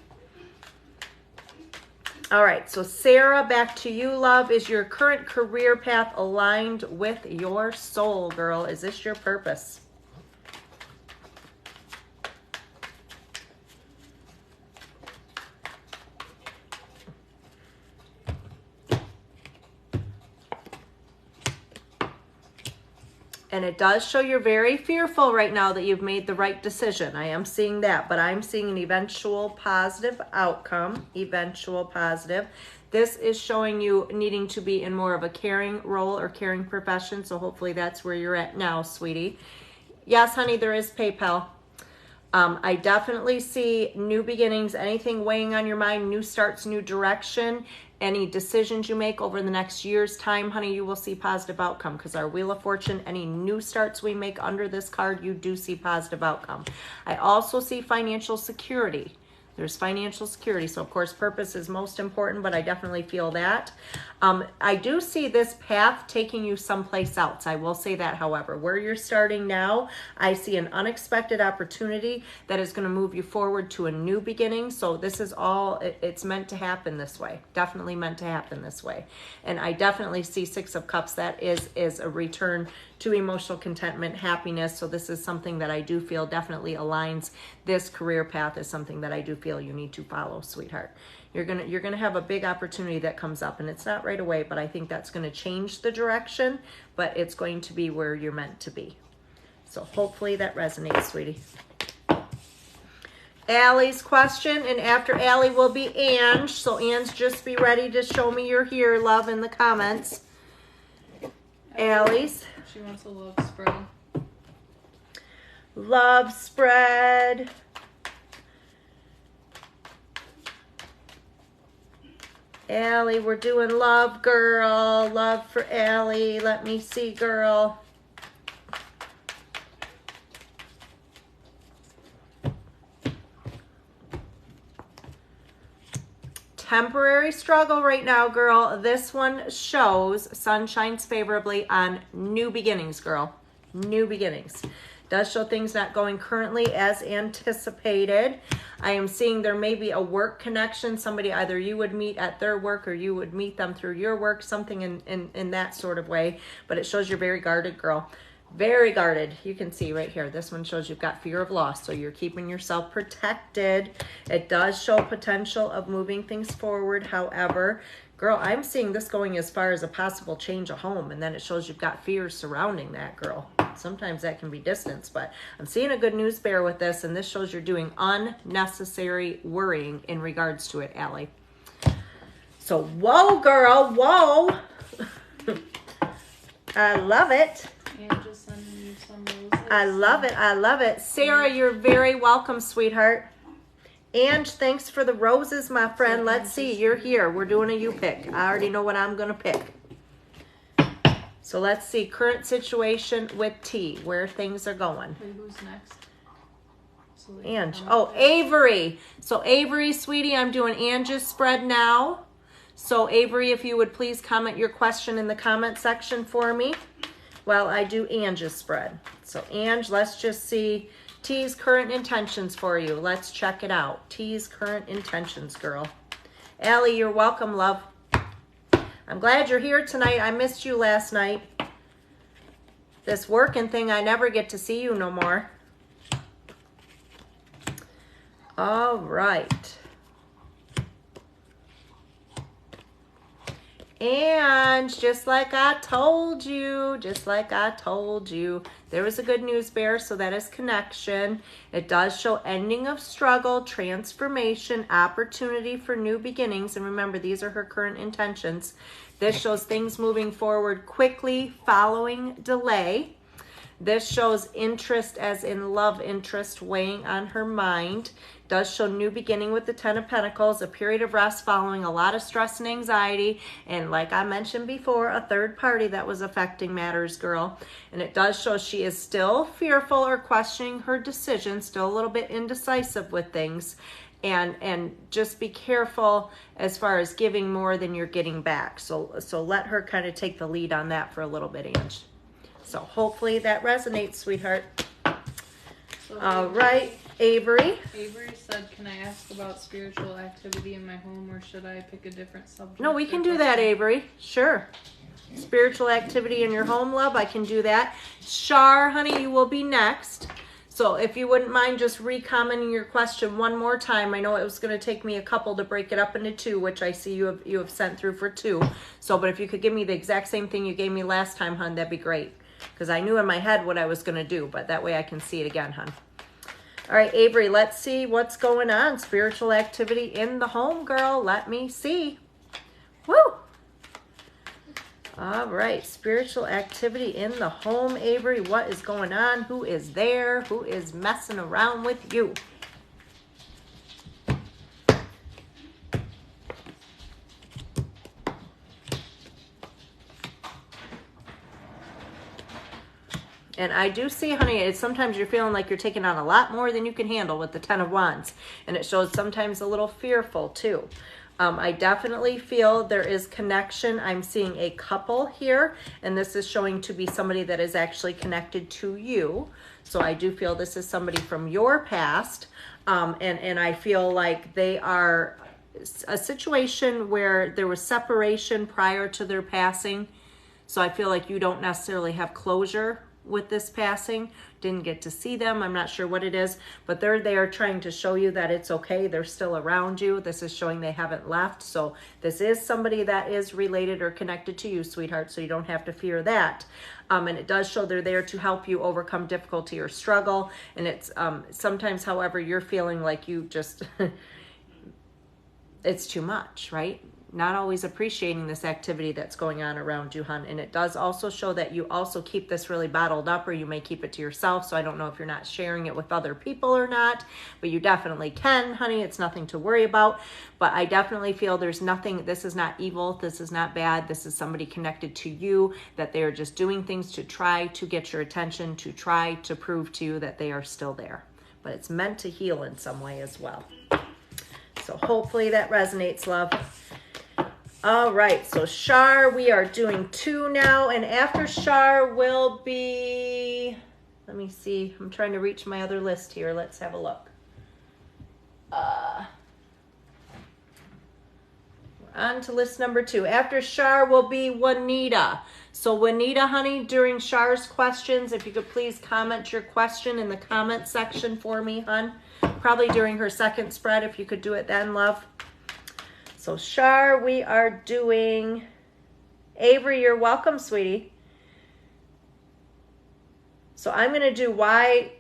A: All right, so Sarah, back to you, love. Is your current career path aligned with your soul, girl? Is this your purpose? And it does show you're very fearful right now that you've made the right decision. I am seeing that, but I'm seeing an eventual positive outcome, eventual positive. This is showing you needing to be in more of a caring role or caring profession. So hopefully that's where you're at now, sweetie. Yes, honey, there is PayPal. I definitely see new beginnings, anything weighing on your mind, new starts, new direction. Any decisions you make over the next year's time, honey, you will see positive outcome because our Wheel of Fortune, any new starts we make under this card, you do see positive outcome. I also see financial security. There's financial security. So, of course, purpose is most important, but I definitely feel that. I do see this path taking you someplace else. I will say that, however. Where you're starting now, I see an unexpected opportunity that is going to move you forward to a new beginning. So this is all, it's meant to happen this way. Definitely meant to happen this way. And I definitely see Six of Cups. That is a return to emotional contentment, happiness. So this is something that I do feel definitely aligns. This career path is something that I do feel you need to follow, sweetheart. You're gonna have a big opportunity that comes up, and it's not right away, but I think that's gonna change the direction, but it's going to be where you're meant to be. So hopefully that resonates, sweetie. Allie's question, and after Allie will be Ange. So Ange, just be ready to show me you're here, love, in the comments. Allie's.
B: She wants a love spread.
A: Love spread. Allie, we're doing love, girl. Love for Allie. Let me see, girl. Temporary struggle right now, girl. This one shows sun shines favorably on new beginnings, girl. New beginnings. Does show things not going currently as anticipated. I am seeing there may be a work connection. Somebody, either you would meet at their work or you would meet them through your work, something in that sort of way. But it shows you're very guarded, girl. Very guarded. You can see right here. This one shows you've got fear of loss. So you're keeping yourself protected. It does show potential of moving things forward. However, girl, I'm seeing this going as far as a possible change of home. And then it shows you've got fears surrounding that, girl. Sometimes that can be distance, but I'm seeing a good news bear with this, and this shows you're doing unnecessary worrying in regards to it, Allie. So, whoa, girl, whoa. I love it.
B: And just sending you some roses.
A: I love it. I love it. Sarah, you're very welcome, sweetheart. Ange, thanks for the roses, my friend. Let's see. You're here. We're doing a you pick. I already know what I'm going to pick. So let's see, current situation with T, where things are going.
B: Wait, who's next? So
A: Ange. Oh, Avery. So Avery, sweetie, I'm doing Ange's spread now. So Avery, if you would please comment your question in the comment section for me. while I do Ange's spread. So Ange, let's just see T's current intentions for you. Let's check it out. T's current intentions, girl. Allie, you're welcome, love. I'm glad you're here tonight. I missed you last night. This working thing, I never get to see you no more. All right. And just like I told you, there was a good news bear, so that is connection. It does show ending of struggle, transformation, opportunity for new beginnings. And remember, these are her current intentions. This shows things moving forward quickly following delay. This shows interest as in love interest weighing on her mind. Does show new beginning with the Ten of Pentacles, a period of rest following a lot of stress and anxiety. And like I mentioned before, a third party that was affecting matters, girl. And it does show she is still fearful or questioning her decision, still a little bit indecisive with things. And just be careful as far as giving more than you're getting back. So let her kind of take the lead on that for a little bit, Ange. So hopefully that resonates, sweetheart. All right, Avery.
B: Avery said, can I ask about spiritual activity in my home, or should I pick a different subject?
A: No, we can do that, Avery. Sure. Spiritual activity in your home, love, I can do that. Shar, honey, you will be next. So if you wouldn't mind just re-commenting your question one more time. I know it was going to take me a couple to break it up into two, which I see you have sent through for two. So, but if you could give me the exact same thing you gave me last time, hon, that'd be great. Because I knew in my head what I was going to do, but that way I can see it again, hon. All right, Avery, let's see what's going on. Spiritual activity in the home, girl. Let me see. Woo! All right, spiritual activity in the home, Avery. What is going on? Who is there? Who is messing around with you? And I do see, honey, it's sometimes you're feeling like you're taking on a lot more than you can handle with the Ten of Wands. And it shows sometimes a little fearful too. I definitely feel there is connection. I'm seeing a couple here, and this is showing to be somebody that is actually connected to you. So I do feel this is somebody from your past. And I feel like they are a situation where there was separation prior to their passing. So I feel like you don't necessarily have closure with this passing. Didn't get to see them. I'm not sure what it is, but they're there trying to show you that it's okay. They're still around you. This is showing they haven't left. So this is somebody that is related or connected to you, sweetheart, so you don't have to fear that. And it does show they're there to help you overcome difficulty or struggle. And it's sometimes, however, you're feeling like you just, it's too much, right? Not always appreciating this activity that's going on around you, hon. And it does also show that you also keep this really bottled up, or you may keep it to yourself. So I don't know if you're not sharing it with other people or not, but you definitely can, honey. It's nothing to worry about. But I definitely feel there's nothing, this is not evil. This is not bad. This is somebody connected to you, that they are just doing things to try to get your attention, to try to prove to you that they are still there. But it's meant to heal in some way as well. So hopefully that resonates, love. All right, so Shar, we are doing 2 now, and after Shar will be, let me see, I'm trying to reach my other list here. Let's have a look. We're on to list number 2. After Shar will be Juanita. So Juanita, honey, during Shar's questions, if you could please comment your question in the comment section for me, hon. Probably during her second spread, if you could do it then, love. So Shar, we are doing, Avery, you're welcome, sweetie. So I'm going to do why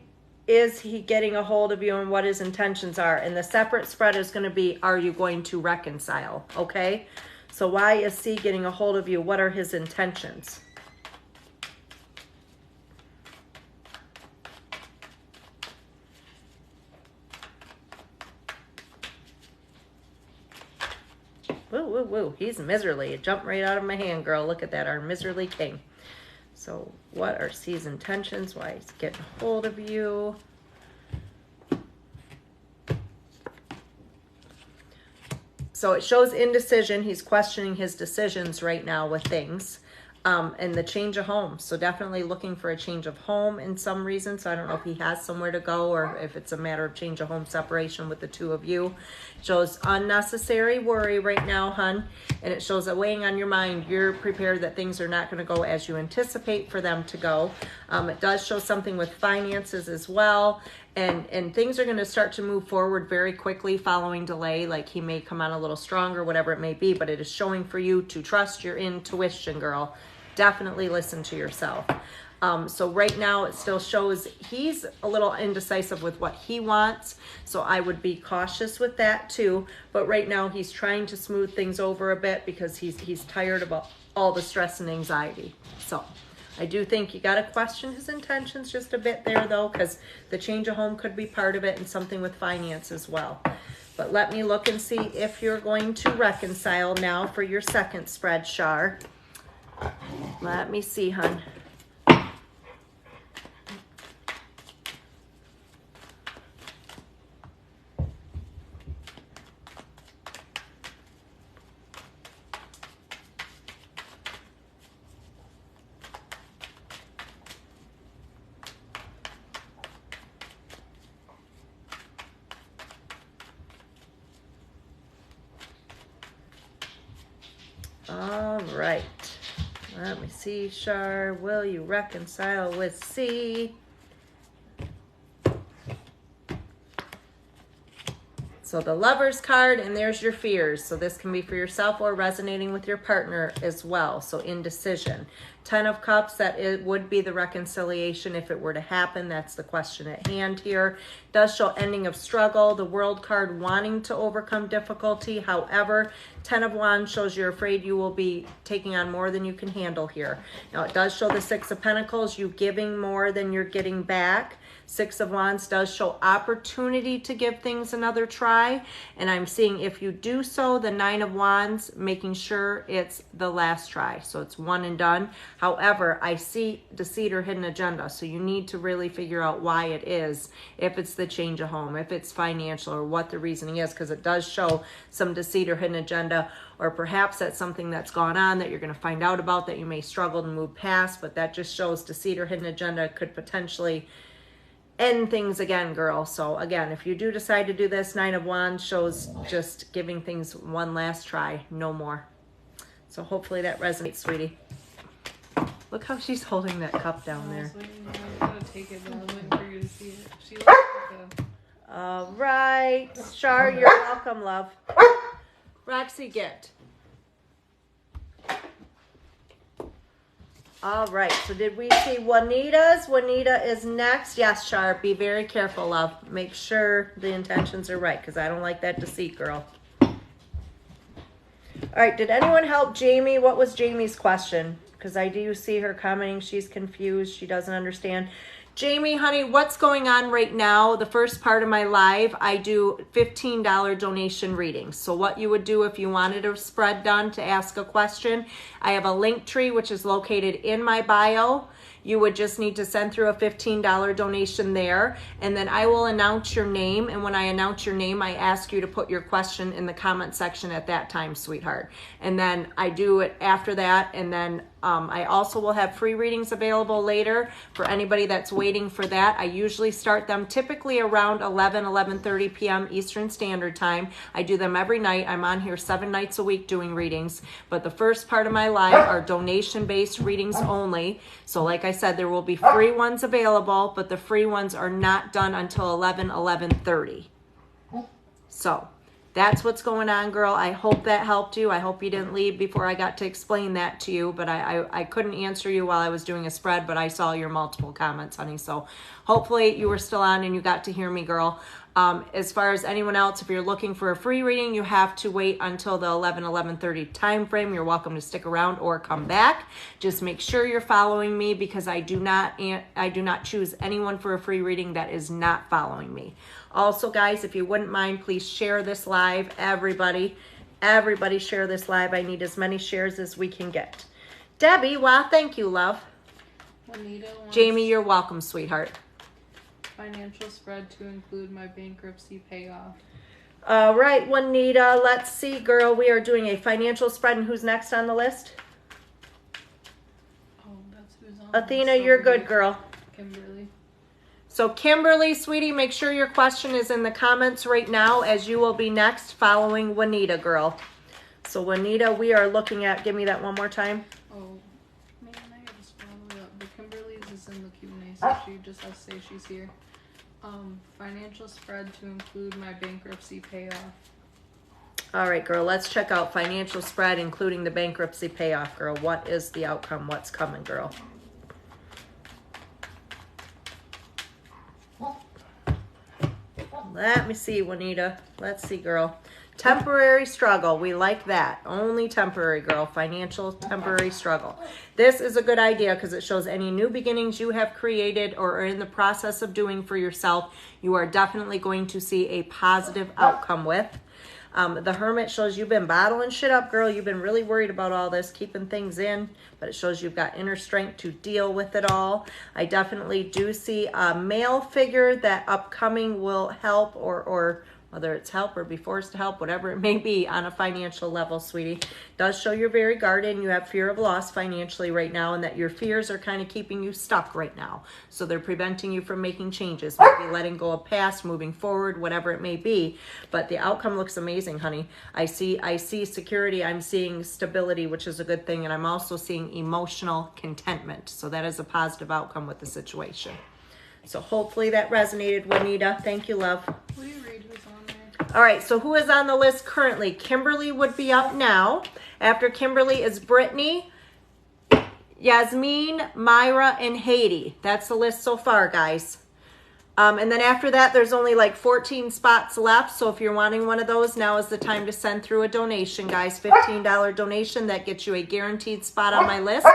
A: is he getting a hold of you and what his intentions are. And the separate spread is going to be, are you going to reconcile? Okay. So why is C getting a hold of you? What are his intentions? Woo, woo, woo. He's miserly. It jumped right out of my hand, girl. Look at that. Our miserly king. So what are C's intentions? Why he's getting a hold of you? So it shows indecision. He's questioning his decisions right now with things. and the change of home. So definitely looking for a change of home in some reason. So I don't know if he has somewhere to go or if it's a matter of change of home separation with the two of you. Shows unnecessary worry right now, hun. And it shows a weighing on your mind. You're prepared that things are not going to go as you anticipate for them to go. It does show something with finances as well. And things are going to start to move forward very quickly following delay. Like he may come on a little stronger, whatever it may be, but it is showing for you to trust your intuition, girl. Definitely listen to yourself. So right now it still shows he's a little indecisive with what he wants. So I would be cautious with that too. But right now he's trying to smooth things over a bit because he's tired of all the stress and anxiety. So I do think you got to question his intentions just a bit there though, because the change of home could be part of it and something with finance as well. But let me look and see if you're going to reconcile now for your second spread, Shar. Let me see, hun. All right. Let me see, Shar. Will you reconcile with C? So the Lover's card, and there's your fears. So this can be for yourself or resonating with your partner as well. So indecision. 10 of Cups, that it would be the reconciliation if it were to happen. That's the question at hand here. Does show ending of struggle. The World card, wanting to overcome difficulty. However, 10 of Wands shows you're afraid you will be taking on more than you can handle here. Now it does show the 6 of Pentacles, you giving more than you're getting back. 6 of Wands does show opportunity to give things another try. And I'm seeing if you do so, the 9 of Wands, making sure it's the last try. So it's one and done. However, I see deceit or hidden agenda. So you need to really figure out why it is, if it's the change of home, if it's financial, or what the reasoning is, because it does show some deceit or hidden agenda, or perhaps that's something that's gone on that you're going to find out about that you may struggle to move past. But that just shows deceit or hidden agenda could potentially end things again, girl. So again, if you do decide to do this, 9 of Wands shows just giving things one last try, no more. So hopefully that resonates, sweetie. Look how she's holding that cup down there.
B: I gotta take it, but I'm waiting for you to see it. She looks like
A: All right, Shar, you're welcome, love. Roxy, get. All right, so did we see Juanita's? Juanita is next. Yes, Shar, be very careful, love. Make sure the intentions are right, because I don't like that deceit, girl. All right, did anyone help Jamie? What was Jamie's question? Because I do see her commenting she's confused. She doesn't understand. Jamie, honey, what's going on right now? The first part of my live, I do $15 donation readings. So what you would do if you wanted a spread done to ask a question, I have a link tree, which is located in my bio. You would just need to send through a $15 donation there, and then I will announce your name. And when I announce your name, I ask you to put your question in the comment section at that time, sweetheart. And then I do it after that, and then I also will have free readings available later for anybody that's waiting for that. I usually start them typically around 11:30 p.m. Eastern Standard Time. I do them every night. I'm on here 7 nights a week doing readings. But the first part of my live are donation-based readings only. So like I said, there will be free ones available, but the free ones are not done until 11:30. So that's what's going on, girl. I hope that helped you. I hope you didn't leave before I got to explain that to you, but I couldn't answer you while I was doing a spread, but I saw your multiple comments, honey. So hopefully you were still on and you got to hear me, girl. As far as anyone else, if you're looking for a free reading, you have to wait until the 11:30 time frame. You're welcome to stick around or come back. Just make sure you're following me, because I do not choose anyone for a free reading that is not following me. Also, guys, if you wouldn't mind, please share this live. Everybody share this live. I need as many shares as we can get. Debbie, wow, thank you, love.
B: Juanita wants
A: Jamie, you're welcome, sweetheart.
B: financial spread to include my bankruptcy payoff.
A: All right, Juanita, let's see, girl. We are doing a financial spread, and who's next on the list? Athena, you're good, girl.
B: Kimberly.
A: So Kimberly, sweetie, make sure your question is in the comments right now, as you will be next following Juanita, girl. So Juanita, we are looking at, give me that one more time.
B: Oh, man, I gotta scroll all the way up. But Kimberly's is in the Q&A, so she just has to say she's here. Financial spread to include my bankruptcy payoff.
A: All right, girl, let's check out financial spread, including the bankruptcy payoff, girl. What is the outcome? What's coming, girl? Let me see, Juanita. Let's see, girl. Temporary struggle. We like that. Only temporary, girl. Financial temporary struggle. This is a good idea because it shows any new beginnings you have created or are in the process of doing for yourself, you are definitely going to see a positive outcome with. The Hermit shows you've been bottling shit up, girl. You've been really worried about all this, keeping things in, but it shows you've got inner strength to deal with it all. I definitely do see a male figure that upcoming will help, or whether it's help or be forced to help, whatever it may be on a financial level, sweetie. Does show you're very guarded and you have fear of loss financially right now, and that your fears are kind of keeping you stuck right now. So they're preventing you from making changes, maybe letting go of past, moving forward, whatever it may be. But the outcome looks amazing, honey. I see security, I'm seeing stability, which is a good thing, and I'm also seeing emotional contentment. So that is a positive outcome with the situation. So hopefully that resonated, Juanita. Thank you, love.
B: Will you read who's on there?
A: All right, so who is on the list currently? Kimberly would be up now. After Kimberly is Brittany, Yasmin, Myra, and Haiti. That's the list so far, guys. And then after that, there's only like 14 spots left. So if you're wanting one of those, now is the time to send through a donation, guys. $15 donation. That gets you a guaranteed spot on my list.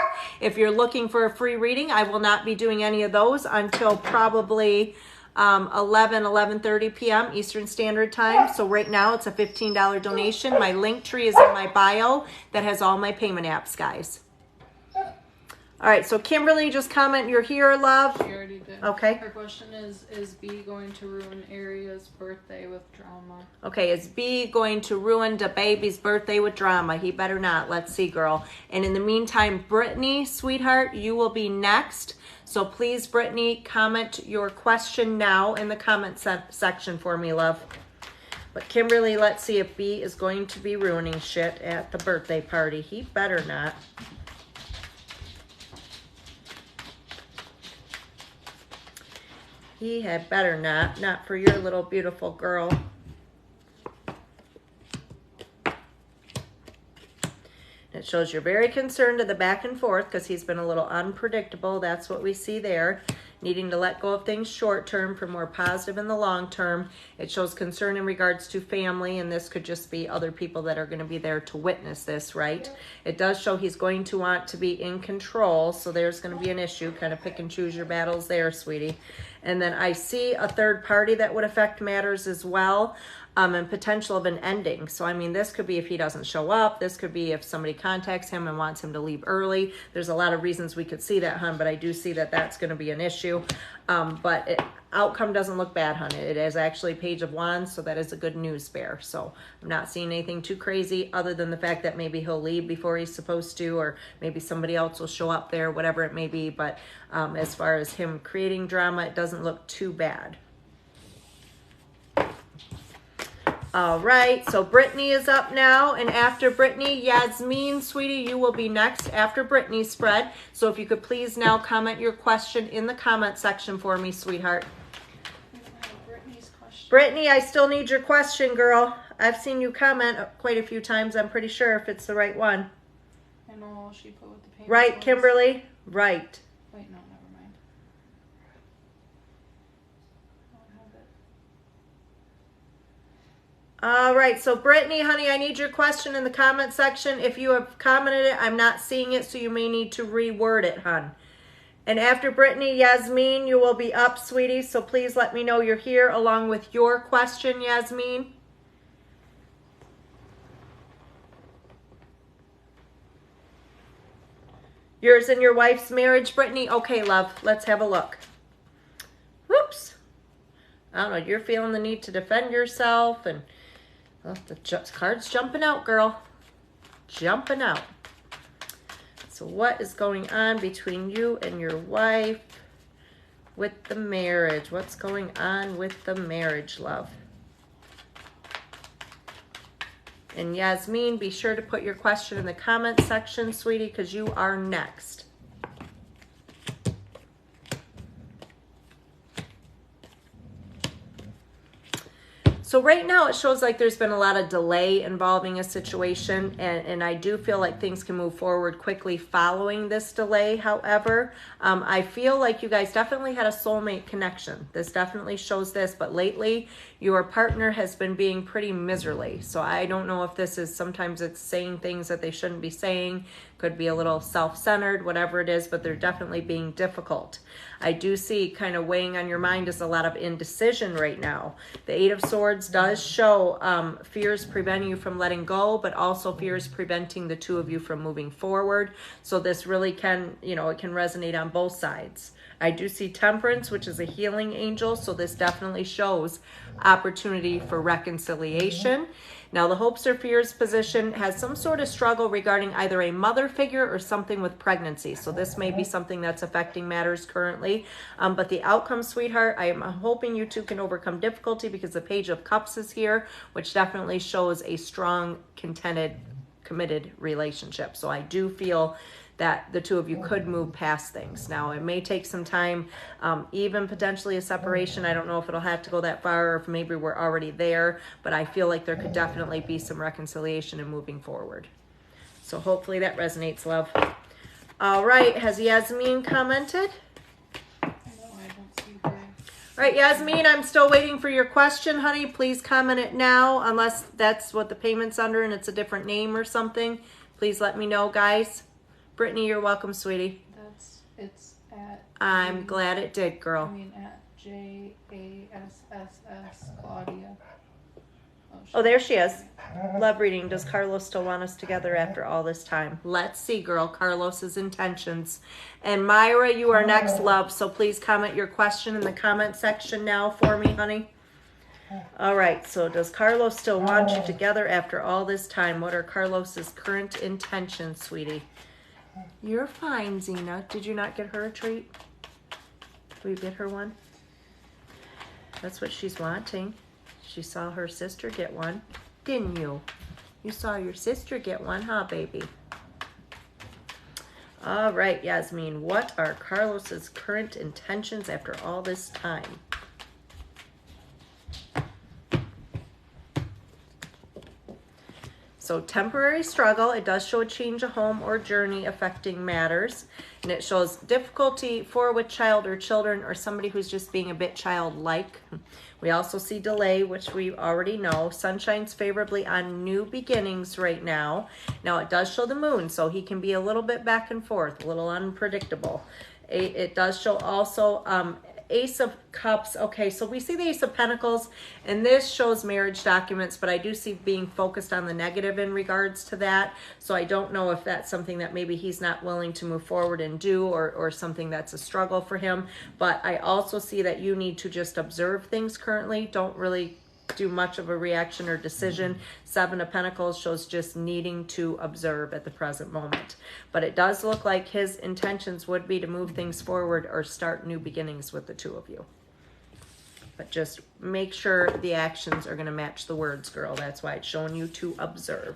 A: If you're looking for a free reading, I will not be doing any of those until probably 11:30 p.m. Eastern Standard Time. So right now it's a $15 donation. My link tree is in my bio that has all my payment apps, guys. All right, so Kimberly, just comment you're here, love.
B: She already did.
A: Okay.
B: Her question is B going to ruin Aria's birthday with drama?
A: Okay, is B going to ruin the baby's birthday with drama? He better not. Let's see, girl. And in the meantime, Brittany, sweetheart, you will be next. So please, Brittany, comment your question now in the comment section for me, love. But Kimberly, let's see if B is going to be ruining shit at the birthday party. He better not. He had better not for your little beautiful girl. It shows you're very concerned of the back and forth because he's been a little unpredictable. That's what we see there. Needing to let go of things short term for more positive in the long term. It shows concern in regards to family, and this could just be other people that are going to be there to witness this, right? It does show he's going to want to be in control, so there's going to be an issue. Kind of pick and choose your battles there, sweetie. And then I see a third party that would affect matters as well. And potential of an ending. So, I mean, this could be if he doesn't show up. This could be if somebody contacts him and wants him to leave early. There's a lot of reasons we could see that, hun, but I do see that that's going to be an issue. Outcome doesn't look bad, hun. It is actually Page of Wands, so that is a good news bear. So, I'm not seeing anything too crazy other than the fact that maybe he'll leave before he's supposed to, or maybe somebody else will show up there, whatever it may be. But as far as him creating drama, it doesn't look too bad. All right, so Brittany is up now, and after Brittany, Yasmin, sweetie, you will be next after Brittany's spread. So if you could please now comment your question in the comment section for me, sweetheart.
B: Brittany's question.
A: Brittany, I still need your question, girl. I've seen you comment quite a few times. I'm pretty sure if it's the right one.
B: And all she put with the payment.
A: Right, Kimberly? Right.
B: Wait, no, never mind. I don't have it.
A: All right, so Brittany, honey, I need your question in the comment section. If you have commented it, I'm not seeing it, so you may need to reword it, hun. And after Brittany, Yasmin, you will be up, sweetie, so please let me know you're here along with your question, Yasmin. Yours and your wife's marriage, Brittany? Okay, love, let's have a look. Whoops. I don't know, you're feeling the need to defend yourself, and well, the card's jumping out, girl. Jumping out. So what is going on between you and your wife with the marriage? What's going on with the marriage, love? And Yasmin, be sure to put your question in the comment section, sweetie, because you are next. So right now it shows like there's been a lot of delay involving a situation, and I do feel like things can move forward quickly following this delay. However, I feel like you guys definitely had a soulmate connection. This definitely shows this, but lately your partner has been being pretty miserly. So I don't know if this is, sometimes it's saying things that they shouldn't be saying, could be a little self-centered, whatever it is, but they're definitely being difficult. I do see kind of weighing on your mind is a lot of indecision right now. The Eight of Swords does show fears preventing you from letting go, but also fears preventing the two of you from moving forward. So this really can, you know, it can resonate on both sides. I do see Temperance, which is a healing angel, so this definitely shows opportunity for reconciliation. Now, the hopes or fears position has some sort of struggle regarding either a mother figure or something with pregnancy. So this may be something that's affecting matters currently. But the outcome, sweetheart, I am hoping you two can overcome difficulty because the Page of Cups is here, which definitely shows a strong, contented, committed relationship. So I do feel that the two of you could move past things. Now, it may take some time, even potentially a separation. I don't know if it'll have to go that far or if maybe we're already there, but I feel like there could definitely be some reconciliation and moving forward. So hopefully that resonates, love. All right, has Yasmin commented?
B: No, I don't see her.
A: All right, Yasmin, I'm still waiting for your question, honey. Please comment it now, unless that's what the payment's under and it's a different name or something. Please let me know, guys. Brittany, you're welcome, sweetie.
B: It's at...
A: I'm glad it did, girl.
B: I mean, at JASSS Claudia.
A: Oh, there she is. Love reading. Does Carlos still want us together after all this time? Let's see, girl. Carlos's intentions. And Myra, you are next, love. So please comment your question in the comment section now for me, honey. All right. So does Carlos still want you together after all this time? What are Carlos's current intentions, sweetie? You're fine, Zena. Did you not get her a treat? Will you get her one? That's what she's wanting. She saw her sister get one, didn't you? You saw your sister get one, huh, baby? All right, Yasmin. What are Carlos's current intentions after all this time? So temporary struggle, it does show a change of home or journey affecting matters. And it shows difficulty for with child or children or somebody who's just being a bit childlike. We also see delay, which we already know. Sun shines favorably on new beginnings right now. Now it does show the moon, so he can be a little bit back and forth, a little unpredictable. It does show also Ace of Cups. Okay, so we see the Ace of Pentacles, and this shows marriage documents, but I do see being focused on the negative in regards to that. So I don't know if that's something that maybe he's not willing to move forward and do, or something that's a struggle for him. But I also see that you need to just observe things currently. Don't really do much of a reaction or decision. Seven of Pentacles shows just needing to observe at the present moment. But it does look like his intentions would be to move things forward or start new beginnings with the two of you. But just make sure the actions are going to match the words, girl. That's why it's showing you to observe.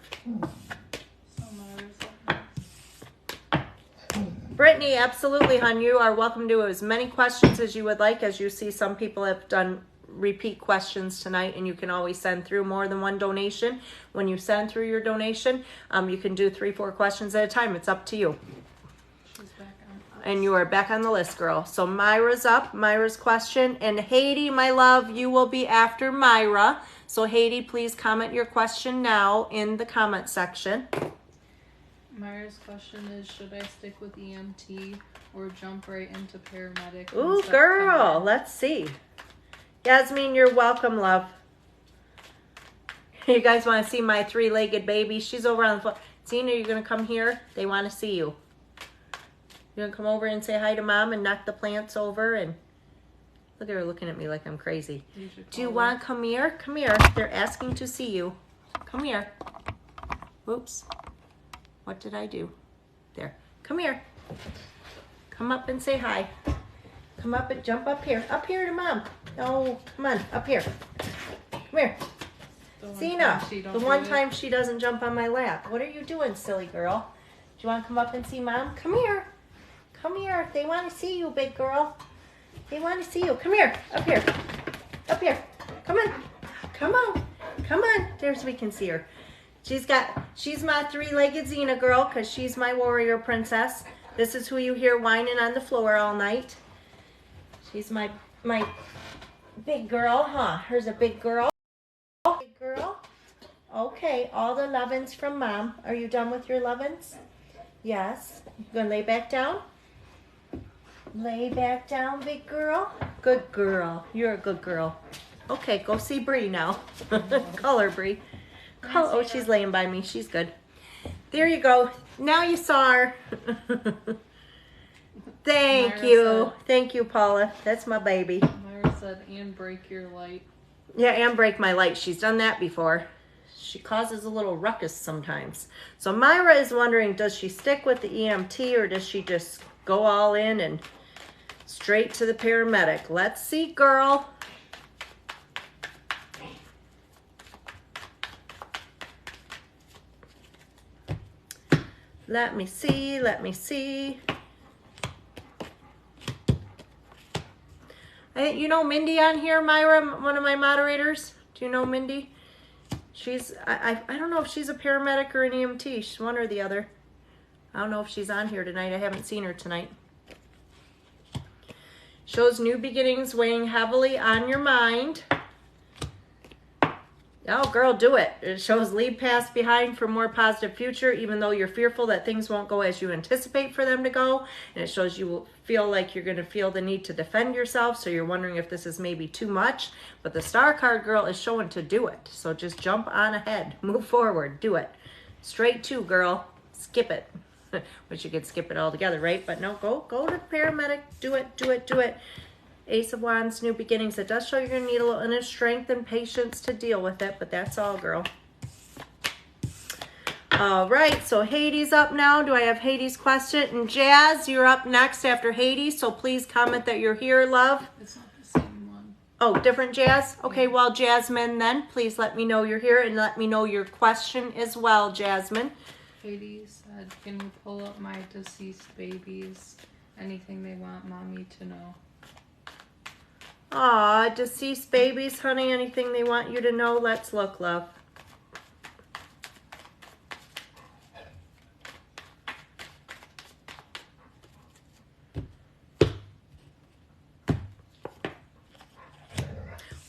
A: Brittany, absolutely, hon. You are welcome to as many questions as you would like. As you see, some people have done repeat questions tonight, and you can always send through more than one donation. When you send through your donation, you can do 3-4 questions at a time. It's up to you.
B: She's back on.
A: And you are back on the list, girl. So Myra's up. Myra's question. And Haiti, my love, you will be after Myra. So Haiti, please comment your question now in the comment section.
B: Myra's question is, should I stick with EMT or jump right into paramedic?
A: Ooh, girl. Let's see. Yasmin, you're welcome, love. You guys want to see my 3-legged baby? She's over on the phone. Zena, you're going to come here? They want to see you. You're going to come over and say hi to Mom and knock the plants over? And look at her looking at me like I'm crazy. Do you want to come here? Come here. They're asking to see you. Come here. Oops. What did I do? There. Come here. Come up and say hi. Come up and jump up here. Up here to Mom. No, come on, up here. Come here. Zena, the one time she doesn't jump on my lap. What are you doing, silly girl? Do you want to come up and see Mom? Come here. Come here. They want to see you, big girl. They want to see you. Come here. Up here. Up here. Come on. Come on. Come on. There's we can see her. She's my three-legged Xena girl because she's my warrior princess. This is who you hear whining on the floor all night. She's my big girl, huh? Here's a big girl. Big girl. Okay, all the lovin's from Mom. Are you done with your lovin's? Yes. You gonna lay back down? Lay back down, big girl. Good girl. You're a good girl. Okay, go see Bree now. Call her, Bree. Oh, she's laying by me. She's good. There you go. Now you saw her. Thank you. Thank you, Paula. That's my baby.
B: Myra said, and break your light.
A: Yeah, and break my light. She's done that before. She causes a little ruckus sometimes. So Myra is wondering, does she stick with the EMT or does she just go all in and straight to the paramedic? Let's see, girl. Let me see, let me see. You know Mindy on here, Myra, one of my moderators? Do you know Mindy? She's, I don't know if she's a paramedic or an EMT. She's one or the other. I don't know if she's on here tonight. I haven't seen her tonight. Shows new beginnings weighing heavily on your mind. Oh, girl, do it. It shows leave past behind for more positive future, even though you're fearful that things won't go as you anticipate for them to go. And it shows you will feel like you're going to feel the need to defend yourself. So you're wondering if this is maybe too much. But the star card, girl, is showing to do it. So just jump on ahead. Move forward. Do it. Straight to, girl. Skip it. Wish you could skip it all together, right? But no, go to the paramedic. Do it, do it, do it. Ace of Wands, new beginnings. It does show you're going to need a little inner strength and patience to deal with it, but that's all, girl. All right, so Hades up now. Do I have Hades' question? And Jazz, you're up next after Hades, so please comment that you're here, love.
B: It's not the same one.
A: Oh, different Jazz? Okay, well, Jasmine, then, please let me know you're here and let me know your question as well, Jasmine.
B: Hades said, can you pull up my deceased babies? Anything they want mommy to know.
A: Aw, deceased babies, honey, anything they want you to know? Let's look, love.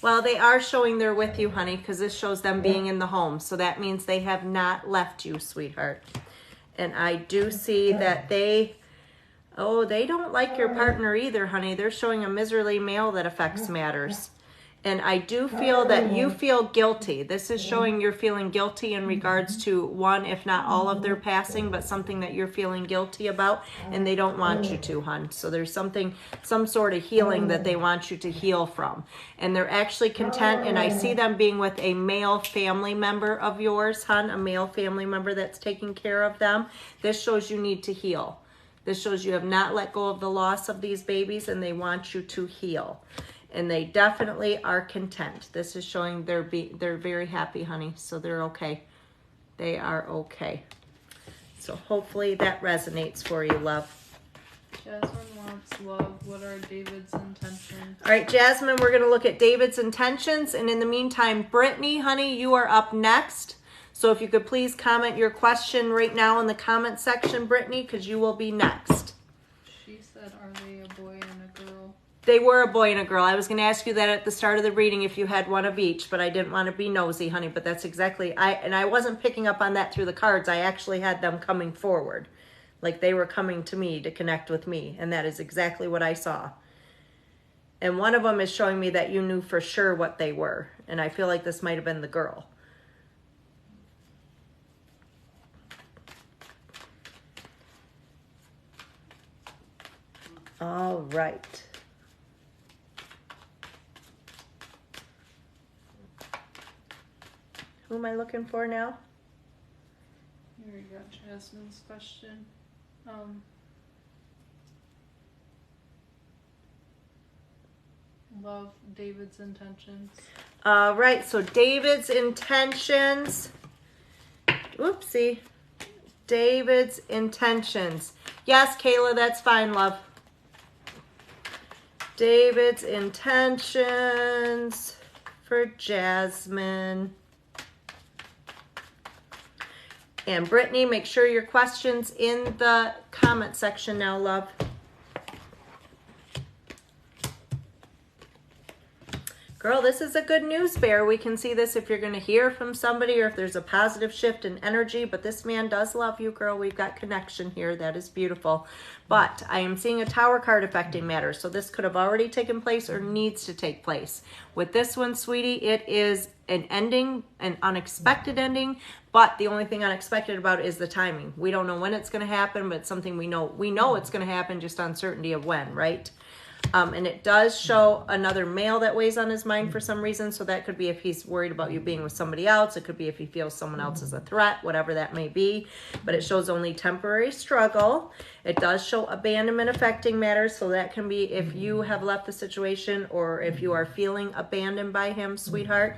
A: Well, they are showing they're with you, honey, because this shows them being in the home. So that means they have not left you, sweetheart. And I do see that they don't like your partner either, honey. They're showing a miserly male that affects matters. And I do feel that you feel guilty. This is showing you're feeling guilty in regards to one, if not all of their passing, but something that you're feeling guilty about, and they don't want you to, hon. So there's some sort of healing that they want you to heal from. And they're actually content, and I see them being with a male family member of yours, hon, a male family member that's taking care of them. This shows you need to heal. This shows you have not let go of the loss of these babies, and they want you to heal. And they definitely are content. This is showing they're very happy, honey. So they're okay. They are okay. So hopefully that resonates for you, love.
B: Jasmine wants love. What are David's intentions?
A: All right, Jasmine, we're going to look at David's intentions. And in the meantime, Brittany, honey, you are up next. So if you could please comment your question right now in the comment section, Brittany, because you will be next.
B: She said, are they a boy and a girl?
A: They were a boy and a girl. I was going to ask you that at the start of the reading if you had one of each, but I didn't want to be nosy, honey. But that's exactly, I wasn't picking up on that through the cards. I actually had them coming forward. Like they were coming to me to connect with me. And that is exactly what I saw. And one of them is showing me that you knew for sure what they were. And I feel like this might have been the girl. All right. Who am I looking for now?
B: Here we go, Jasmine's question. Love David's intentions.
A: All right, so David's intentions. Oopsie. David's intentions. Yes, Kayla, that's fine, love. David's intentions for Jasmine. And Brittany, make sure your questions in the comment section now, love. Girl, this is a good news bear. We can see this if you're going to hear from somebody or if there's a positive shift in energy. But this man does love you, girl. We've got connection here. That is beautiful. But I am seeing a Tower card affecting matters. So this could have already taken place or needs to take place. With this one, sweetie, it is an ending, an unexpected ending. But the only thing unexpected about it is the timing. We don't know when it's going to happen, but it's something we know. We know it's going to happen, just uncertainty of when, right? And it does show another male that weighs on his mind for some reason. So that could be if he's worried about you being with somebody else. It could be if he feels someone else is a threat, whatever that may be. But it shows only temporary struggle. It does show abandonment affecting matters. So that can be if you have left the situation or if you are feeling abandoned by him, sweetheart.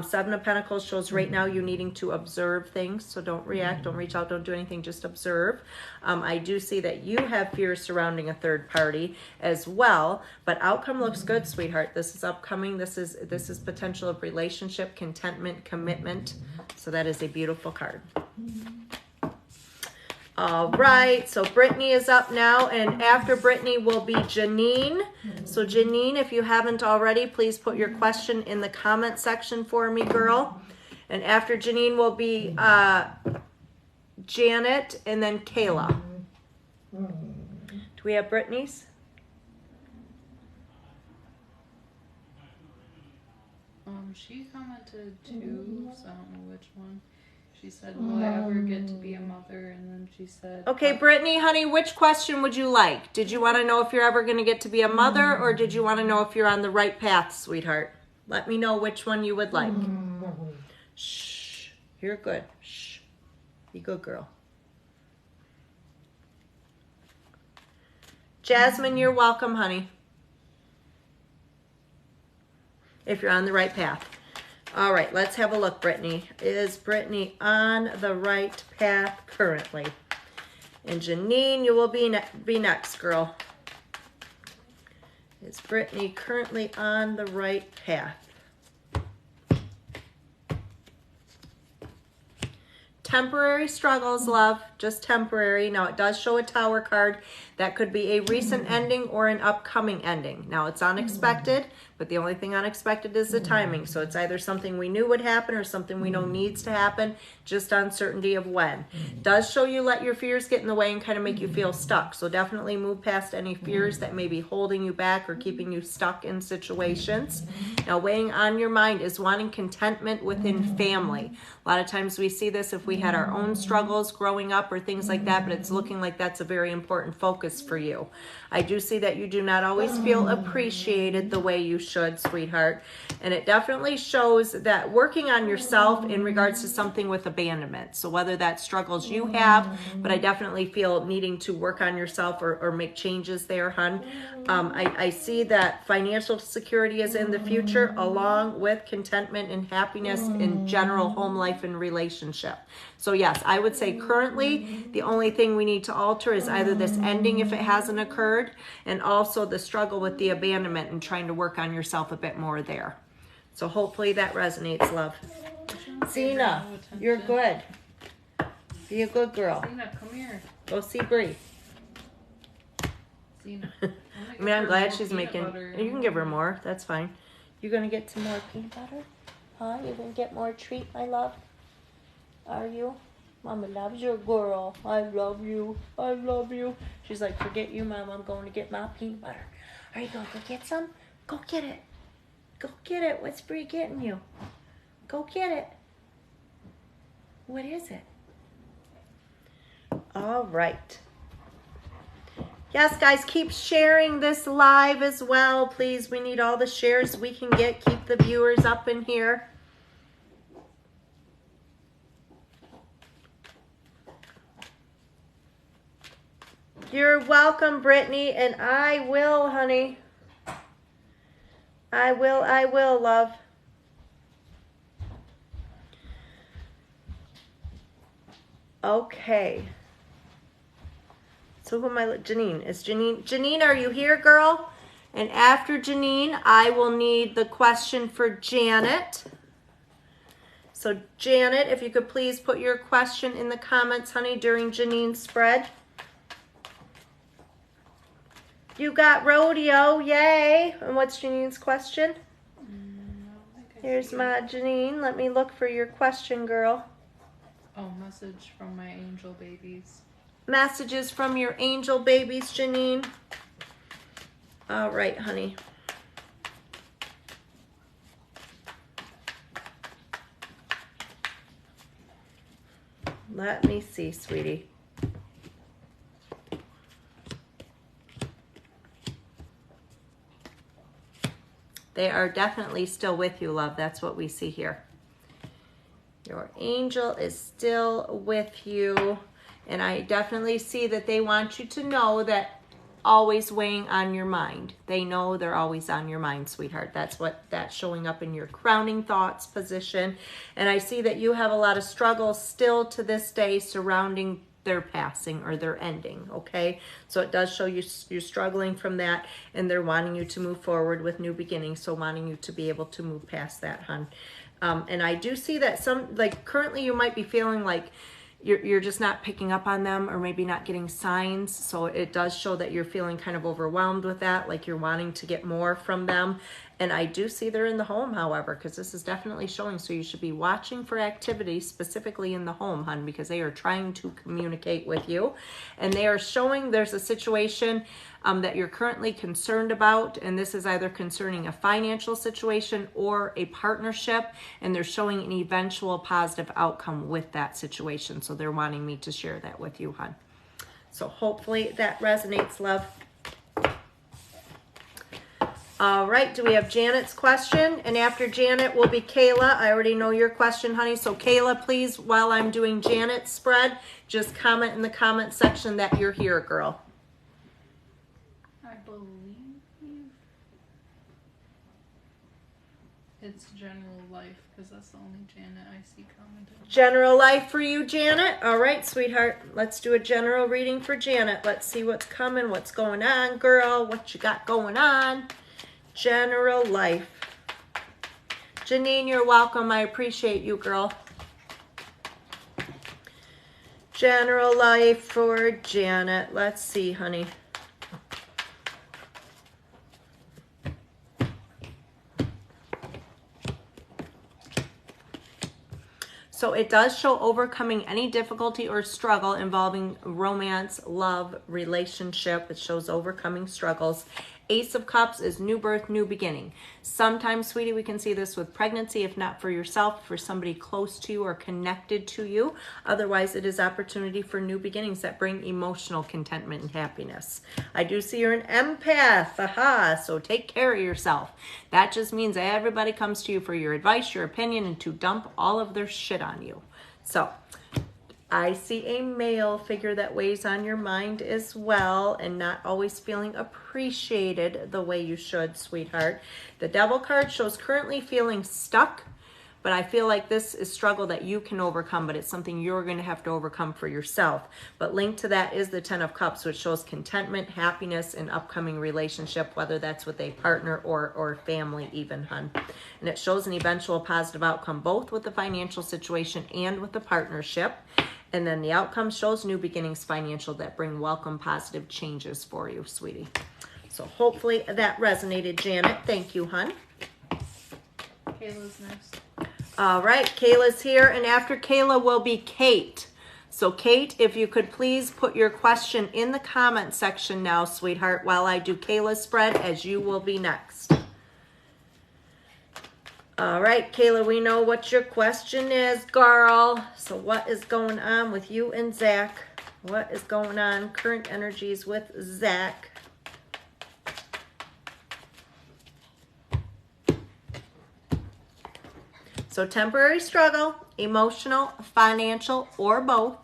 A: Seven of Pentacles shows right now you needing to observe things. So don't react, don't reach out, don't do anything, just observe. I do see that you have fears surrounding a third party as well. But outcome looks good, sweetheart. This is upcoming. This is potential of relationship, contentment, commitment. So that is a beautiful card. All right, so Brittany is up now, and after Brittany will be Janine. So Janine, if you haven't already, please put your question in the comment section for me, girl. And after Janine will be Janet, and then Kayla. Do we have Brittany's?
B: She commented too, so I don't know which one. She said, will I ever get to be a mother? And then she said...
A: Okay, Brittany, honey, which question would you like? Did you want to know if you're ever going to get to be a mother, or did you want to know if you're on the right path, sweetheart? Let me know which one you would like. Shh. You're good. Shh. Be good, girl. Jasmine, you're welcome, honey. If you're on the right path. All right, let's have a look, Brittany. Is Brittany on the right path currently? And Janine, you will be next, girl. Is Brittany currently on the right path? Temporary struggles, love, just temporary. Now, it does show a Tower card. That could be a recent ending or an upcoming ending. Now, it's unexpected, but the only thing unexpected is the timing. So it's either something we knew would happen or something we know needs to happen, just uncertainty of when. Does show you let your fears get in the way and kind of make you feel stuck. So definitely move past any fears that may be holding you back or keeping you stuck in situations. Now, weighing on your mind is wanting contentment within family. A lot of times we see this if we had our own struggles growing up or things like that, but it's looking like that's a very important focus for you. I do see that you do not always feel appreciated the way you should, sweetheart. And it definitely shows that working on yourself in regards to something with abandonment. So whether that's struggles you have, but I definitely feel needing to work on yourself or make changes there, hun. I see that financial security is in the future along with contentment and happiness in general home life and relationship. So yes, I would say currently the only thing we need to alter is either this ending if it hasn't occurred, and also the struggle with the abandonment and trying to work on yourself a bit more there. So hopefully that resonates, love. Zena, you're good. Be a good girl.
B: Zena, come here.
A: Go see Bree.
B: Zena.
A: I mean, I'm glad she's making... You can give her more. That's fine. You going to get some more peanut butter? Huh? You going to get more treat, my love? Are you? Mama loves your girl. I love you. I love you. She's like, forget you, Mom. I'm going to get my peanut butter. Are you going to go get some? Go get it. Go get it. What's Bree getting you? Go get it. What is it? All right. Yes, guys, keep sharing this live as well, please. We need all the shares we can get. Keep the viewers up in here. You're welcome, Brittany, and I will, honey. I will, love. Okay. So who am I? Janine. Is Janine? Janine, are you here, girl? And after Janine, I will need the question for Janet. So Janet, if you could please put your question in the comments, honey, during Janine's spread. You got rodeo, yay. And what's Janine's question? Here's my Janine. Let me look for your question, girl.
B: Oh, message from my angel babies.
A: Messages from your angel babies, Janine. All right, honey. Let me see, sweetie. They are definitely still with you, love. That's what we see here. Your angel is still with you. And I definitely see that they want you to know that always weighing on your mind. They know they're always on your mind, sweetheart. That's showing up in your crowning thoughts position. And I see that you have a lot of struggles still to this day surrounding their passing or their ending, okay? So it does show you're struggling from that, and they're wanting you to move forward with new beginnings, so wanting you to be able to move past that, hon. And I do see that currently you might be feeling like you're just not picking up on them, or maybe not getting signs. So it does show that you're feeling kind of overwhelmed with that, like you're wanting to get more from them. And I do see they're in the home, however, because this is definitely showing. So you should be watching for activity specifically in the home, hun, because they are trying to communicate with you. And they are showing there's a situation that you're currently concerned about. And this is either concerning a financial situation or a partnership. And they're showing an eventual positive outcome with that situation. So they're wanting me to share that with you, hun. So hopefully that resonates, love. All right, do we have Janet's question? And after Janet will be Kayla. I already know your question, honey. So Kayla, please, while I'm doing Janet's spread, just comment in the comment section that you're here, girl.
B: I believe it's general life, because that's the only Janet I see commenting.
A: General life for you, Janet. All right, sweetheart. Let's do a general reading for Janet. Let's see what's coming, what's going on, girl. What you got going on? General life. Janine, you're welcome. I appreciate you, girl. General life for Janet. Let's see, honey. So it does show overcoming any difficulty or struggle involving romance, love, relationship. It shows overcoming struggles. Ace of Cups is new birth, new beginning. Sometimes, sweetie, we can see this with pregnancy, if not for yourself, for somebody close to you or connected to you. Otherwise, it is opportunity for new beginnings that bring emotional contentment and happiness. I do see you're an empath. Aha, so take care of yourself. That just means that everybody comes to you for your advice, your opinion, and to dump all of their shit on you. So I see a male figure that weighs on your mind as well, and not always feeling appreciated the way you should, sweetheart. The Devil card shows currently feeling stuck, but I feel like this is struggle that you can overcome, but it's something you're going to have to overcome for yourself. But linked to that is the Ten of Cups, which shows contentment, happiness, and upcoming relationship, whether that's with a partner or family even, hun. And it shows an eventual positive outcome, both with the financial situation and with the partnership. And then the outcome shows new beginnings financial that bring welcome positive changes for you, sweetie. So hopefully that resonated, Janet. Thank you, hun.
B: Kayla's next.
A: All right, Kayla's here. And after Kayla will be Kate. So Kate, if you could please put your question in the comment section now, sweetheart, while I do Kayla's spread, as you will be next. All right, Kayla, we know what your question is, girl. So what is going on with you and Zach? What is going on? Current energies with Zach. So temporary struggle, emotional, financial, or both.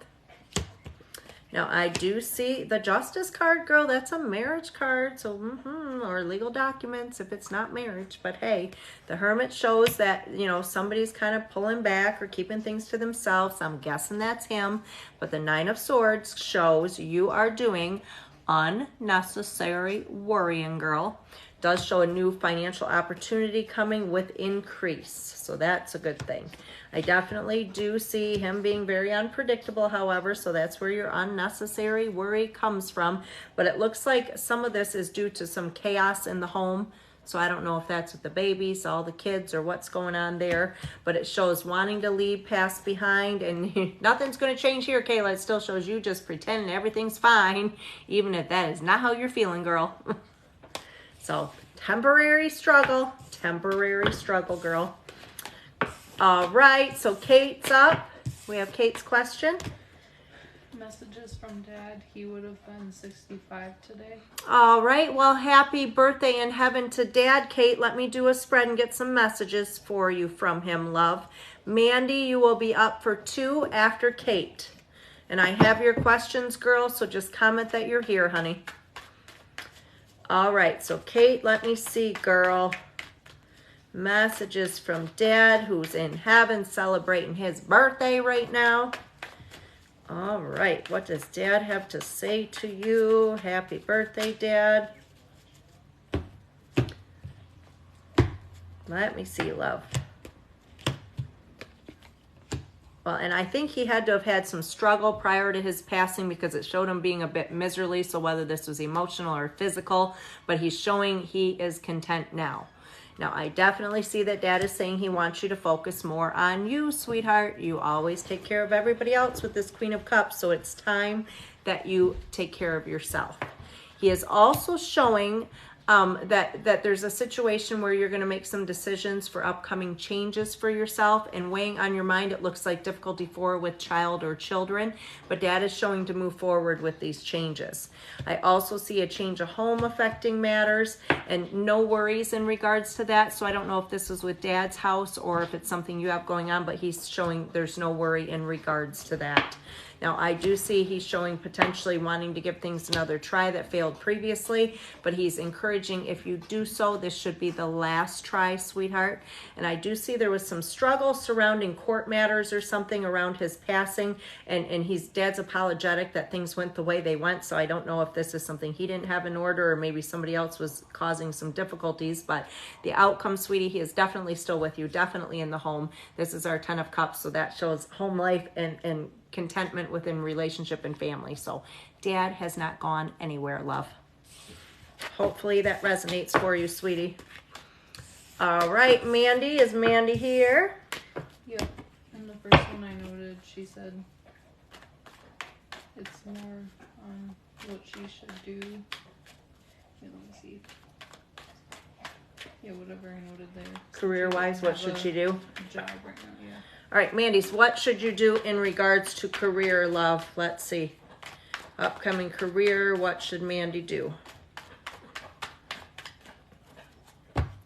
A: Now, I do see the Justice card, girl. That's a marriage card. So, or legal documents if it's not marriage. But hey, the Hermit shows that, you know, somebody's kind of pulling back or keeping things to themselves. I'm guessing that's him. But the Nine of Swords shows you are doing unnecessary worrying, girl. Does show a new financial opportunity coming with increase. So that's a good thing. I definitely do see him being very unpredictable, however, so that's where your unnecessary worry comes from. But it looks like some of this is due to some chaos in the home. So I don't know if that's with the babies, all the kids, or what's going on there. But it shows wanting to leave past behind. And nothing's going to change here, Kayla. It still shows you just pretending everything's fine, even if that is not how you're feeling, girl. So temporary struggle, girl. All right, so Kate's up. We have Kate's question.
B: Messages from Dad. He would have been 65 today.
A: All right, well, happy birthday in heaven to Dad, Kate. Let me do a spread and get some messages for you from him, love. Mandy, you will be up for 2 after Kate. And I have your questions, girl, so just comment that you're here, honey. All right, so Kate, let me see, girl. Messages from Dad, who's in heaven celebrating his birthday right now. All right, what does Dad have to say to you? Happy birthday, Dad. Let me see, love. Well, and I think he had to have had some struggle prior to his passing because it showed him being a bit miserly. So whether this was emotional or physical, but he's showing he is content now. Now, I definitely see that Dad is saying he wants you to focus more on you, sweetheart. You always take care of everybody else with this Queen of Cups, so it's time that you take care of yourself. He is also showing that there's a situation where you're going to make some decisions for upcoming changes for yourself, and weighing on your mind, it looks like difficulty with child or children, but Dad is showing to move forward with these changes. I also see a change of home affecting matters and no worries in regards to that. So I don't know if this is with Dad's house or if it's something you have going on, but he's showing there's no worry in regards to that. Now, I do see he's showing potentially wanting to give things another try that failed previously, but he's encouraging if you do so, this should be the last try, sweetheart. And I do see there was some struggle surrounding court matters or something around his passing, and Dad's apologetic that things went the way they went, so I don't know if this is something he didn't have in order or maybe somebody else was causing some difficulties, but the outcome, sweetie, he is definitely still with you, definitely in the home. This is our 10 of Cups, so that shows home life and contentment within relationship and family. So Dad has not gone anywhere, love. Hopefully that resonates for you, sweetie. All right, Mandy, is Mandy here?
B: Yep. And the first one I noted, she said it's more on what she should do. Let me see. Yeah, whatever I noted there.
A: Career-wise, what should she do?
B: Job right now, yeah.
A: All right, Mandy's, what should you do in regards to career, love? Let's see. Upcoming career, what should Mandy do?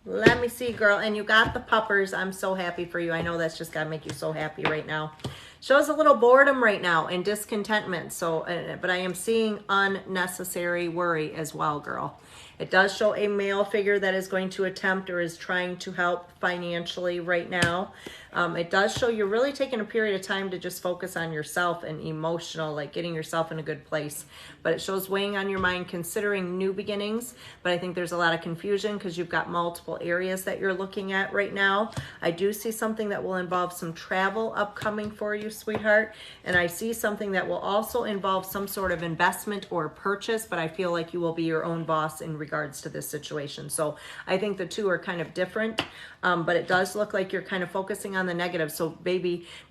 A: Let me see, girl. And you got the puppers. I'm so happy for you. I know that's just got to make you so happy right now. Shows a little boredom right now and discontentment. So, but I am seeing unnecessary worry as well, girl. It does show a male figure that is going to attempt or is trying to help financially right now. It does show you're really taking a period of time to just focus on yourself and emotional, like getting yourself in a good place. But it shows weighing on your mind, considering new beginnings. But I think there's a lot of confusion because you've got multiple areas that you're looking at right now. I do see something that will involve some travel upcoming for you, sweetheart. And I see something that will also involve some sort of investment or purchase, but I feel like you will be your own boss in regards to this situation. So I think the two are kind of different, but it does look like you're kind of focusing on the negative. So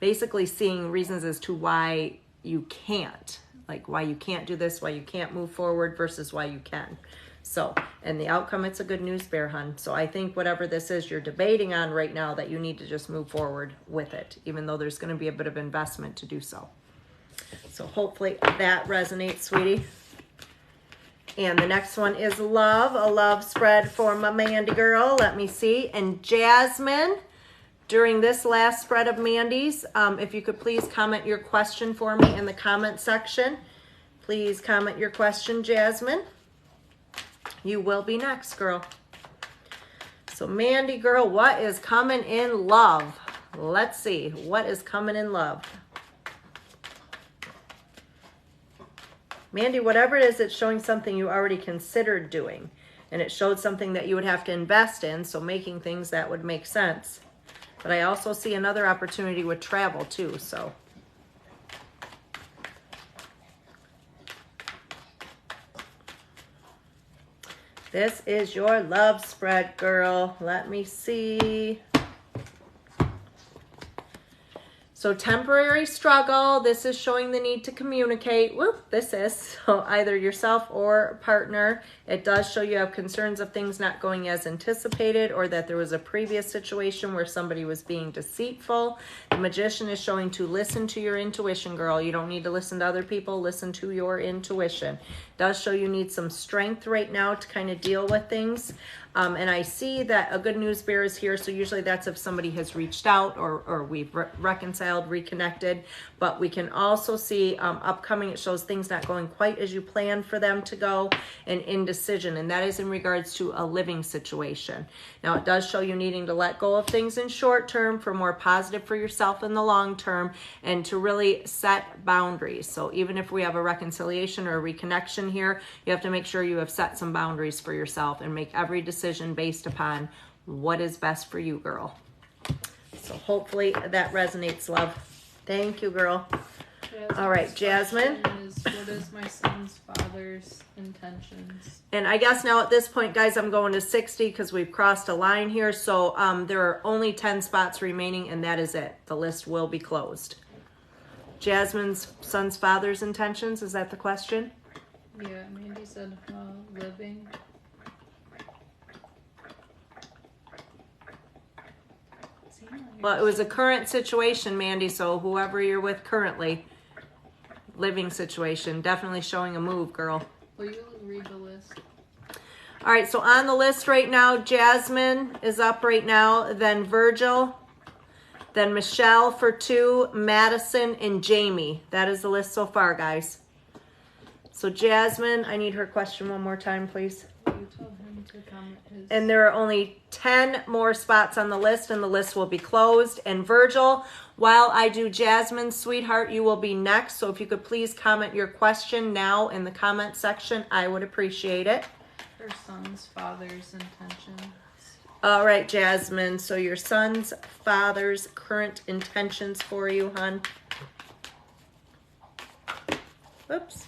A: basically seeing reasons as to why you can't, like why you can't do this, why you can't move forward versus why you can. So, and the outcome, it's a good news bear, hun. So I think whatever this is you're debating on right now, that you need to just move forward with it, even though there's going to be a bit of investment to do so. So hopefully that resonates, sweetie. And the next one is love, a love spread for my Mandy girl. Let me see. And Jasmine, during this last spread of Mandy's, if you could please comment your question for me in the comment section. please comment your question, Jasmine. You will be next, girl. So Mandy, girl, what is coming in love? Let's see. What is coming in love? Mandy, whatever it is, it's showing something you already considered doing. And it showed something that you would have to invest in, so making things that would make sense. But I also see another opportunity with travel too, so. This is your love spread, girl. Let me see. So temporary struggle, this is showing the need to communicate. Whoop, this is. So either yourself or partner. It does show you have concerns of things not going as anticipated, or that there was a previous situation where somebody was being deceitful. The Magician is showing to listen to your intuition, girl. You don't need to listen to other people. Listen to your intuition. It does show you need some strength right now to kind of deal with things. And I see that a good news bearer is here. So usually that's if somebody has reached out or we've reconciled, reconnected. But we can also see upcoming, it shows things not going quite as you planned for them to go, and indecision. And that is in regards to a living situation. Now it does show you needing to let go of things in short term for more positive for yourself in the long term, and to really set boundaries. So even if we have a reconciliation or a reconnection here, you have to make sure you have set some boundaries for yourself and make every decision based upon what is best for you, girl. So hopefully that resonates, love. Thank you, girl. All right, Jasmine.
B: What is my son's father's intentions?
A: And I guess now at this point, guys, I'm going to 60 because we've crossed a line here. So there are only 10 spots remaining, and that is it. The list will be closed. Jasmine's son's father's intentions, is that the question?
B: Yeah, Mandy said living.
A: Well, it was a current situation, Mandy, so whoever you're with currently, living situation, definitely showing a move, girl.
B: Will you read the list?
A: All right, so on the list right now, Jasmine is up right now, then Virgil, then Michelle for 2, Madison, and Jamie. That is the list so far, guys. So Jasmine, I need her question one more time, please.
B: You told him to comment his...
A: And there are only 10 more spots on the list, and the list will be closed. And Virgil, while I do Jasmine, sweetheart, you will be next. So if you could please comment your question now in the comment section, I would appreciate it.
B: Her son's father's intentions.
A: All right, Jasmine. So your son's father's current intentions for you, hon. Whoops.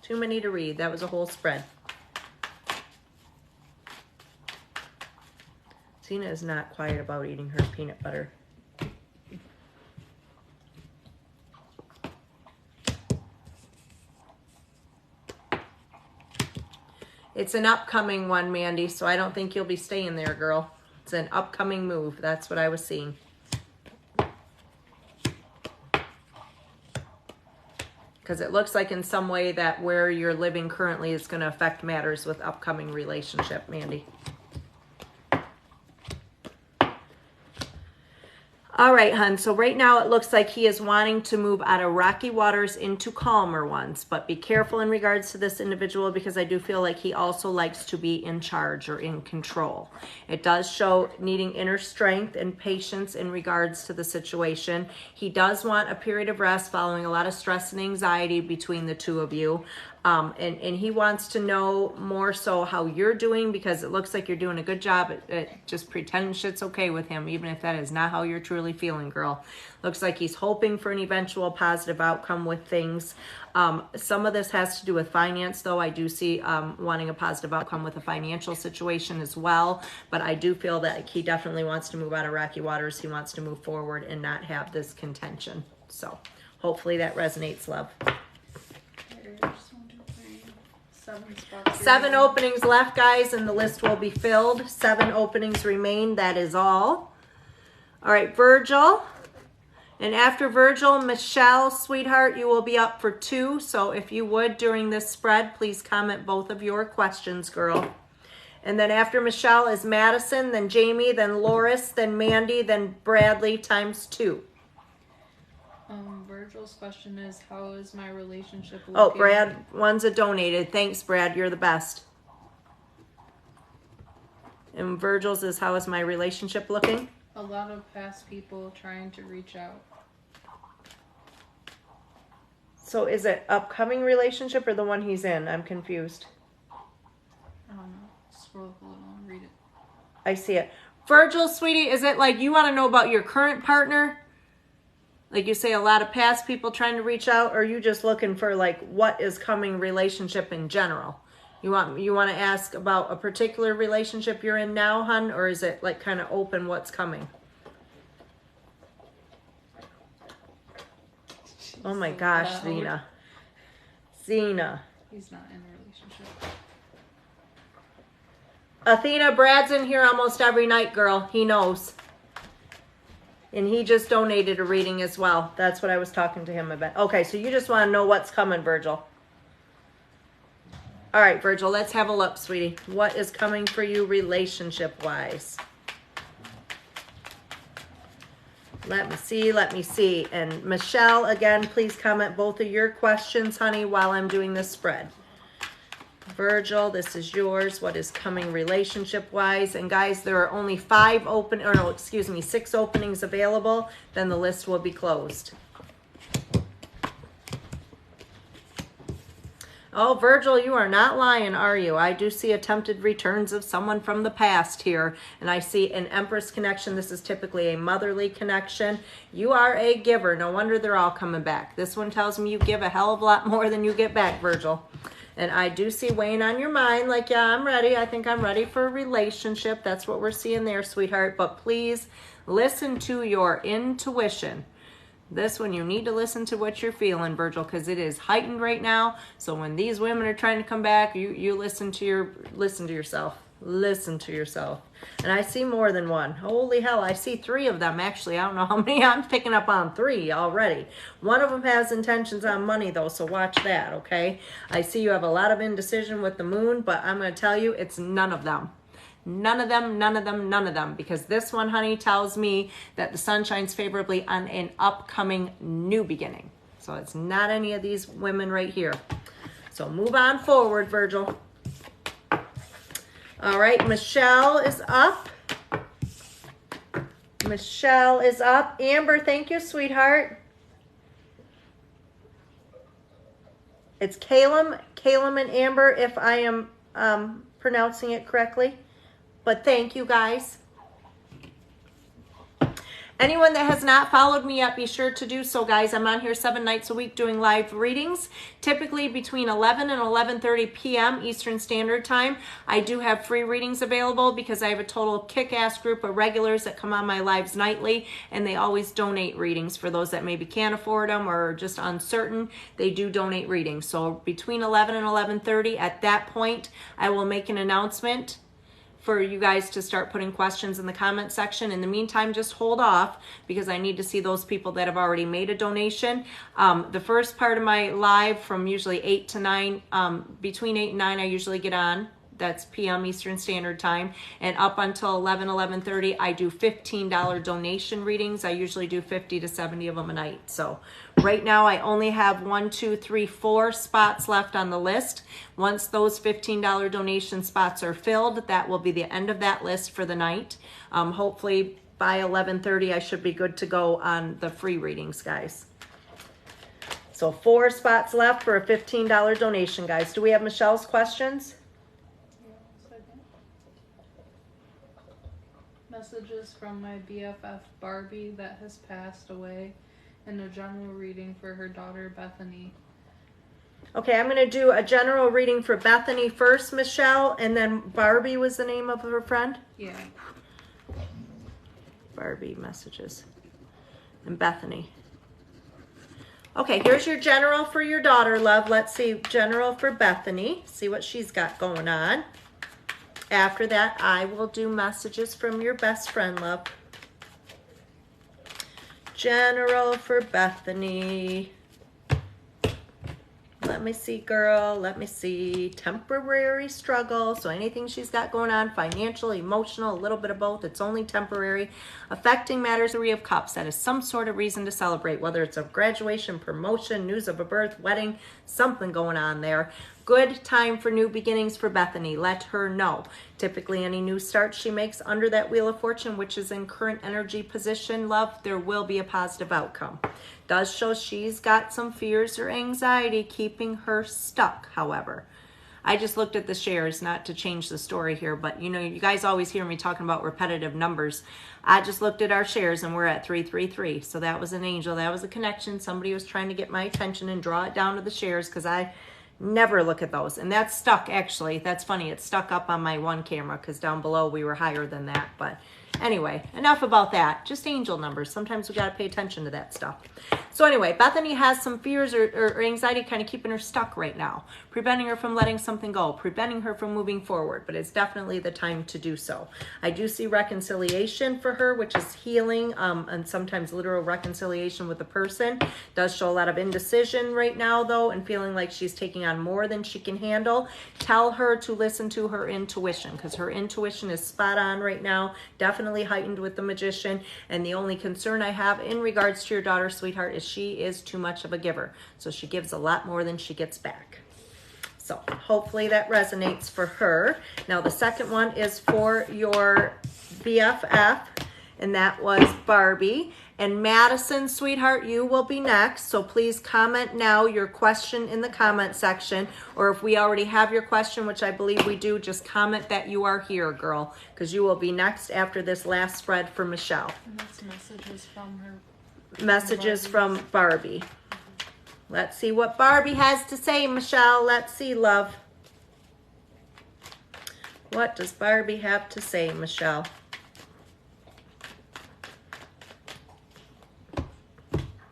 A: Too many to read. That was a whole spread. Tina is not quiet about eating her peanut butter. It's an upcoming one, Mandy, so I don't think you'll be staying there, girl. It's an upcoming move. That's what I was seeing. Because it looks like in some way that where you're living currently is going to affect matters with upcoming relationship, Mandy. All right, hun. So right now it looks like he is wanting to move out of rocky waters into calmer ones. But be careful in regards to this individual, because I do feel like he also likes to be in charge or in control. It does show needing inner strength and patience in regards to the situation. He does want a period of rest following a lot of stress and anxiety between the two of you. And he wants to know more so how you're doing, because it looks like you're doing a good job at just pretending shit's okay with him, even if that is not how you're truly feeling, girl. Looks like he's hoping for an eventual positive outcome with things. Some of this has to do with finance, though. I do see wanting a positive outcome with a financial situation as well. But I do feel that he definitely wants to move out of rocky waters. He wants to move forward and not have this contention. So hopefully that resonates, love. 7 openings left, guys, and the list will be filled. 7 openings remain. That is all. All right, Virgil. And after Virgil, Michelle, sweetheart, you will be up for 2. So if you would, during this spread, please comment both of your questions, girl. And then after Michelle is Madison, then Jamie, then Loris, then Mandy, then Bradley times 2.
B: Virgil's question is, how is my relationship
A: Oh,
B: looking?
A: Brad, one's a donated. Thanks, Brad. You're the best. And Virgil's is, how is my relationship looking?
B: A lot of past people trying to reach out.
A: So is it upcoming relationship or the one he's in? I'm confused.
B: I don't know. Scroll up a little and read it.
A: I see it. Virgil, sweetie, is it like you want to know about your current partner? Like you say, a lot of past people trying to reach out, or are you just looking for like what is coming relationship in general? You want to ask about a particular relationship you're in now, hun, or is it like kind of open what's coming? Oh my gosh, Zena. Zena.
B: He's not in a relationship.
A: Athena, Brad's in here almost every night, girl. He knows. And he just donated a reading as well. That's what I was talking to him about. Okay, so you just want to know what's coming, Virgil. All right, Virgil, let's have a look, sweetie. What is coming for you relationship-wise? Let me see. And Michelle, again, please comment both of your questions, honey, while I'm doing this spread. Virgil, this is yours. What is coming relationship-wise? And guys, there are only 6 openings available. Then the list will be closed. Oh, Virgil, you are not lying, are you? I do see attempted returns of someone from the past here. And I see an Empress connection. This is typically a motherly connection. You are a giver. No wonder they're all coming back. This one tells me you give a hell of a lot more than you get back, Virgil. And I do see weighing on your mind like, yeah, I'm ready. I think I'm ready for a relationship. That's what we're seeing there, sweetheart. But please listen to your intuition. This one, you need to listen to what you're feeling, Virgil, because it is heightened right now. So when these women are trying to come back, you listen to yourself. Listen to yourself. And I see more than one. Holy hell, I see 3 of them, actually. I don't know how many. I'm picking up on 3 already. One of them has intentions on money, though, so watch that, okay? I see you have a lot of indecision with the moon, but I'm going to tell you, it's none of them. None of them, none of them, none of them. Because this one, honey, tells me that the sun shines favorably on an upcoming new beginning. So it's not any of these women right here. So move on forward, Virgil. All right, Michelle is up. Michelle is up. Amber, thank you, sweetheart. It's Calum and Amber, if I am pronouncing it correctly. But thank you, guys. Anyone that has not followed me yet, be sure to do so, guys. I'm on here 7 nights a week doing live readings, typically between 11 and 11:30 p.m. Eastern Standard Time. I do have free readings available because I have a total kick-ass group of regulars that come on my lives nightly, and they always donate readings for those that maybe can't afford them or are just uncertain. They do donate readings. So between 11 and 11:30, at that point, I will make an announcement for you guys to start putting questions in the comment section. In the meantime, just hold off because I need to see those people that have already made a donation. The first part of my live from usually 8 to 9, between 8 and 9, I usually get on. That's PM Eastern Standard Time. And up until 11:30, I do $15 donation readings. I usually do 50 to 70 of them a night. So right now I only have 4 spots left on the list. Once those $15 donation spots are filled, that will be the end of that list for the night. Hopefully by 11:30, I should be good to go on the free readings, guys. So 4 spots left for a $15 donation, guys. Do we have Michelle's questions?
B: Messages from my BFF Barbie that has passed away, and a general reading for her daughter Bethany.
A: Okay, I'm going to do a general reading for Bethany first, Michelle, and then Barbie was the name of her friend?
B: Yeah.
A: Barbie messages. And Bethany. Okay, here's your general for your daughter, love. Let's see, general for Bethany. See what she's got going on. After that, I will do messages from your best friend, love. General for Bethany. Let Let me see, girl. Let me see. Temporary struggle. So anything she's got going on, financial, emotional, a little bit of both, it's only temporary. Affecting matters, Three of Cups. That is some sort of reason to celebrate, whether it's a graduation, promotion, news of a birth, wedding, something going on there. Good time for new beginnings for Bethany. Let her know. Typically, any new start she makes under that Wheel of Fortune, which is in current energy position, love, there will be a positive outcome. Does show she's got some fears or anxiety keeping her stuck, however. I just looked at the shares, not to change the story here, but you know, you guys always hear me talking about repetitive numbers. I just looked at our shares and we're at 333. So that was an angel. That was a connection. Somebody was trying to get my attention and draw it down to the shares because I never look at those. And that's stuck, actually. That's funny. It's stuck up on my one camera because down below we were higher than that. But anyway, enough about that. Just angel numbers. Sometimes we got to pay attention to that stuff. So anyway, Bethany has some fears or anxiety kind of keeping her stuck right now, preventing her from letting something go, preventing her from moving forward, but it's definitely the time to do so. I do see reconciliation for her, which is healing, and sometimes literal reconciliation with the person. Does show a lot of indecision right now, though, and feeling like she's taking on more than she can handle. Tell her to listen to her intuition, because her intuition is spot on right now, definitely heightened with the Magician, and the only concern I have in regards to your daughter, sweetheart, is she is too much of a giver. So she gives a lot more than she gets back. So hopefully that resonates for her. Now the second one is for your BFF, and that was Barbie. And Madison, sweetheart, you will be next. So please comment now your question in the comment section. Or if we already have your question, which I believe we do, just comment that you are here, girl. Because you will be next after this last spread for Michelle.
B: And that's messages from her.
A: Messages from Barbie. Let's see what Barbie has to say, Michelle. Let's see, love. What does Barbie have to say, Michelle?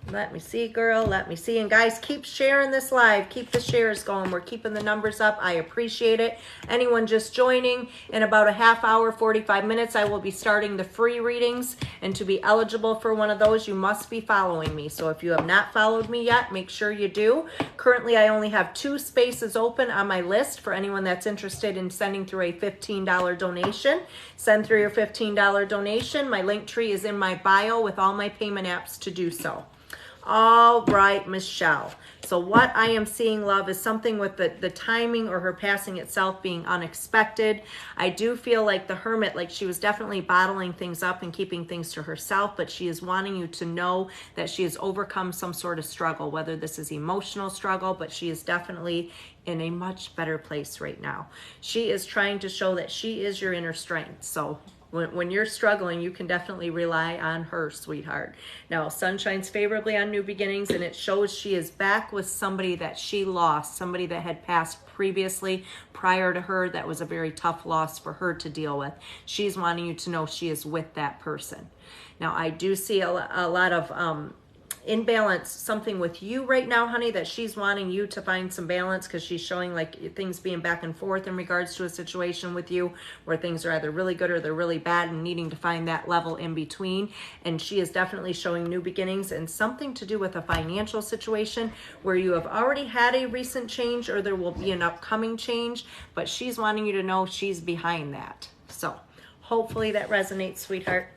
A: Let me see, girl. Let me see. And guys, keep sharing this live. Keep the shares going. We're keeping the numbers up. I appreciate it. Anyone just joining, in about a half hour, 45 minutes, I will be starting the free readings. And to be eligible for one of those, you must be following me. So if you have not followed me yet, make sure you do. Currently, I only have 2 spaces open on my list for anyone that's interested in sending through a $15 donation. Send through your $15 donation. My link tree is in my bio with all my payment apps to do so. All right, Michelle. So what I am seeing, love, is something with the timing or her passing itself being unexpected. I do feel like the Hermit, like she was definitely bottling things up and keeping things to herself, but she is wanting you to know that she has overcome some sort of struggle, whether this is emotional struggle, but she is definitely in a much better place right now. She is trying to show that she is your inner strength. So when you're struggling, you can definitely rely on her, sweetheart. Now, sun shines favorably on new beginnings, and it shows she is back with somebody that she lost, somebody that had passed previously prior to her. That was a very tough loss for her to deal with. She's wanting you to know she is with that person. Now, I do see a lot of imbalance, something with you right now, honey, that she's wanting you to find some balance, because she's showing like things being back and forth in regards to a situation with you where things are either really good or they're really bad, and needing to find that level in between. And she is definitely showing new beginnings and something to do with a financial situation where you have already had a recent change or there will be an upcoming change, but she's wanting you to know she's behind that. So hopefully that resonates, sweetheart.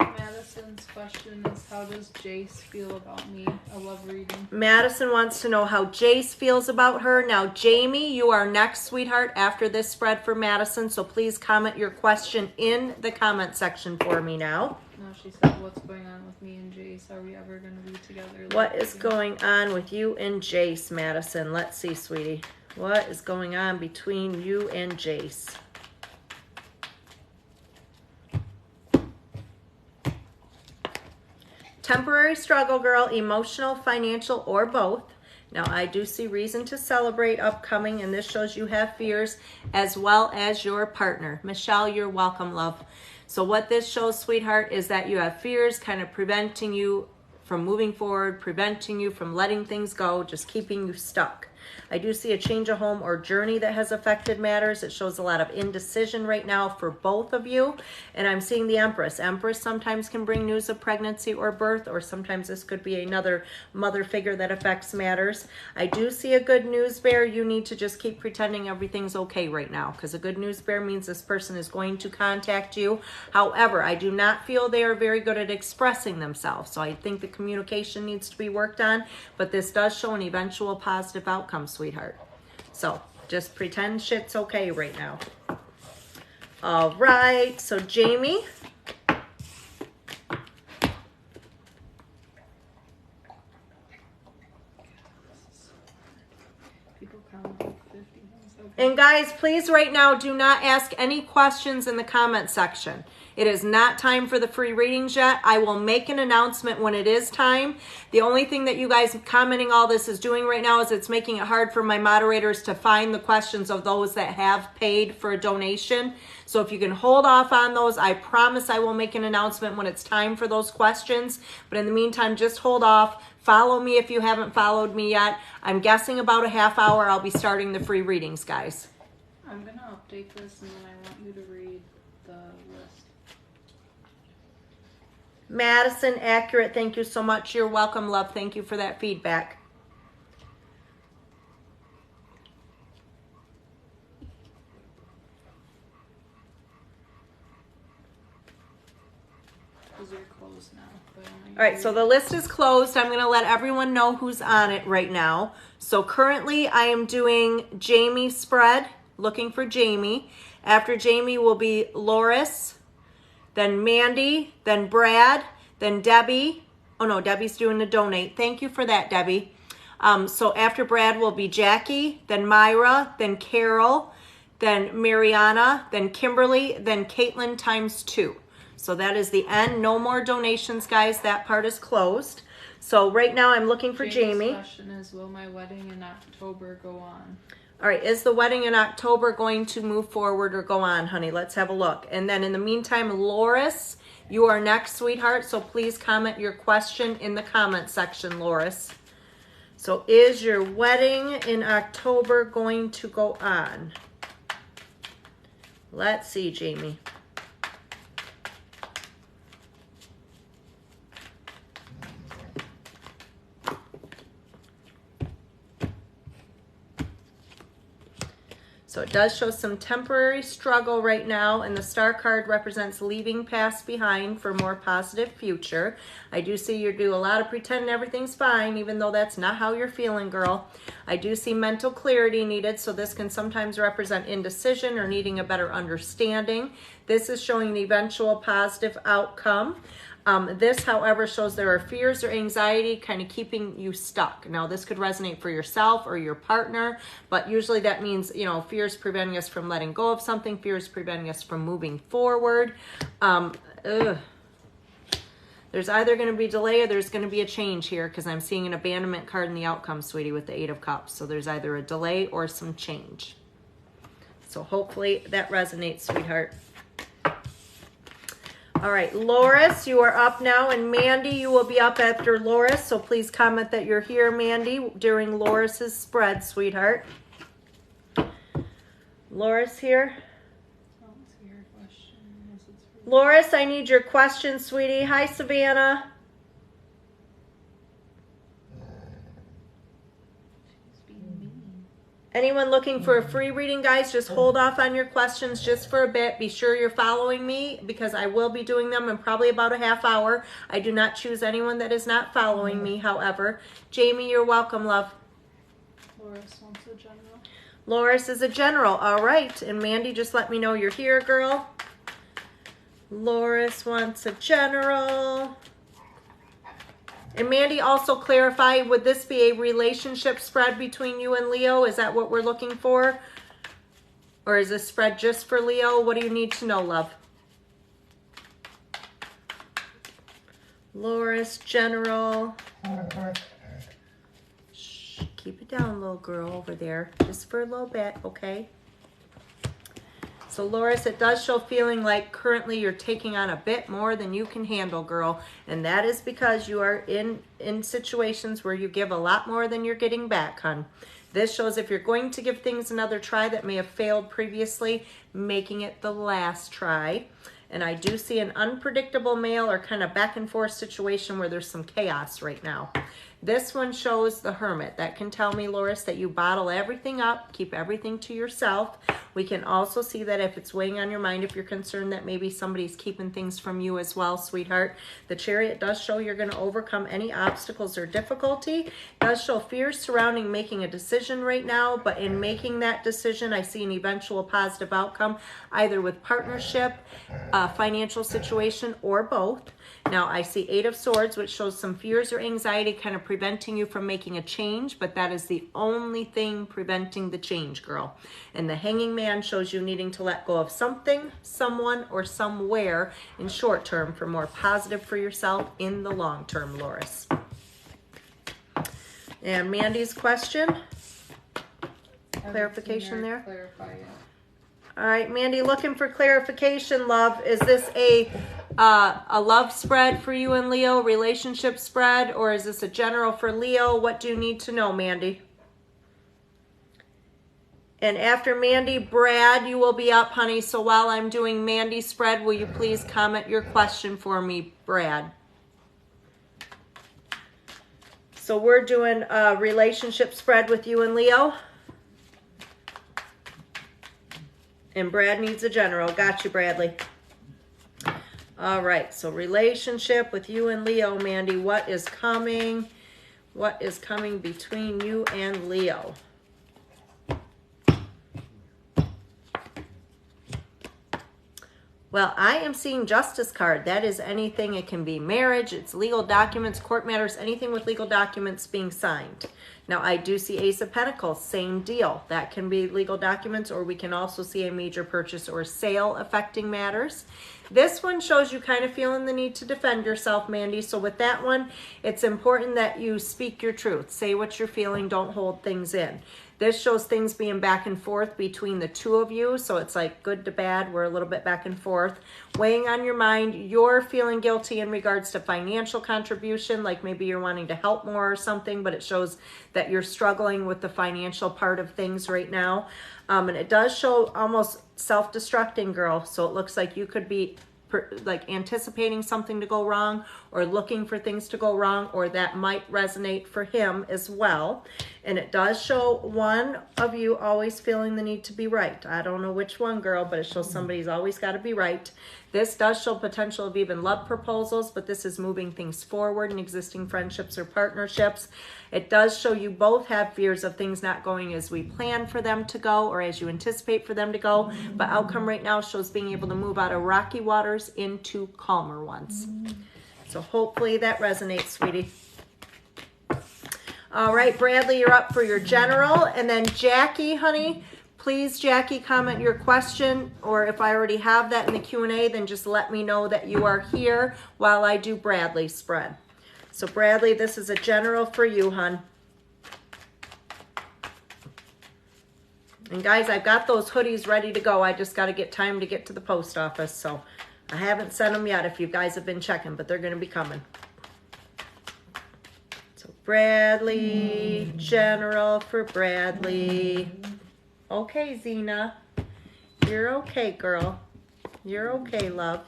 B: Madison's question is, how does Jace feel about me? I love reading.
A: Madison wants to know how Jace feels about her. Now, Jamie, you are next, sweetheart, after this spread for Madison. So please comment your question in the comment section for me now.
B: No, she said, what's going on with me and Jace? Are we ever going to be together?
A: What is going on with you and Jace, Madison? Let's see, sweetie. What is going on between you and Jace? Temporary struggle, girl, emotional, financial, or both. Now, I do see reason to celebrate upcoming, and this shows you have fears as well as your partner. Michelle, you're welcome, love. So what this shows, sweetheart, is that you have fears kind of preventing you from moving forward, preventing you from letting things go, just keeping you stuck. I do see a change of home or journey that has affected matters. It shows a lot of indecision right now for both of you. And I'm seeing the Empress. Empress sometimes can bring news of pregnancy or birth, or sometimes this could be another mother figure that affects matters. I do see a good news bear. You need to just keep pretending everything's okay right now, because a good news bear means this person is going to contact you. However, I do not feel they are very good at expressing themselves. So I think the communication needs to be worked on, but this does show an eventual positive outcome, sweetheart. So just pretend shit's okay right now. All right, so Jamie. And guys, please right now do not ask any questions in the comment section. It is not time for the free readings yet. I will make an announcement when it is time. The only thing that you guys commenting all this is doing right now is it's making it hard for my moderators to find the questions of those that have paid for a donation. So if you can hold off on those, I promise I will make an announcement when it's time for those questions. But in the meantime, just hold off. Follow me if you haven't followed me yet. I'm guessing about a half hour I'll be starting the free readings, guys.
B: I'm going to update this and then I want you to read the list.
A: Madison, accurate. Thank you so much. You're welcome, love. Thank you for that feedback.
B: Those are closed now.
A: All right, so the list is closed. I'm going to let everyone know who's on it right now. So currently I am doing Jamie spread, looking for Jamie. After Jamie will be Loris, then Mandy, then Brad, then Debbie. Oh no, Debbie's doing the donate. Thank you for that, Debbie. So after Brad will be Jackie, then Myra, then Carol, then Mariana, then Kimberly, then Caitlin times 2. So that is the end. No more donations, guys. That part is closed. So right now I'm looking for Jamie.
B: The question is, will my wedding in October go on?
A: All right, is the wedding in October going to move forward or go on, honey? Let's have a look. And then in the meantime, Loris, you are next, sweetheart. So please comment your question in the comment section, Loris. So is your wedding in October going to go on? Let's see, Jamie. So it does show some temporary struggle right now, and the star card represents leaving past behind for more positive future. I do see you do a lot of pretending everything's fine, even though that's not how you're feeling, girl. I do see mental clarity needed, so this can sometimes represent indecision or needing a better understanding. This is showing the eventual positive outcome. This, however, shows there are fears or anxiety kind of keeping you stuck. Now, this could resonate for yourself or your partner, but usually that means, you know, fears preventing us from letting go of something, fears preventing us from moving forward. There's either going to be delay or there's going to be a change here, because I'm seeing an abandonment card in the outcome, sweetie, with the 8 of Cups. So there's either a delay or some change. So hopefully that resonates, sweetheart. All right, Loris, you are up now, and Mandy, you will be up after Loris, so please comment that you're here, Mandy, during Loris's spread, sweetheart. Loris here. Loris, I need your question, sweetie. Hi, Savannah. Anyone looking for a free reading, guys, just hold off on your questions just for a bit. Be sure you're following me, because I will be doing them in probably about a half hour. I do not choose anyone that is not following me, however. Jamie, you're welcome, love.
B: Loris wants a general.
A: Loris is a general. All right. And Mandy, just let me know you're here, girl. Loris wants a general. And Mandy, also clarify, would this be a relationship spread between you and Leo? Is that what we're looking for? Or is this spread just for Leo? What do you need to know, love? Loris, general. Shh, keep it down, little girl over there. Just for a little bit, okay? So Loris, it does show feeling like currently you're taking on a bit more than you can handle, girl. And that is because you are in situations where you give a lot more than you're getting back, hon. This shows if you're going to give things another try that may have failed previously, making it the last try. And I do see an unpredictable male or kind of back and forth situation where there's some chaos right now. This one shows the Hermit. That can tell me, Loris, that you bottle everything up, keep everything to yourself. We can also see that if it's weighing on your mind, if you're concerned that maybe somebody's keeping things from you as well, sweetheart. The Chariot does show you're going to overcome any obstacles or difficulty. It does show fears surrounding making a decision right now, but in making that decision, I see an eventual positive outcome, either with partnership, financial situation, or both. Now I see 8 of Swords, which shows some fears or anxiety kind of preventing you from making a change, but that is the only thing preventing the change, girl. And the Hanging Man shows you needing to let go of something, someone, or somewhere in short term for more positive for yourself in the long term, Loris. And Mandy's question, clarification there?
B: Clarify, yeah.
A: All right, Mandy, looking for clarification, love. Is this a love spread for you and Leo, relationship spread, or is this a general for Leo? What do you need to know, Mandy? And after Mandy, Brad, you will be up, honey. So while I'm doing Mandy's spread, will you please comment your question for me, Brad? So we're doing a relationship spread with you and Leo. And Brad needs a general. Got you, Bradley. All right, so relationship with you and Leo, Mandy. What is coming? What is coming between you and Leo? Well, I am seeing Justice card. That is anything. It can be marriage, it's legal documents, court matters, anything with legal documents being signed. Now, I do see Ace of Pentacles, same deal. That can be legal documents, or we can also see a major purchase or sale affecting matters. This one shows you kind of feeling the need to defend yourself, Mandy. So with that one, it's important that you speak your truth. Say what you're feeling. Don't hold things in. This shows things being back and forth between the two of you. So it's like good to bad. We're a little bit back and forth. Weighing on your mind, you're feeling guilty in regards to financial contribution, like maybe you're wanting to help more or something, but it shows that you're struggling with the financial part of things right now. And it does show almost self-destructing, girl. So it looks like you could be like anticipating something to go wrong or looking for things to go wrong, or that might resonate for him as well. And it does show one of you always feeling the need to be right. I don't know which one, girl, but it shows somebody's always got to be right. This does show potential of even love proposals, but this is moving things forward in existing friendships or partnerships. It does show you both have fears of things not going as we plan for them to go or as you anticipate for them to go. But outcome right now shows being able to move out of rocky waters into calmer ones. So hopefully that resonates, sweetie. All right, Bradley, you're up for your general. And then Jackie, honey, please, Jackie, comment your question. Or if I already have that in the Q&A, then just let me know that you are here while I do Bradley's spread. So Bradley, this is a general for you, hon. And guys, I've got those hoodies ready to go. I just got to get time to get to the post office. So I haven't sent them yet if you guys have been checking, but they're going to be coming. So Bradley, general for Bradley. Okay, Zena. You're okay, girl. You're okay, love.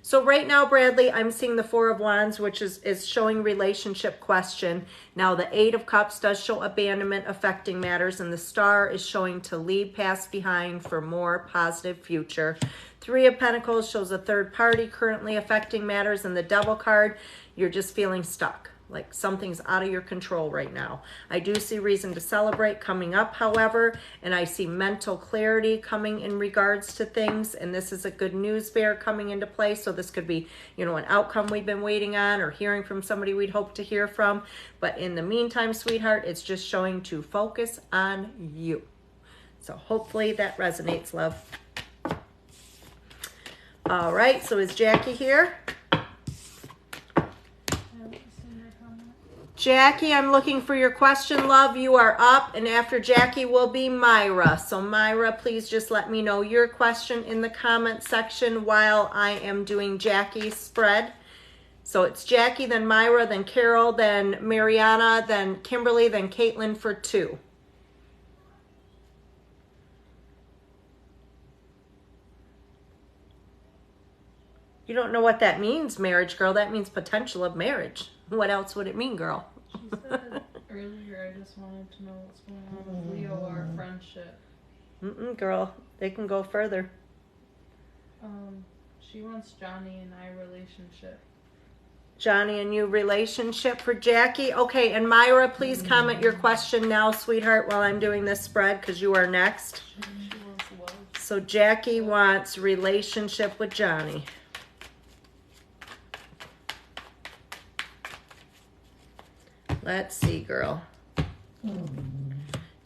A: So right now, Bradley, I'm seeing the Four of Wands, which is showing relationship question. Now, the Eight of Cups does show abandonment affecting matters, and the Star is showing to leave past behind for more positive future. Three of Pentacles shows a third party currently affecting matters, and the Devil card, you're just feeling stuck. Like something's out of your control right now. I do see reason to celebrate coming up, however, and I see mental clarity coming in regards to things, and this is a good news bear coming into play. So this could be, you know, an outcome we've been waiting on or hearing from somebody we'd hope to hear from. But in the meantime, sweetheart, it's just showing to focus on you. So hopefully that resonates, love. All right, so is Jackie here? Jackie, I'm looking for your question, love. You are up, and after Jackie will be Myra. So Myra, please just let me know your question in the comment section while I am doing Jackie's spread. So it's Jackie, then Myra, then Carol, then Mariana, then Kimberly, then Caitlin for 2. You don't know what that means, marriage girl. That means potential of marriage. What else would it mean, girl?
B: She said earlier, I just wanted to know what's going on with Leo, our friendship.
A: Girl, they can go further.
B: She wants Johnny and I relationship.
A: Johnny and you relationship for Jackie. Okay, and Myra, please comment your question now, sweetheart, while I'm doing this spread, because you are next.
B: She wants love.
A: So Jackie wants relationship with Johnny. Let's see, girl.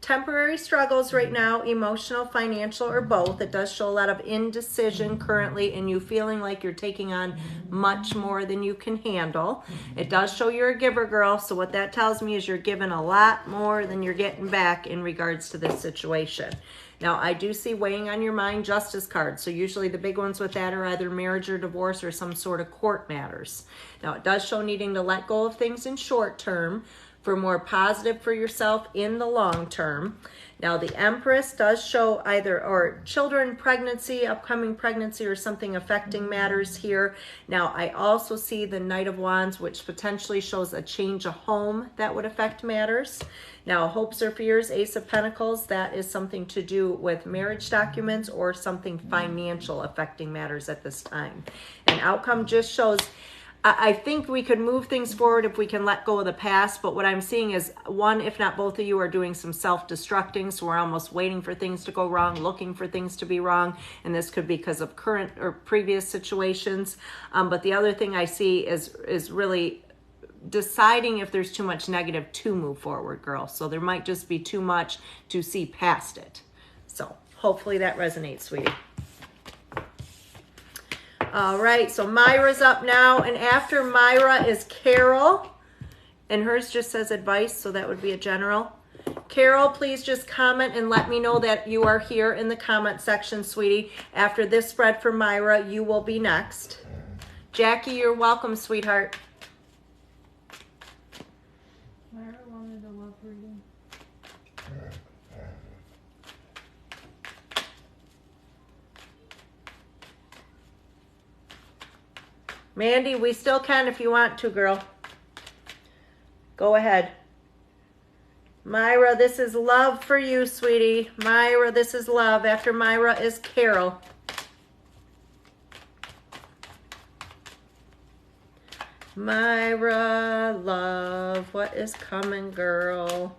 A: Temporary struggles right now, emotional, financial, or both. It does show a lot of indecision currently and you feeling like you're taking on much more than you can handle. It does show you're a giver, girl. So what that tells me is you're giving a lot more than you're getting back in regards to this situation. Now, I do see weighing on your mind justice cards. So usually the big ones with that are either marriage or divorce or some sort of court matters. Now, it does show needing to let go of things in short term for more positive for yourself in the long term. Now, the Empress does show either or children, pregnancy, upcoming pregnancy, or something affecting matters here. Now, I also see the Knight of Wands, which potentially shows a change of home that would affect matters. Now, hopes or fears, Ace of Pentacles, that is something to do with marriage documents or something financial affecting matters at this time. And outcome just shows, I think we could move things forward if we can let go of the past, but what I'm seeing is one, if not both of you, are doing some self-destructing, so we're almost waiting for things to go wrong, looking for things to be wrong, and this could be because of current or previous situations. But the other thing I see is really deciding if there's too much negative to move forward, girl. So there might just be too much to see past it. So hopefully that resonates, sweetie. All right, so Myra's up now, and after Myra is Carol, and hers just says advice, so that would be a general. Carol, please just comment and let me know that you are here in the comment section, sweetie. After this spread for Myra, you will be next. Jackie, you're welcome, sweetheart.
B: Myra wanted a love reading.
A: Mandy, we still can if you want to, girl. Go ahead. Myra, this is love for you, sweetie. Myra, this is love. After Myra is Carol. Myra, love, what is coming, girl?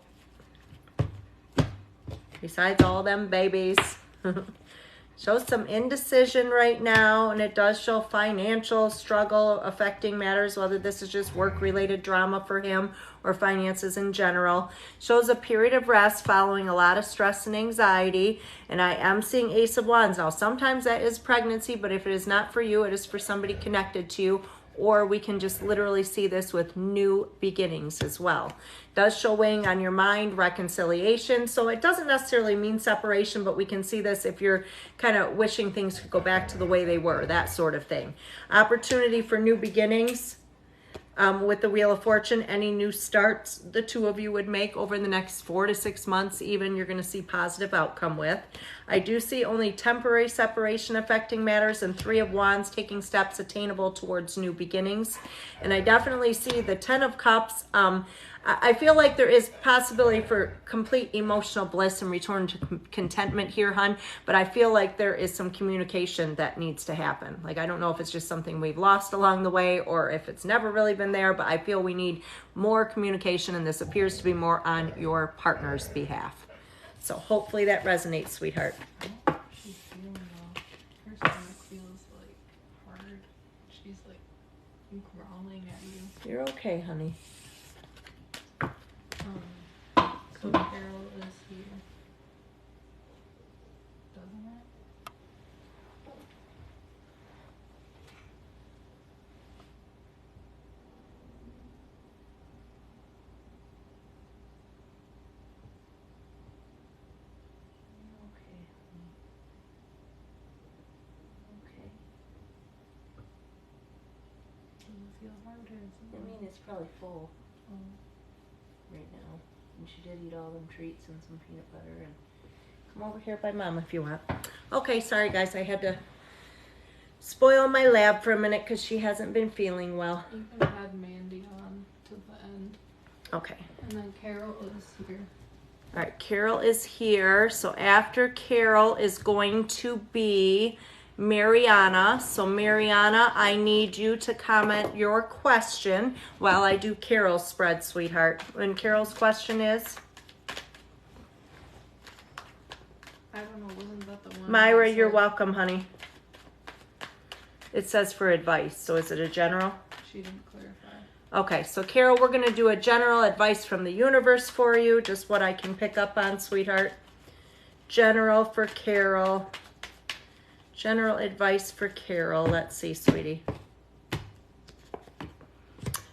A: Besides all them babies. Shows some indecision right now, and it does show financial struggle affecting matters, whether this is just work-related drama for him or finances in general. Shows a period of rest following a lot of stress and anxiety, and I am seeing Ace of Wands. Now, sometimes that is pregnancy, but if it is not for you, it is for somebody connected to you, or we can just literally see this with new beginnings as well. Does show weighing on your mind, reconciliation. So it doesn't necessarily mean separation, but we can see this if you're kind of wishing things could go back to the way they were, that sort of thing. Opportunity for new beginnings. With the Wheel of Fortune, any new starts the two of you would make over the next 4 to 6 months even, you're going to see positive outcome with. I do see only temporary separation affecting matters, and 3 of Wands taking steps attainable towards new beginnings. And I definitely see the 10 of Cups. I feel like there is possibility for complete emotional bliss and return to contentment here, hon. But I feel like there is some communication that needs to happen. Like, I don't know if it's just something we've lost along the way or if it's never really been there, but I feel we need more communication, and this appears to be more on your partner's behalf. So hopefully that resonates, sweetheart.
B: She's feeling well. Her stomach feels like hard. She's like growling at you.
A: You're okay, honey.
B: So Carol is here. Doesn't it?
A: Okay. Okay.
B: Does it feel hard or is it?
A: I mean, it's probably full
B: Oh.
A: right now. And she did eat all them treats and some peanut butter. And come over here by Mom if you want. Okay, sorry guys, I had to spoil my lab for a minute because she hasn't been feeling well.
B: You can add Mandy on to the end.
A: Okay.
B: And then Carol is here.
A: All right, Carol is here. So after Carol is going to be Mariana. So Mariana, I need you to comment your question while I do Carol's spread, sweetheart. And Carol's question is?
B: I don't know, wasn't that the one?
A: Myra,
B: that
A: you're
B: said-
A: welcome, honey. It says for advice. So is it a general?
B: She didn't clarify.
A: Okay, so Carol, we're going to do a general advice from the universe for you, just what I can pick up on, sweetheart. General for Carol. General advice for Carol. Let's see, sweetie.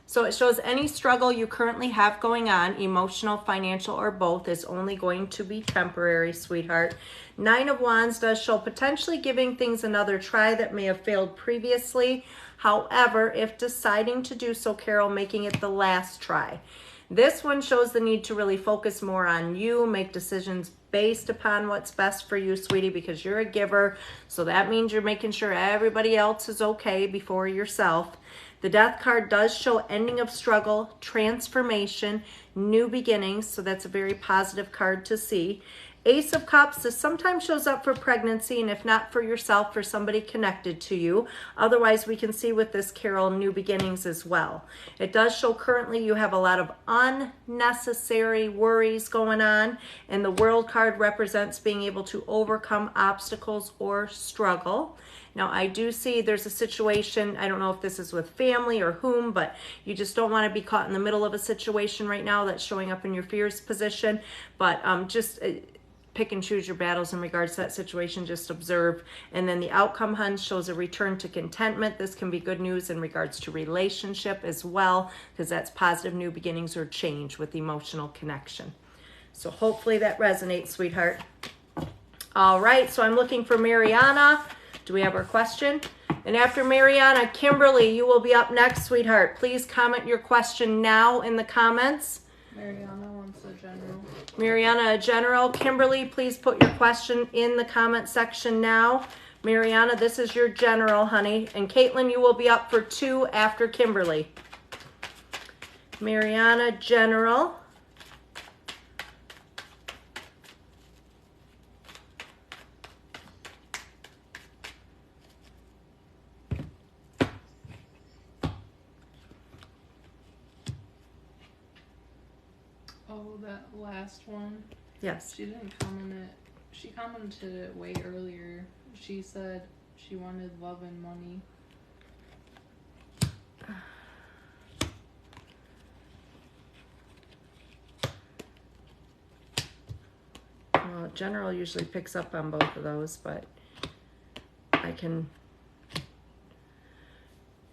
A: So it shows any struggle you currently have going on, emotional, financial, or both, is only going to be temporary, sweetheart. 9 of Wands does show potentially giving things another try that may have failed previously. However, if deciding to do so, Carol, making it the last try. This one shows the need to really focus more on you, make decisions based upon what's best for you, sweetie, because you're a giver. So that means you're making sure everybody else is okay before yourself. The Death card does show ending of struggle, transformation, new beginnings. So that's a very positive card to see. Ace of Cups, this sometimes shows up for pregnancy, and if not for yourself, for somebody connected to you. Otherwise, we can see with this, Carol, new beginnings as well. It does show currently you have a lot of unnecessary worries going on, and the World card represents being able to overcome obstacles or struggle. Now, I do see there's a situation, I don't know if this is with family or whom, but you just don't want to be caught in the middle of a situation right now that's showing up in your fears position. But just pick and choose your battles in regards to that situation. Just observe. And then the outcome, hun, shows a return to contentment. This can be good news in regards to relationship as well, because that's positive new beginnings or change with emotional connection. So hopefully that resonates, sweetheart. All right, so I'm looking for Mariana. Do we have her question? And after Mariana, Kimberly, you will be up next, sweetheart. Please comment your question now in the comments.
B: Mariana wants a general.
A: Mariana, a general. Kimberly, please put your question in the comment section now. Mariana, this is your general, honey. And Caitlin, you will be up for 2 after Kimberly. Mariana, general.
B: Oh, that last one.
A: Yes.
B: She didn't comment it. She commented it way earlier. She said she wanted love and money.
A: Well, general usually picks up on both of those, but I can...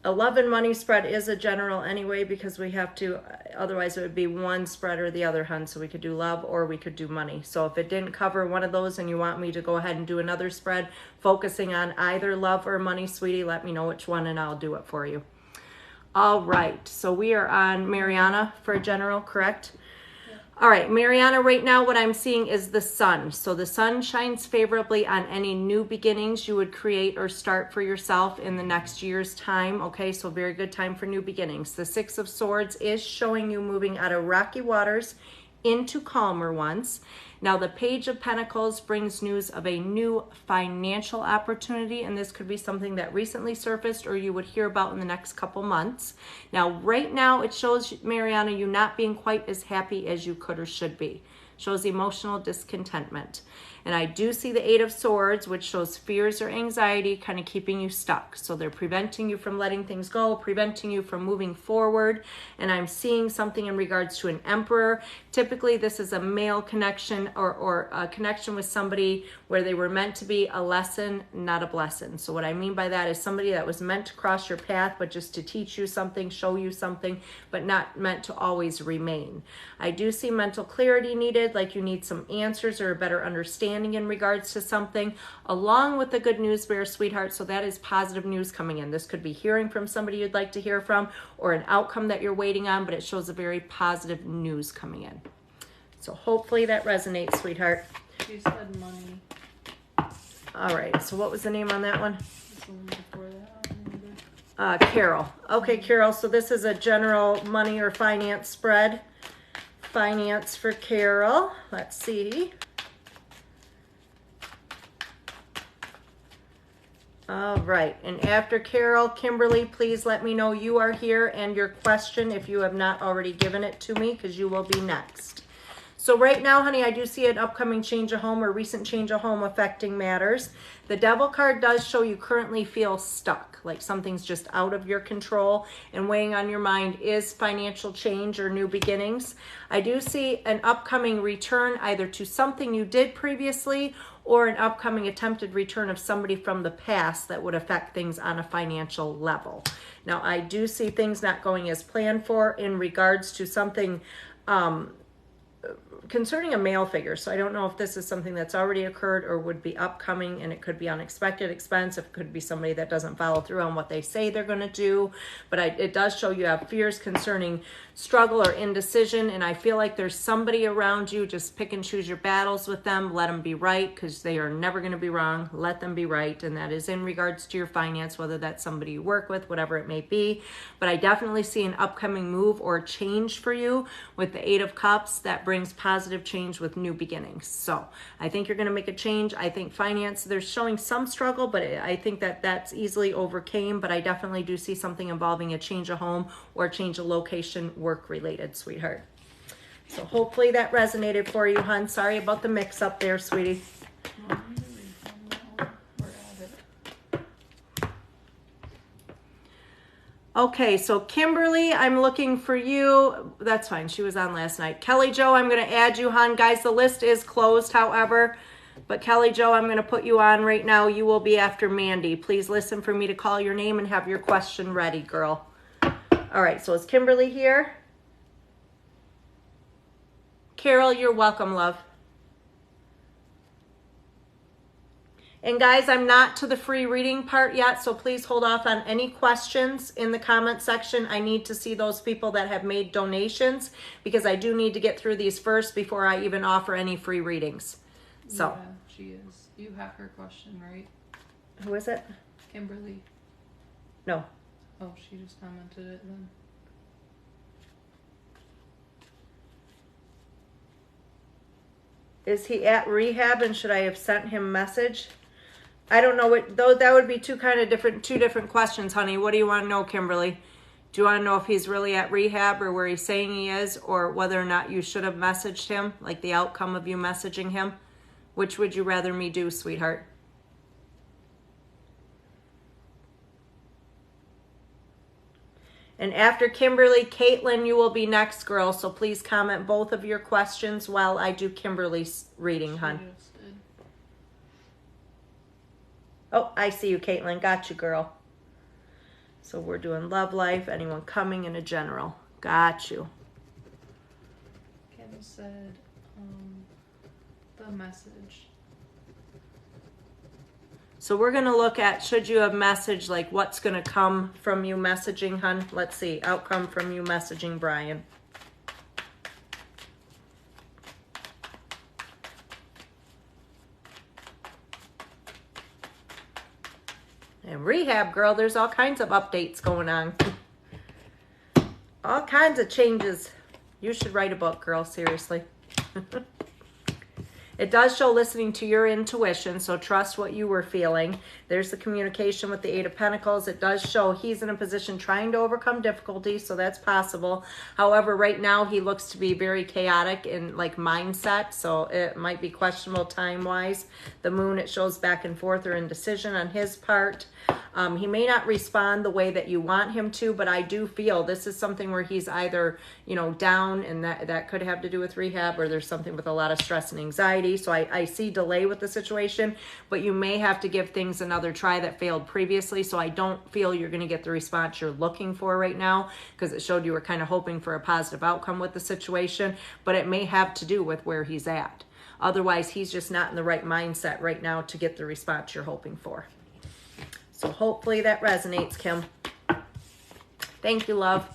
A: A love and money spread is a general anyway, because we have to, otherwise it would be one spread or the other, hun. So we could do love or we could do money. So if it didn't cover one of those and you want me to go ahead and do another spread focusing on either love or money, sweetie, let me know which one and I'll do it for you. All right, so we are on Mariana for a general, correct? All right, Mariana, right now what I'm seeing is the sun. So the sun shines favorably on any new beginnings you would create or start for yourself in the next year's time. Okay, so very good time for new beginnings. The 6 of Swords is showing you moving out of rocky waters into calmer ones. Now the Page of Pentacles brings news of a new financial opportunity, and this could be something that recently surfaced or you would hear about in the next couple months. Now right now it shows, Mariana, you not being quite as happy as you could or should be. Shows emotional discontentment. And I do see the 8 of Swords, which shows fears or anxiety kind of keeping you stuck. So they're preventing you from letting things go, preventing you from moving forward. And I'm seeing something in regards to an Emperor. Typically, this is a male connection or a connection with somebody where they were meant to be a lesson, not a blessing. So what I mean by that is somebody that was meant to cross your path, but just to teach you something, show you something, but not meant to always remain. I do see mental clarity needed, like you need some answers or a better understanding in regards to something, along with the good news bear, sweetheart. So that is positive news coming in. This could be hearing from somebody you'd like to hear from or an outcome that you're waiting on, but it shows a very positive news coming in. So hopefully that resonates, sweetheart.
B: She said money.
A: All right, so what was the name on that one?
B: This one before that.
A: Carol. Okay, Carol, so this is a general money or finance spread. Finance for Carol. Let's see. All right, and after Carol, Kimberly, please let me know you are here and your question if you have not already given it to me, because you will be next. So right now, honey, I do see an upcoming change of home or recent change of home affecting matters. The Devil card does show you currently feel stuck, like something's just out of your control, and weighing on your mind is financial change or new beginnings. I do see an upcoming return either to something you did previously or an upcoming attempted return of somebody from the past that would affect things on a financial level. Now, I do see things not going as planned for in regards to something concerning a male figure. So I don't know if this is something that's already occurred or would be upcoming, and it could be unexpected expense. It could be somebody that doesn't follow through on what they say they're going to do. But it does show you have fears concerning struggle or indecision, and I feel like there's somebody around you. Just pick and choose your battles with them. Let them be right, because they are never going to be wrong. Let them be right, and that is in regards to your finance, whether that's somebody you work with, whatever it may be. But I definitely see an upcoming move or change for you with the 8 of Cups that brings positive change with new beginnings. So I think you're going to make a change. I think finance, there's showing some struggle, but I think that that's easily overcame. But I definitely do see something involving a change of home or change of location, work related, sweetheart. So hopefully that resonated for you, hon. Sorry about the mix up there, sweetie. Okay, so Kimberly, I'm looking for you. That's fine. She was on last night. Kelly Jo, I'm going to add you, hon. Guys, the list is closed, however. But Kelly Jo, I'm going to put you on right now. You will be after Mandy. Please listen for me to call your name and have your question ready, girl. All right, so is Kimberly here? Carol, you're welcome, love. And guys, I'm not to the free reading part yet, so please hold off on any questions in the comment section. I need to see those people that have made donations, because I do need to get through these first before I even offer any free readings. So
B: yeah, she is. You have her question, right?
A: Who is it?
B: Kimberly.
A: No.
B: Oh, she just commented it then.
A: Is he at rehab, and should I have sent him a message? I don't know what, though that would be two different questions, honey. What do you want to know, Kimberly? Do you want to know if he's really at rehab or where he's saying he is, or whether or not you should have messaged him, like the outcome of you messaging him? Which would you rather me do, sweetheart? And after Kimberly, Caitlin, you will be next, girl. So please comment both of your questions while I do Kimberly's reading, hon. Oh, I see you, Caitlin. Got you, girl. So we're doing love life, anyone coming, in a general. Got you.
B: Kim said the message.
A: So we're going to look at, should you have messaged, like what's going to come from you messaging, hun? Let's see. Outcome from you messaging Brian. And rehab, girl, there's all kinds of updates going on. All kinds of changes. You should write a book, girl, seriously. It does show listening to your intuition, so trust what you were feeling. There's the communication with the 8 of Pentacles. It does show he's in a position trying to overcome difficulties, so that's possible. However, right now he looks to be very chaotic in like mindset, so it might be questionable time-wise. The moon, it shows back and forth or indecision on his part. He may not respond the way that you want him to, but I do feel this is something where he's either, you know, down, and that could have to do with rehab, or there's something with a lot of stress and anxiety. So I see delay with the situation, but you may have to give things another try that failed previously. So I don't feel you're going to get the response you're looking for right now, because it showed you were kind of hoping for a positive outcome with the situation, but it may have to do with where he's at. Otherwise, he's just not in the right mindset right now to get the response you're hoping for. So hopefully that resonates, Kim. Thank you, love.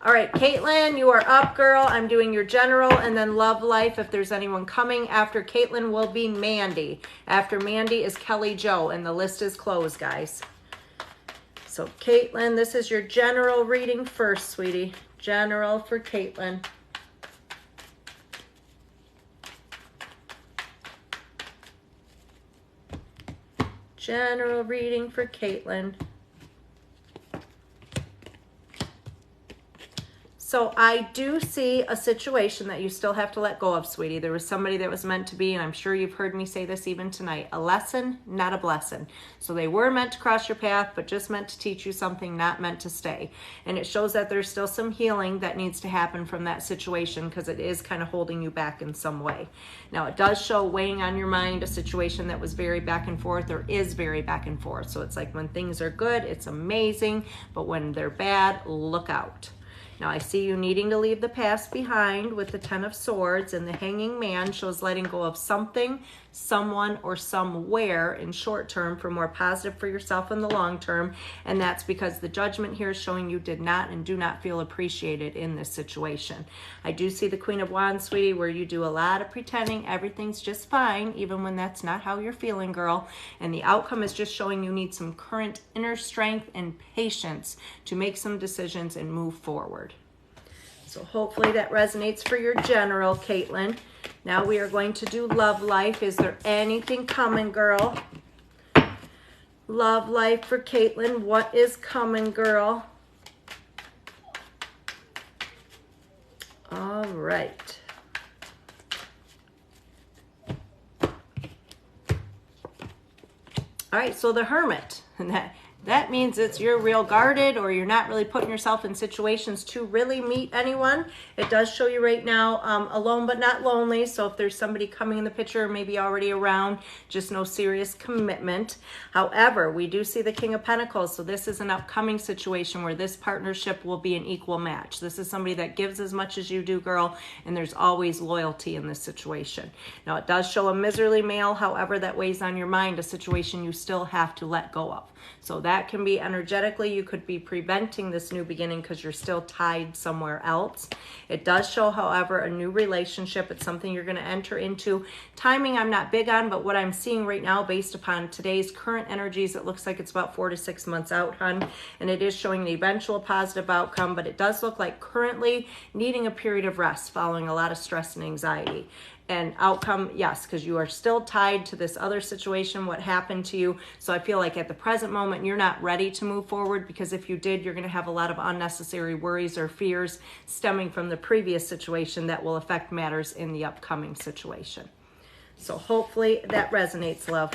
A: All right, Caitlin, you are up, girl. I'm doing your general and then love life. If there's anyone coming after Caitlin will be Mandy. After Mandy is Kelly Jo, and the list is closed, guys. so Caitlin, this is your general reading first, sweetie. General for Caitlin. General reading for Caitlin. So I do see a situation that you still have to let go of, sweetie. There was somebody that was meant to be, and I'm sure you've heard me say this even tonight, a lesson, not a blessing. So they were meant to cross your path, but just meant to teach you something, not meant to stay. And it shows that there's still some healing that needs to happen from that situation because it is kind of holding you back in some way. Now, it does show weighing on your mind a situation that was very back and forth or is very back and forth. So it's like when things are good, it's amazing, but when they're bad, look out. Now, I see you needing to leave the past behind with the Ten of Swords, and the Hanging Man shows letting go of something, someone, or somewhere in short term for more positive for yourself in the long term, and that's because the Judgment here is showing you did not and do not feel appreciated in this situation. I do see the Queen of Wands, sweetie, where you do a lot of pretending everything's just fine, even when that's not how you're feeling, girl, and the outcome is just showing you need some current inner strength and patience to make some decisions and move forward. So hopefully that resonates for your general, Caitlin. Now we are going to do love life. Is there anything coming, girl? Love life for Caitlin. What is coming, girl? All right. All right, so the Hermit. And that means you're real guarded or you're not really putting yourself in situations to really meet anyone. It does show you right now alone but not lonely. So if there's somebody coming in the picture, maybe already around, just no serious commitment. However, we do see the King of Pentacles. So this is an upcoming situation where this partnership will be an equal match. This is somebody that gives as much as you do, girl, and there's always loyalty in this situation. Now, it does show a miserly male. However, that weighs on your mind, a situation you still have to let go of. So that can be energetically, you could be preventing this new beginning because you're still tied somewhere else. It does show, however, a new relationship. It's something you're going to enter into. Timing I'm not big on, but what I'm seeing right now based upon today's current energies, it looks like it's about 4 to 6 months out, hun. And it is showing the eventual positive outcome, but it does look like currently needing a period of rest following a lot of stress and anxiety. And outcome, yes, because you are still tied to this other situation, what happened to you. So I feel like at the present moment, you're not ready to move forward because if you did, you're going to have a lot of unnecessary worries or fears stemming from the previous situation that will affect matters in the upcoming situation. So hopefully that resonates, love.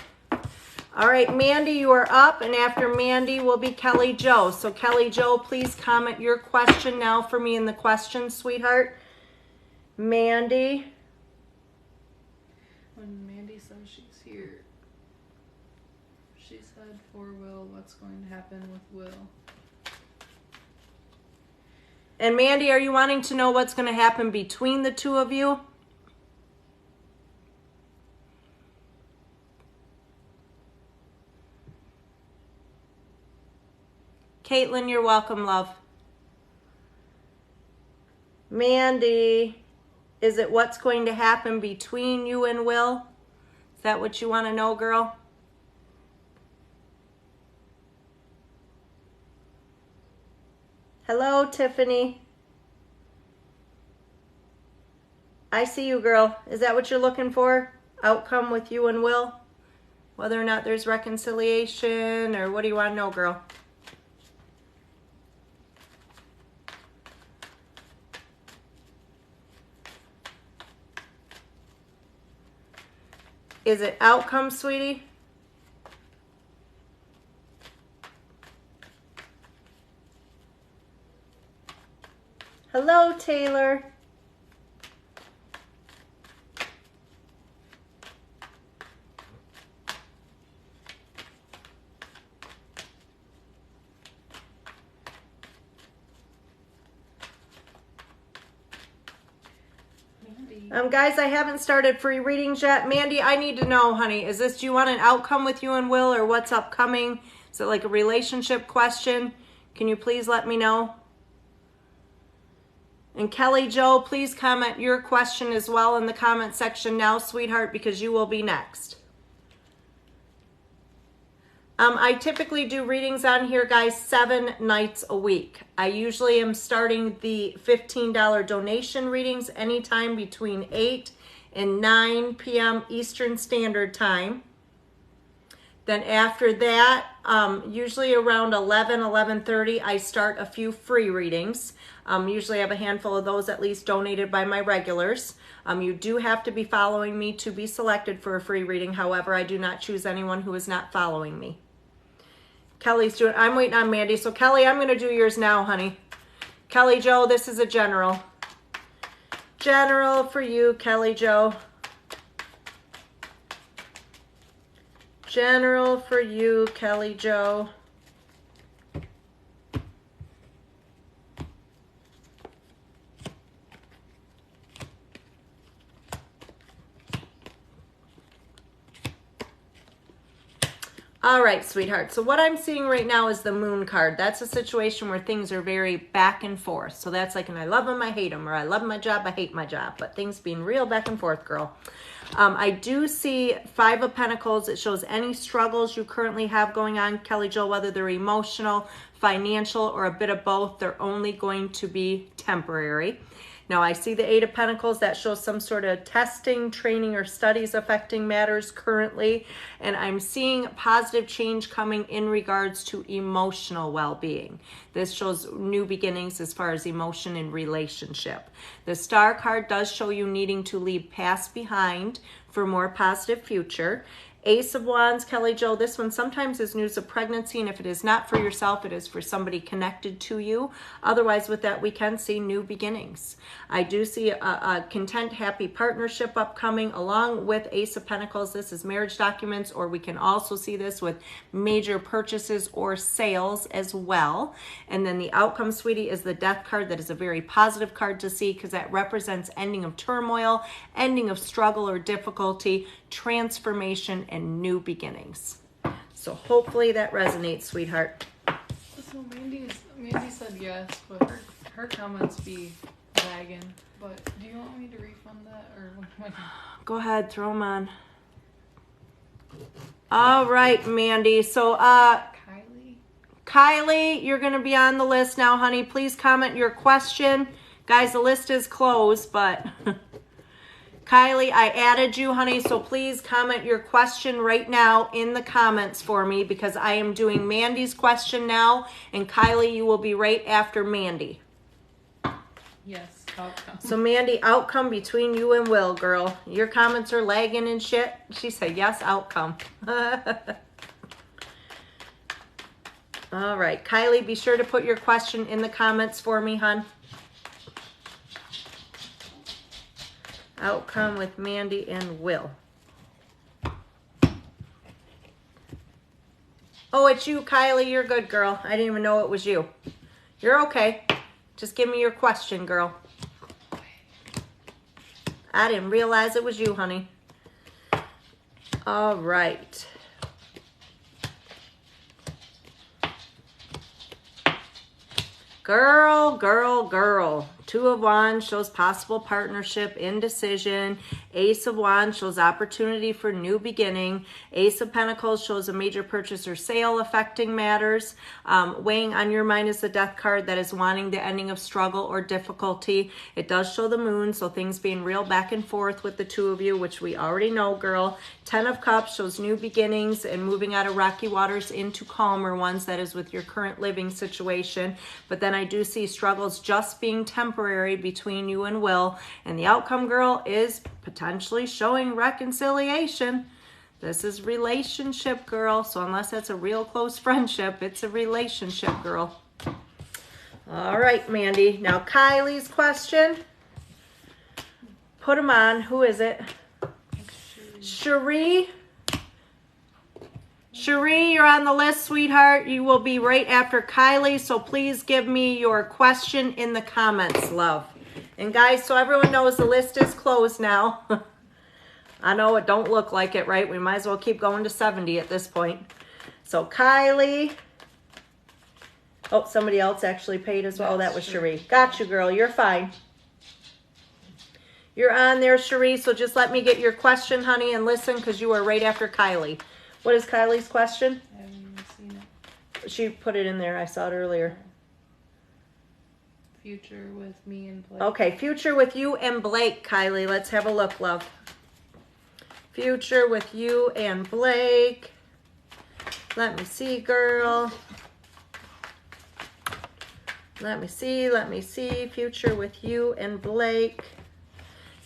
A: All right, Mandy, you are up, and after Mandy will be Kelly Jo. So Kelly Jo, please comment your question now for me in the question, sweetheart. Mandy.
B: When Mandy says she's here, she said for Will, what's going to happen with Will?
A: And Mandy, are you wanting to know what's going to happen between the two of you? Caitlin, you're welcome, love. Mandy. Is it what's going to happen between you and Will? Is that what you want to know, girl? Hello, Tiffany. I see you, girl. Is that what you're looking for? Outcome with you and Will? Whether or not there's reconciliation, or what do you want to know, girl? Is it outcome, sweetie? Hello, Taylor. Guys, I haven't started free readings yet. Mandy, I need to know, honey, is this, do you want an outcome with you and Will, or what's upcoming? Is it like a relationship question? Can you please let me know? And Kelly Jo, please comment your question as well in the comment section now, sweetheart, because you will be next. I typically do readings on here, guys, 7 nights a week. I usually am starting the $15 donation readings anytime between 8 and 9 p.m. Eastern Standard Time. Then after that, usually around 11:30, I start a few free readings. Usually I have a handful of those at least donated by my regulars. You do have to be following me to be selected for a free reading. However, I do not choose anyone who is not following me. Kelly's doing, I'm waiting on Mandy. So Kelly, I'm going to do yours now, honey. Kelly Joe, this is a general. General for you, Kelly Joe. General for you, Kelly Joe. All right, sweetheart. So what I'm seeing right now is the moon card. That's a situation where things are very back and forth. So that's like, and I love them, I hate them, or I love my job, I hate my job. But things being real back and forth, girl. I do see 5 of Pentacles. It shows any struggles you currently have going on, Kelly Joe, whether they're emotional, financial, or a bit of both, they're only going to be temporary. Now, I see the 8 of Pentacles. That shows some sort of testing, training, or studies affecting matters currently. And I'm seeing positive change coming in regards to emotional well-being. This shows new beginnings as far as emotion and relationship. The Star card does show you needing to leave past behind for more positive future. Ace of Wands, Kelly Joe, this one sometimes is news of pregnancy, and if it is not for yourself, it is for somebody connected to you. Otherwise, with that, we can see new beginnings. I do see a content, happy partnership upcoming along with Ace of Pentacles. This is marriage documents, or we can also see this with major purchases or sales as well. And then the outcome, sweetie, is the Death card. That is a very positive card to see because that represents ending of turmoil, ending of struggle or difficulty, transformation, and new beginnings. So hopefully that resonates, sweetheart.
B: So Mandy said yes, but her comments be lagging. But do you want me to refund that, or what am I doing?
A: Go ahead, throw them on. All right, Mandy. So Kylie, you're going to be on the list now, honey. Please comment your question. Guys, the list is closed, but Kylie, I added you, honey, so please comment your question right now in the comments for me because I am doing Mandy's question now, and Kylie, you will be right after Mandy.
B: Yes, outcome.
A: So Mandy, outcome between you and Will, girl. Your comments are lagging and shit. She said, yes, outcome. All right, Kylie, be sure to put your question in the comments for me, hon. Outcome with Mandy and Will. Oh, it's you, Kylie. You're good, girl. I didn't even know it was you. You're okay. Just give me your question, girl. I didn't realize it was you, honey. All right. Girl, girl, girl. 2 of Wands shows possible partnership, indecision. Ace of Wands shows opportunity for new beginning. Ace of Pentacles shows a major purchase or sale affecting matters. Weighing on your mind is the Death card that is wanting the ending of struggle or difficulty. It does show the moon, so things being real back and forth with the 2 of you, which we already know, girl. 10 of Cups shows new beginnings and moving out of rocky waters into calmer ones. That is with your current living situation. But then I do see struggles just being temporary between you and Will. And the outcome, girl, is potentially showing reconciliation. This is relationship, girl. So unless that's a real close friendship, it's a relationship, girl. All right, Mandy. Now, Kylie's question. Put them on. Who is it? Cherie. Cherie, you're on the list, sweetheart. You will be right after Kylie, so please give me your question in the comments, love. And guys, so everyone knows the list is closed now. I know it don't look like it, right? We might as well keep going to 70 at this point. So Kylie. Oh, somebody else actually paid as well. That was Cherie. Got you, girl. You're fine. You're on there, Cherie, so just let me get your question, honey, and listen because you are right after Kylie. What is Kylie's question? She put it in there. I saw it earlier.
B: Future with me and Blake.
A: Okay, future with you and Blake, Kylie. Let's have a look, love. Future with you and Blake. Let me see, girl. Let me see. Future with you and Blake.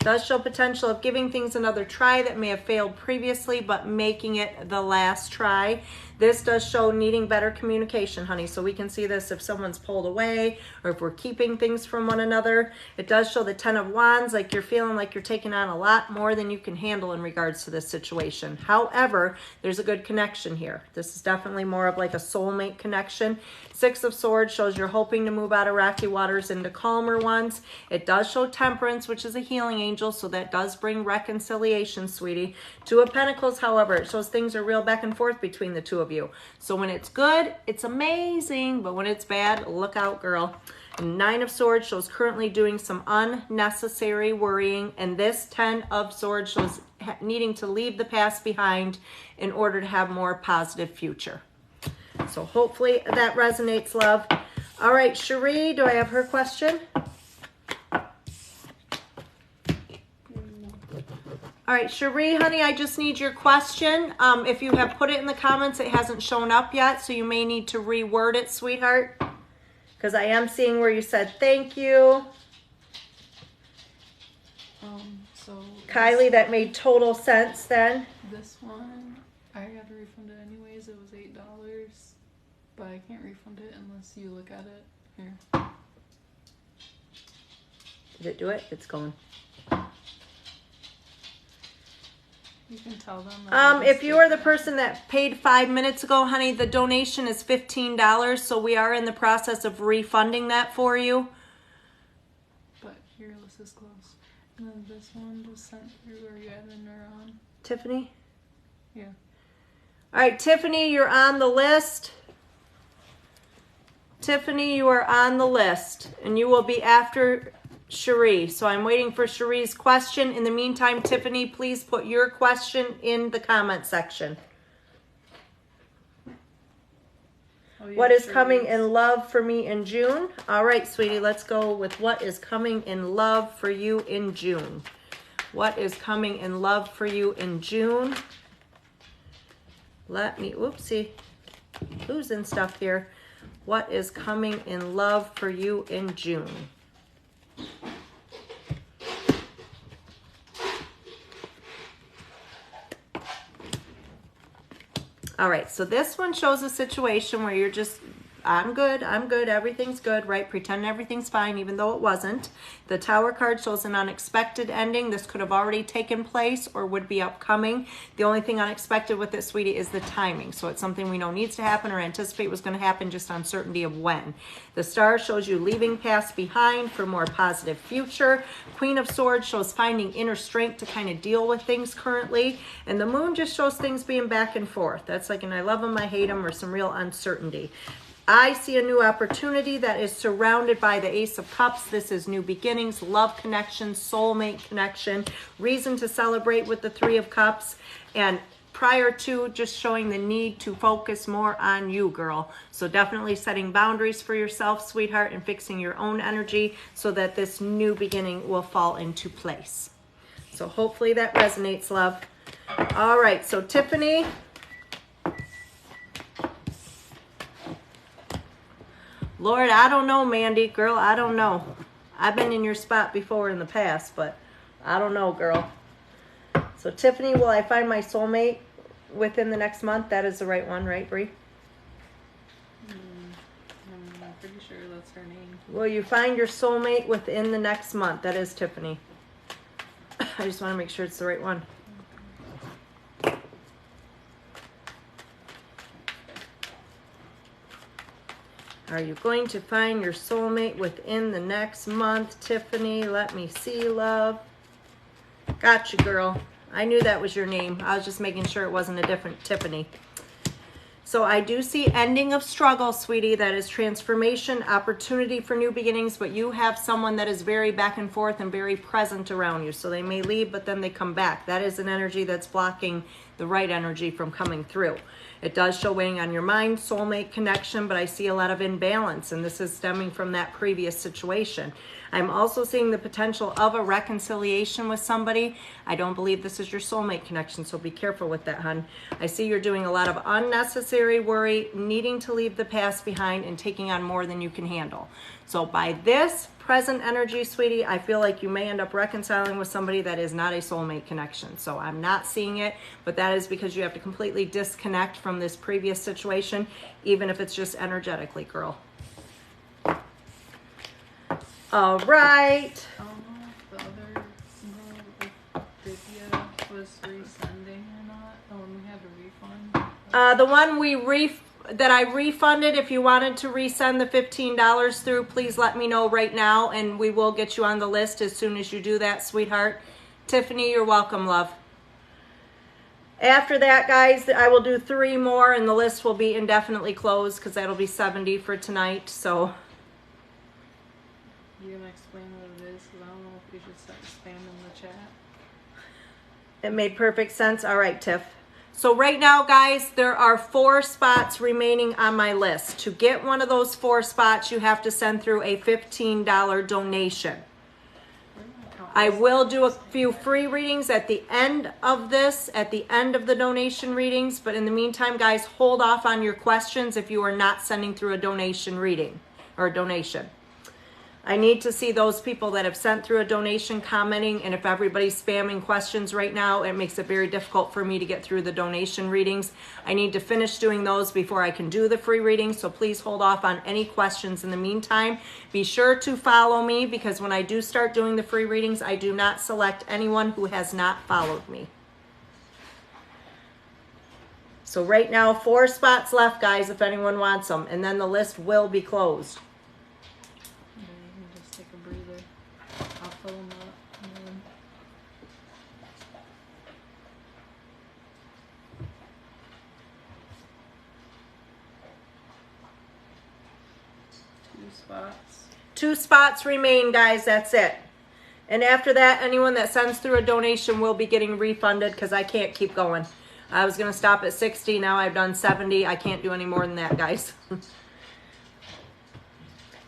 A: Does show potential of giving things another try that may have failed previously, but making it the last try. This does show needing better communication, honey. So we can see this if someone's pulled away or if we're keeping things from one another. It does show the 10 of Wands, like you're feeling like you're taking on a lot more than you can handle in regards to this situation. However, there's a good connection here. This is definitely more of like a soulmate connection. 6 of Swords shows you're hoping to move out of rocky waters into calmer ones. It does show Temperance, which is a healing angel, so that does bring reconciliation, sweetie. 2 of Pentacles, however, it shows things are real back and forth between the two of you. So when it's good, it's amazing, but when it's bad, look out, girl. 9 of Swords shows currently doing some unnecessary worrying, and this 10 of Swords shows needing to leave the past behind in order to have more positive future. So hopefully that resonates, love. All right, Cherie, do I have her question? All right, Cherie, honey, I just need your question. If you have put it in the comments, it hasn't shown up yet, so you may need to reword it, sweetheart, because I am seeing where you said thank you.
B: So
A: Kylie, that made total sense then.
B: this one, I had to refund it anyways. It was $8, but I can't refund it unless you look at it. Here.
A: Did it do it? It's going.
B: You can tell them.
A: If you are the person that paid 5 minutes ago, honey, the donation is $15, so we are in the process of refunding that for you.
B: But your list is close. And then this one just sent through. Are you adding her on?
A: Tiffany?
B: Yeah.
A: All right, Tiffany, you're on the list. Tiffany, you are on the list, and you will be after Cherie. So I'm waiting for Cherie's question. In the meantime, Tiffany, please put your question in the comment section.
B: Oh, yeah,
A: What is
B: Cherie's.
A: coming in love for me in June? All right, sweetie, let's go with what is coming in love for you in June. What is coming in love for you in June? Let me, oopsie, losing stuff here. What is coming in love for you in June? All right, so this one shows a situation where you're just, I'm good, everything's good, right? Pretend everything's fine, even though it wasn't. The Tower card shows an unexpected ending. This could have already taken place or would be upcoming. The only thing unexpected with it, sweetie, is the timing. So it's something we know needs to happen or anticipate was going to happen, just uncertainty of when. The Star shows you leaving past behind for more positive future. Queen of Swords shows finding inner strength to kind of deal with things currently. And the Moon just shows things being back and forth. That's like an I love them, I hate them, or some real uncertainty. I see a new opportunity that is surrounded by the Ace of Cups. This is new beginnings, love connection, soulmate connection, reason to celebrate with the 3 of Cups, and prior to just showing the need to focus more on you, girl. So definitely setting boundaries for yourself, sweetheart, and fixing your own energy so that this new beginning will fall into place. So hopefully that resonates, love. All right, so Tiffany, Lord, I don't know, Mandy. Girl, I don't know. I've been in your spot before in the past, but I don't know, girl. So, Tiffany, will I find my soulmate within the next month? That is the right one, right, Bree?
B: I'm pretty sure that's her name.
A: Will you find your soulmate within the next month? That is Tiffany. I just want to make sure it's the right one. Are you going to find your soulmate within the next month, Tiffany? Let me see, love. Gotcha, girl. I knew that was your name. I was just making sure it wasn't a different Tiffany. So I do see ending of struggle, sweetie. That is transformation, opportunity for new beginnings, but you have someone that is very back and forth and very present around you. So they may leave, but then they come back. That is an energy that's blocking the right energy from coming through. It does show weighing on your mind, soulmate connection, but I see a lot of imbalance, and this is stemming from that previous situation. I'm also seeing the potential of a reconciliation with somebody. I don't believe this is your soulmate connection, so be careful with that, hun. I see you're doing a lot of unnecessary worry, needing to leave the past behind, and taking on more than you can handle. So by this present energy, sweetie, I feel like you may end up reconciling with somebody that is not a soulmate connection. So I'm not seeing it, but that is because you have to completely disconnect from this previous situation, even if it's just energetically, girl. All right.
B: I don't know if the other girl, if Divya was resending or not. The one we had to refund.
A: The one that I refunded, if you wanted to resend the $15 through, please let me know right now, and we will get you on the list as soon as you do that, sweetheart. Tiffany, you're welcome, love. After that, guys, I will do 3 more, and the list will be indefinitely closed because that'll be 70 for tonight. So
B: You gonna explain what it is? Because I don't know if we should start spamming the chat.
A: it made perfect sense. All right, Tiff. So right now, guys, there are 4 spots remaining on my list. To get one of those 4 spots, you have to send through a $15 donation. I will do a few free readings at the end of this, at the end of the donation readings. But in the meantime, guys, hold off on your questions if you are not sending through a donation reading or a donation. I need to see those people that have sent through a donation commenting, and if everybody's spamming questions right now, it makes it very difficult for me to get through the donation readings. I need to finish doing those before I can do the free readings, so please hold off on any questions in the meantime. Be sure to follow me, because when I do start doing the free readings, I do not select anyone who has not followed me. So right now, 4 spots left, guys, if anyone wants them, and then the list will be closed.
B: Take a breather. I'll fill them up. And then... spots.
A: 2 spots remain, guys. That's it. And after that, anyone that sends through a donation will be getting refunded because I can't keep going. I was going to stop at 60. Now I've done 70. I can't do any more than that, guys.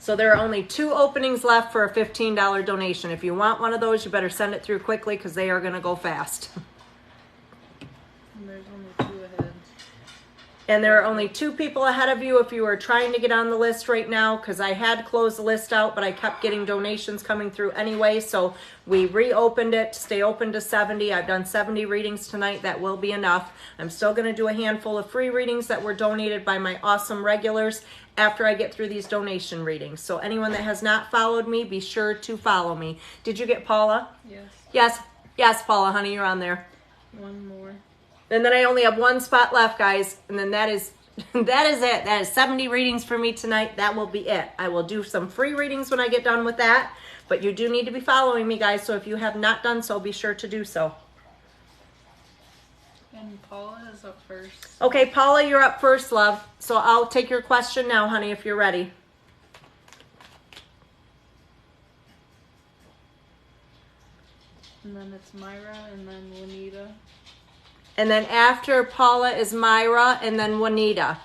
A: So there are only 2 openings left for a $15 donation. If you want one of those, you better send it through quickly because they are going to go fast.
B: And there's only 2 ahead.
A: And there are only 2 people ahead of you if you are trying to get on the list right now, because I had closed the list out, but I kept getting donations coming through anyway. So we reopened it to stay open to 70. I've done 70 readings tonight. That will be enough. I'm still going to do a handful of free readings that were donated by my awesome regulars after I get through these donation readings. So anyone that has not followed me, be sure to follow me. Did you get Paula?
B: Yes.
A: Yes. Yes, Paula, honey, you're on there.
B: One more.
A: And then I only have 1 spot left, guys. And then that is it. That is 70 readings for me tonight. That will be it. I will do some free readings when I get done with that. But you do need to be following me, guys. So if you have not done so, be sure to do so.
B: And Paula is up first.
A: Okay, Paula, you're up first, love. So I'll take your question now, honey, if you're ready.
B: And then it's Myra and then Juanita.
A: And then after Paula is Myra and then Juanita.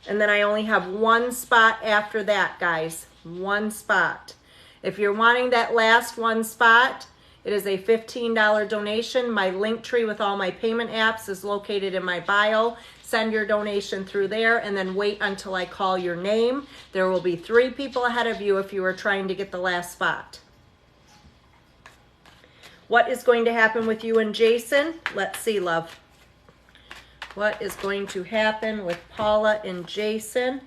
A: And then I only have 1 spot after that, guys. 1 spot. If you're wanting that last 1 spot, it is a $15 donation. My link tree with all my payment apps is located in my bio. Send your donation through there and then wait until I call your name. There will be 3 people ahead of you if you are trying to get the last spot. What is going to happen with you and Jason? Let's see, love. What is going to happen with Paula and Jason?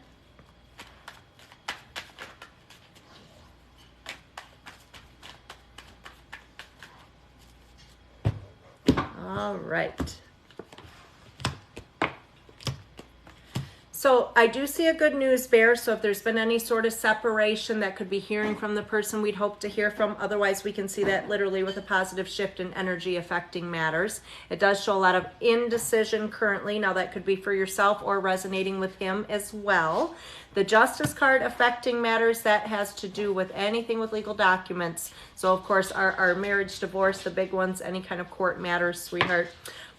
A: All right. So I do see a good news bear. So if there's been any sort of separation, that could be hearing from the person we'd hope to hear from. Otherwise, we can see that literally with a positive shift in energy affecting matters. It does show a lot of indecision currently. Now that could be for yourself or resonating with him as well. The Justice card affecting matters, that has to do with anything with legal documents. So of course our marriage, divorce, the big ones, any kind of court matters, sweetheart.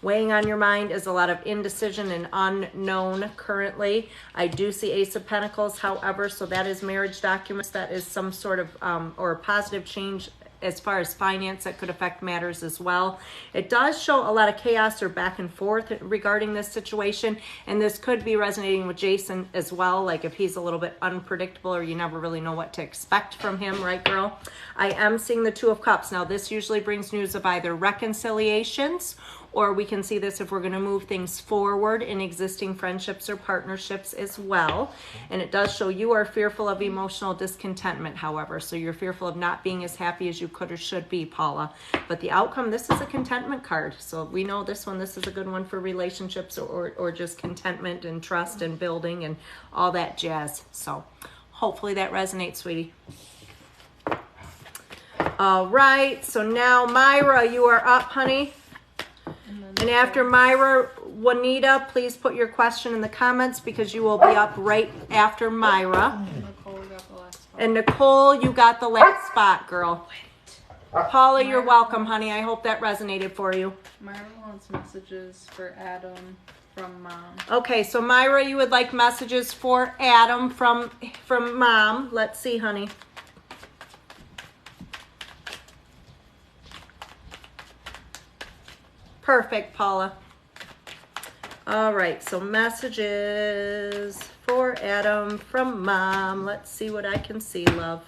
A: Weighing on your mind is a lot of indecision and unknown currently. I do see Ace of Pentacles, however, so that is marriage documents. That is some sort of, or positive change as far as finance that could affect matters as well. It does show a lot of chaos or back and forth regarding this situation, and this could be resonating with Jason as well, like if he's a little bit unpredictable or you never really know what to expect from him, right, girl? I am seeing the Two of Cups. Now, this usually brings news of either reconciliations, or we can see this if we're going to move things forward in existing friendships or partnerships as well. And it does show you are fearful of emotional discontentment, however. So you're fearful of not being as happy as you could or should be, Paula. But the outcome, this is a contentment card. So we know this one, this is a good one for relationships or just contentment and trust and building and all that jazz. So hopefully that resonates, sweetie. All right. So now, Myra, you are up, honey. And after Myra, Juanita, please put your question in the comments because you will be up right after Myra.
B: Nicole got the last spot.
A: And Nicole, you got the last spot, girl. Paula, you're welcome, honey. I hope that resonated for you.
B: Myra wants messages for Adam from Mom.
A: Okay, so Myra, you would like messages for Adam from Mom. Let's see, honey. Perfect, Paula. All right, so messages for Adam from Mom. Let's see what I can see, love.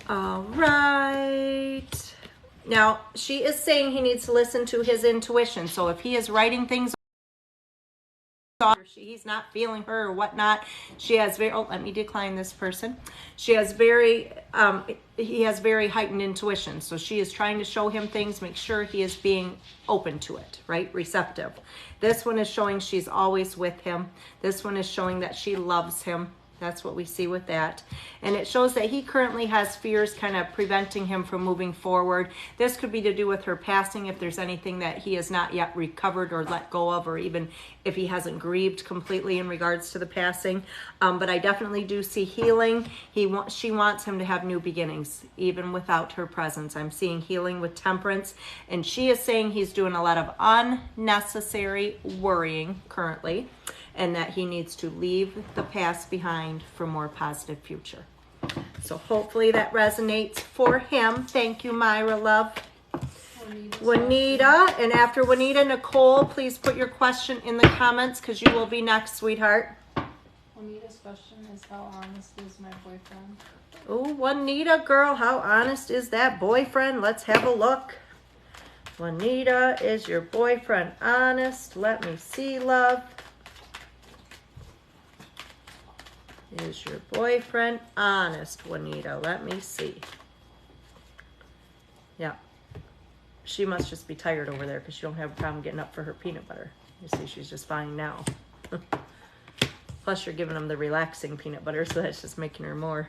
A: All right. Now, she is saying he needs to listen to his intuition. So if he is writing things or he's not feeling her or whatnot, she has very, oh, let me decline this person. She has very, he has very heightened intuition. So she is trying to show him things, make sure he is being open to it, right? Receptive. This one is showing she's always with him. This one is showing that she loves him. That's what we see with that. And it shows that he currently has fears kind of preventing him from moving forward. This could be to do with her passing, if there's anything that he has not yet recovered or let go of, or even if he hasn't grieved completely in regards to the passing. But I definitely do see healing. She wants him to have new beginnings, even without her presence. I'm seeing healing with Temperance. And she is saying he's doing a lot of unnecessary worrying currently, and that he needs to leave the past behind for a more positive future. So hopefully that resonates for him. Thank you, Myra, love. Juanita, and after Juanita, Nicole, please put your question in the comments because you will be next, sweetheart.
B: Juanita's question is, how honest is my boyfriend?
A: Oh, Juanita, girl, how honest is that boyfriend? Let's have a look. Juanita, is your boyfriend honest? Let me see, love. Is your boyfriend honest, Juanita? Let me see. Yeah. She must just be tired over there because she don't have a problem getting up for her peanut butter. You see, she's just fine now. Plus, you're giving them the relaxing peanut butter, so that's just making her more.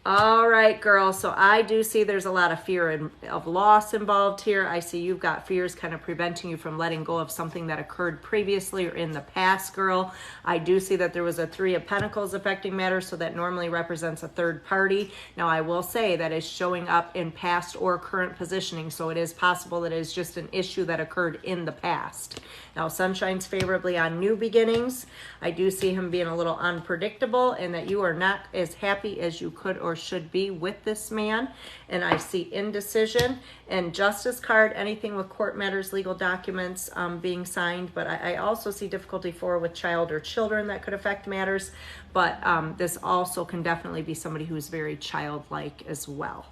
A: All right, girl. So I do see there's a lot of fear of loss involved here. I see you've got fears kind of preventing you from letting go of something that occurred previously or in the past, girl. I do see that there was a Three of Pentacles affecting matters, so that normally represents a third party. Now, I will say that is showing up in past or current positioning, so it is possible that it is just an issue that occurred in the past. Now, sun shines favorably on new beginnings. I do see him being a little unpredictable and that you are not as happy as you could or should be with this man. And I see indecision and justice card, anything with court matters, legal documents being signed. But I also see difficulty with child or children that could affect matters. But this also can definitely be somebody who's very childlike as well.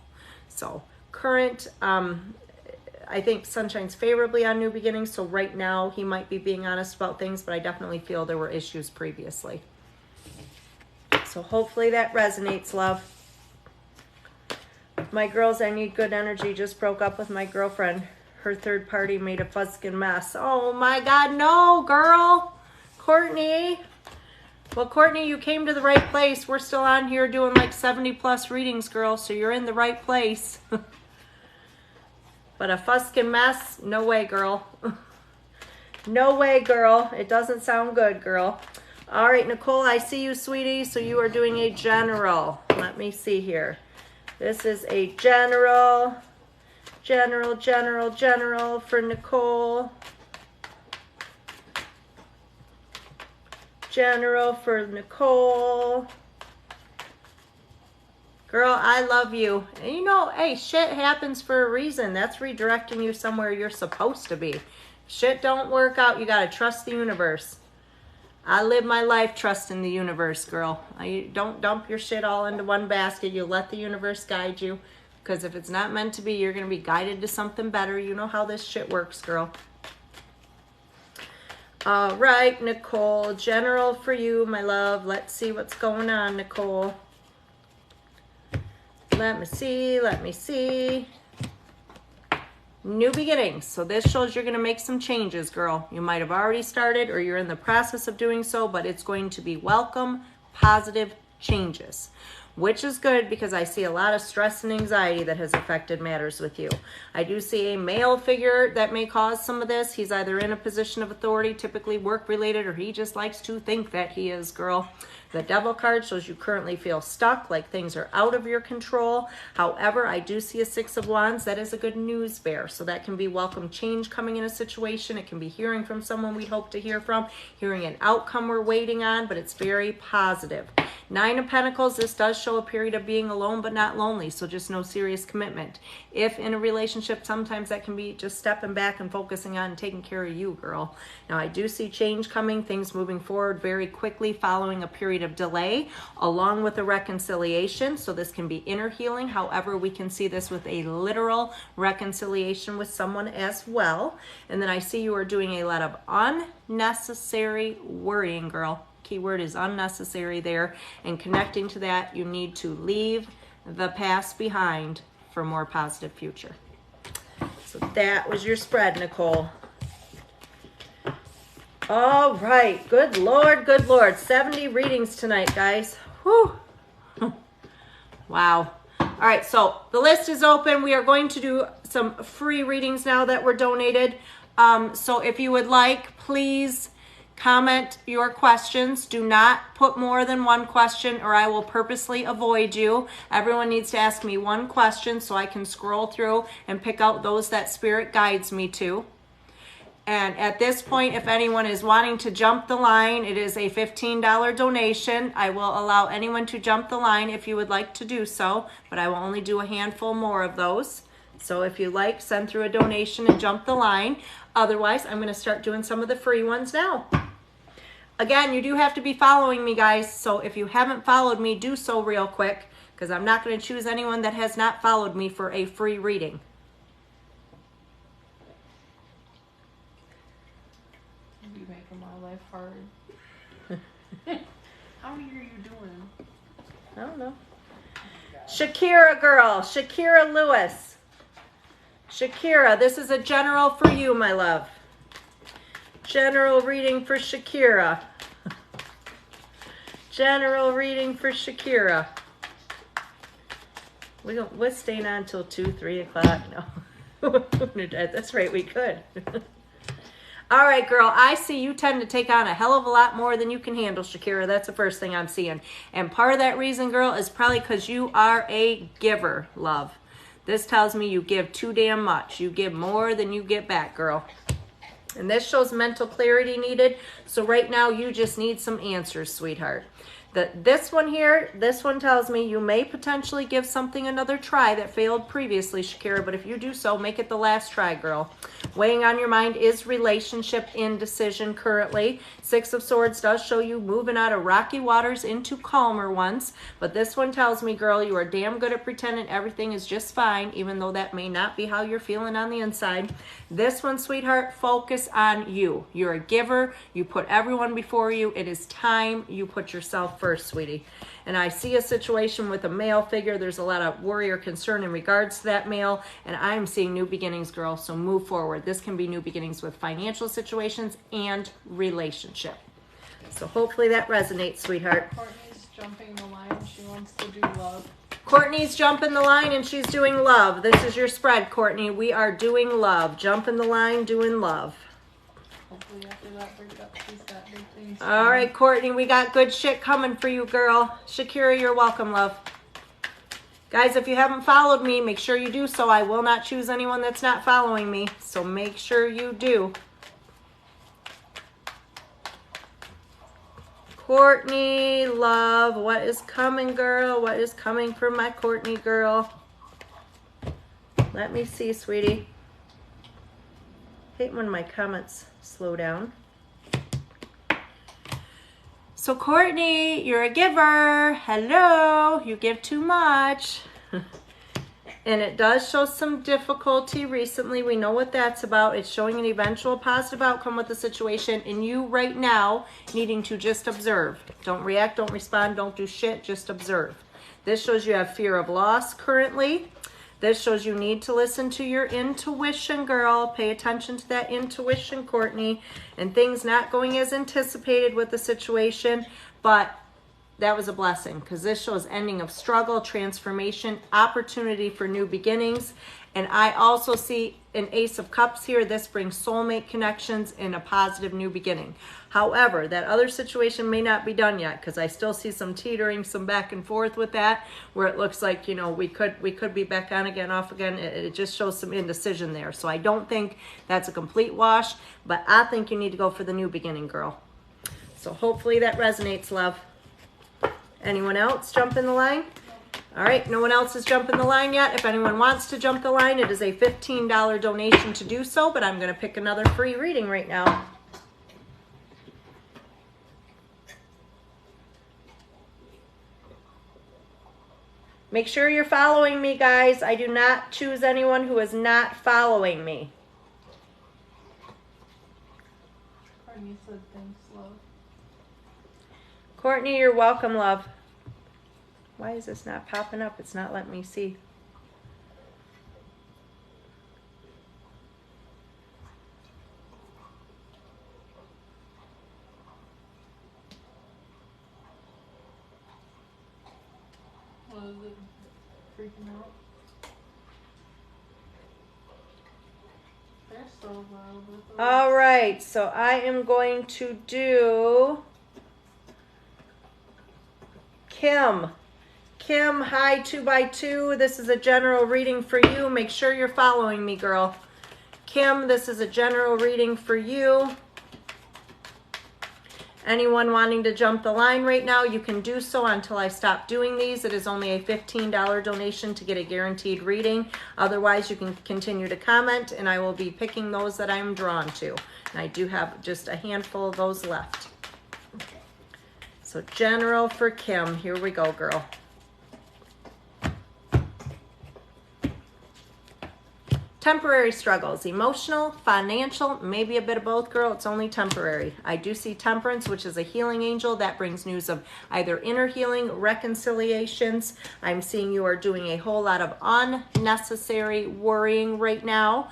A: So current, I think sun shines favorably on new beginnings. So right now he might be being honest about things, but I definitely feel there were issues previously. So hopefully that resonates, love. My girls, I need good energy. Just broke up with my girlfriend. Her third party made a fusskin mess. Oh my God, no, girl. Courtney. Well, Courtney, you came to the right place. We're still on here doing like 70 plus readings, girl. So you're in the right place. But a fusskin mess? No way, girl. No way, girl. It doesn't sound good, girl. All right, Nicole, I see you, sweetie. So you are doing a general. Let me see here. This is a general for Nicole. General for Nicole. Girl, I love you. And you know, hey, shit happens for a reason. That's redirecting you somewhere you're supposed to be. Shit don't work out. You got to trust the universe. I live my life trusting the universe, girl. Don't dump your shit all into one basket. You let the universe guide you. Because if it's not meant to be, you're going to be guided to something better. You know how this shit works, girl. All right, Nicole. General for you, my love. Let's see what's going on, Nicole. Let me see. New beginnings. So this shows you're going to make some changes, girl. You might have already started or you're in the process of doing so, but it's going to be welcome, positive changes, which is good because I see a lot of stress and anxiety that has affected matters with you. I do see a male figure that may cause some of this. He's either in a position of authority, typically work related, or he just likes to think that he is, girl. The Devil card shows you currently feel stuck, like things are out of your control. However, I do see a Six of Wands. That is a good news bear. So that can be welcome change coming in a situation. It can be hearing from someone we hope to hear from, hearing an outcome we're waiting on, but it's very positive. Nine of Pentacles, this does show a period of being alone but not lonely, so just no serious commitment. If in a relationship, sometimes that can be just stepping back and focusing on taking care of you, girl. Now, I do see change coming, things moving forward very quickly following a period of delay, along with a reconciliation, so this can be inner healing. However, we can see this with a literal reconciliation with someone as well. And then I see you are doing a lot of unnecessary worrying, girl. Keyword is unnecessary there. And connecting to that, you need to leave the past behind for a more positive future. So that was your spread, Nicole. All right. Good Lord, good Lord. 70 readings tonight, guys. Whew. Wow. All right, so the list is open. We are going to do some free readings now that were donated. So if you would like, please comment your questions. Do not put more than one question or I will purposely avoid you. Everyone needs to ask me one question so I can scroll through and pick out those that Spirit guides me to. And at this point, if anyone is wanting to jump the line, it is a $15 donation. I will allow anyone to jump the line if you would like to do so, but I will only do a handful more of those. So if you like, send through a donation and jump the line. Otherwise, I'm going to start doing some of the free ones now. Again, you do have to be following me, guys. So if you haven't followed me, do so real quick, because I'm not going to choose anyone that has not followed me for a free reading.
B: You making my life hard. How are you doing?
A: I don't know. Shakira girl, Shakira Lewis. Shakira, this is a general for you, my love. General reading for Shakira. General reading for Shakira. We're staying on until 2, 3 o'clock. No. That's right, we could. All right, girl, I see you tend to take on a hell of a lot more than you can handle, Shakira. That's the first thing I'm seeing. And part of that reason, girl, is probably because you are a giver, love. This tells me you give too damn much. You give more than you get back, girl. And this shows mental clarity needed. So right now, you just need some answers, sweetheart. This one here, this one tells me you may potentially give something another try that failed previously, Shakira. But if you do so, make it the last try, girl. Weighing on your mind is relationship indecision currently. Six of Swords does show you moving out of rocky waters into calmer ones. But this one tells me, girl, you are damn good at pretending everything is just fine, even though that may not be how you're feeling on the inside. This one, sweetheart, focus on you. You're a giver. You put everyone before you. It is time you put yourself first, sweetie. And I see a situation with a male figure. There's a lot of worry or concern in regards to that male. And I'm seeing new beginnings, girl. So move forward. This can be new beginnings with financial situations and relationship. So hopefully that resonates, sweetheart.
B: Courtney's jumping the line. She wants to do love.
A: Courtney's jumping the line and she's doing love. This is your spread, Courtney. We are doing love. Jumping the line, doing love.
B: Hopefully after that breakup, she's got big things.
A: All right, Courtney, we got good shit coming for you, girl. Shakira, you're welcome, love. Guys, if you haven't followed me, make sure you do so. I will not choose anyone that's not following me, so make sure you do. Courtney, love, what is coming, girl? What is coming for my Courtney girl? Let me see, sweetie. Hate when my comments slow down. So Courtney, you're a giver. Hello, you give too much. And it does show some difficulty recently. We know what that's about. It's showing an eventual positive outcome with the situation, and you right now needing to just observe. Don't react, don't respond, don't do shit, just observe. This shows you have fear of loss currently. This shows you need to listen to your intuition, girl. Pay attention to that intuition, Courtney. And things not going as anticipated with the situation, but that was a blessing because this shows ending of struggle, transformation, opportunity for new beginnings. And I also see an Ace of Cups here. This brings soulmate connections and a positive new beginning. However, that other situation may not be done yet because I still see some teetering, some back and forth with that where it looks like, you know, we could be back on again, off again. It just shows some indecision there. So I don't think that's a complete wash, but I think you need to go for the new beginning, girl. So hopefully that resonates, love. Anyone else jump in the line? All right, no one else has jumped in the line yet. If anyone wants to jump the line, it is a $15 donation to do so, but I'm going to pick another free reading right now. Make sure you're following me, guys. I do not choose anyone who is not following me.
B: Courtney said thanks, love.
A: Courtney, you're welcome, love. Why is this not popping up? It's not letting me see.
B: What is it? Freaking out? They're so wild with those.
A: All right, so I am going to do Kim. Kim, hi, 2x2. This is a general reading for you. Make sure you're following me, girl. Kim, this is a general reading for you. Anyone wanting to jump the line right now, you can do so until I stop doing these. It is only a $15 donation to get a guaranteed reading. Otherwise, you can continue to comment, and I will be picking those that I'm drawn to. And I do have just a handful of those left. So general for Kim. Here we go, girl. Temporary struggles, emotional, financial, maybe a bit of both, girl. It's only temporary. I do see Temperance, which is a healing angel. That brings news of either inner healing, reconciliations. I'm seeing you are doing a whole lot of unnecessary worrying right now.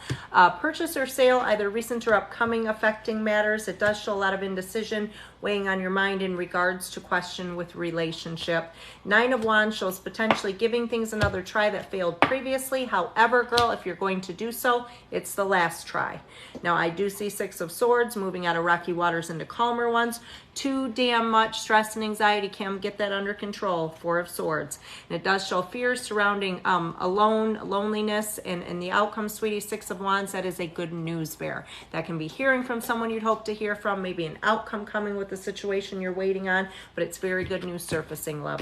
A: Purchase or sale, either recent or upcoming, affecting matters. It does show a lot of indecision weighing on your mind in regards to question with relationship. 9 of Wands shows potentially giving things another try that failed previously. However, girl, if you're going to do so, it's the last try. Now, I do see 6 of Swords moving out of rocky waters into calmer ones. Too damn much stress and anxiety, Kim. Get that under control. 4 of Swords. And it does show fears surrounding loneliness, and the outcome, sweetie, 6 of Wands. That is a good news bear. That can be hearing from someone you'd hope to hear from, maybe an outcome coming with the situation you're waiting on, but it's very good news surfacing, love.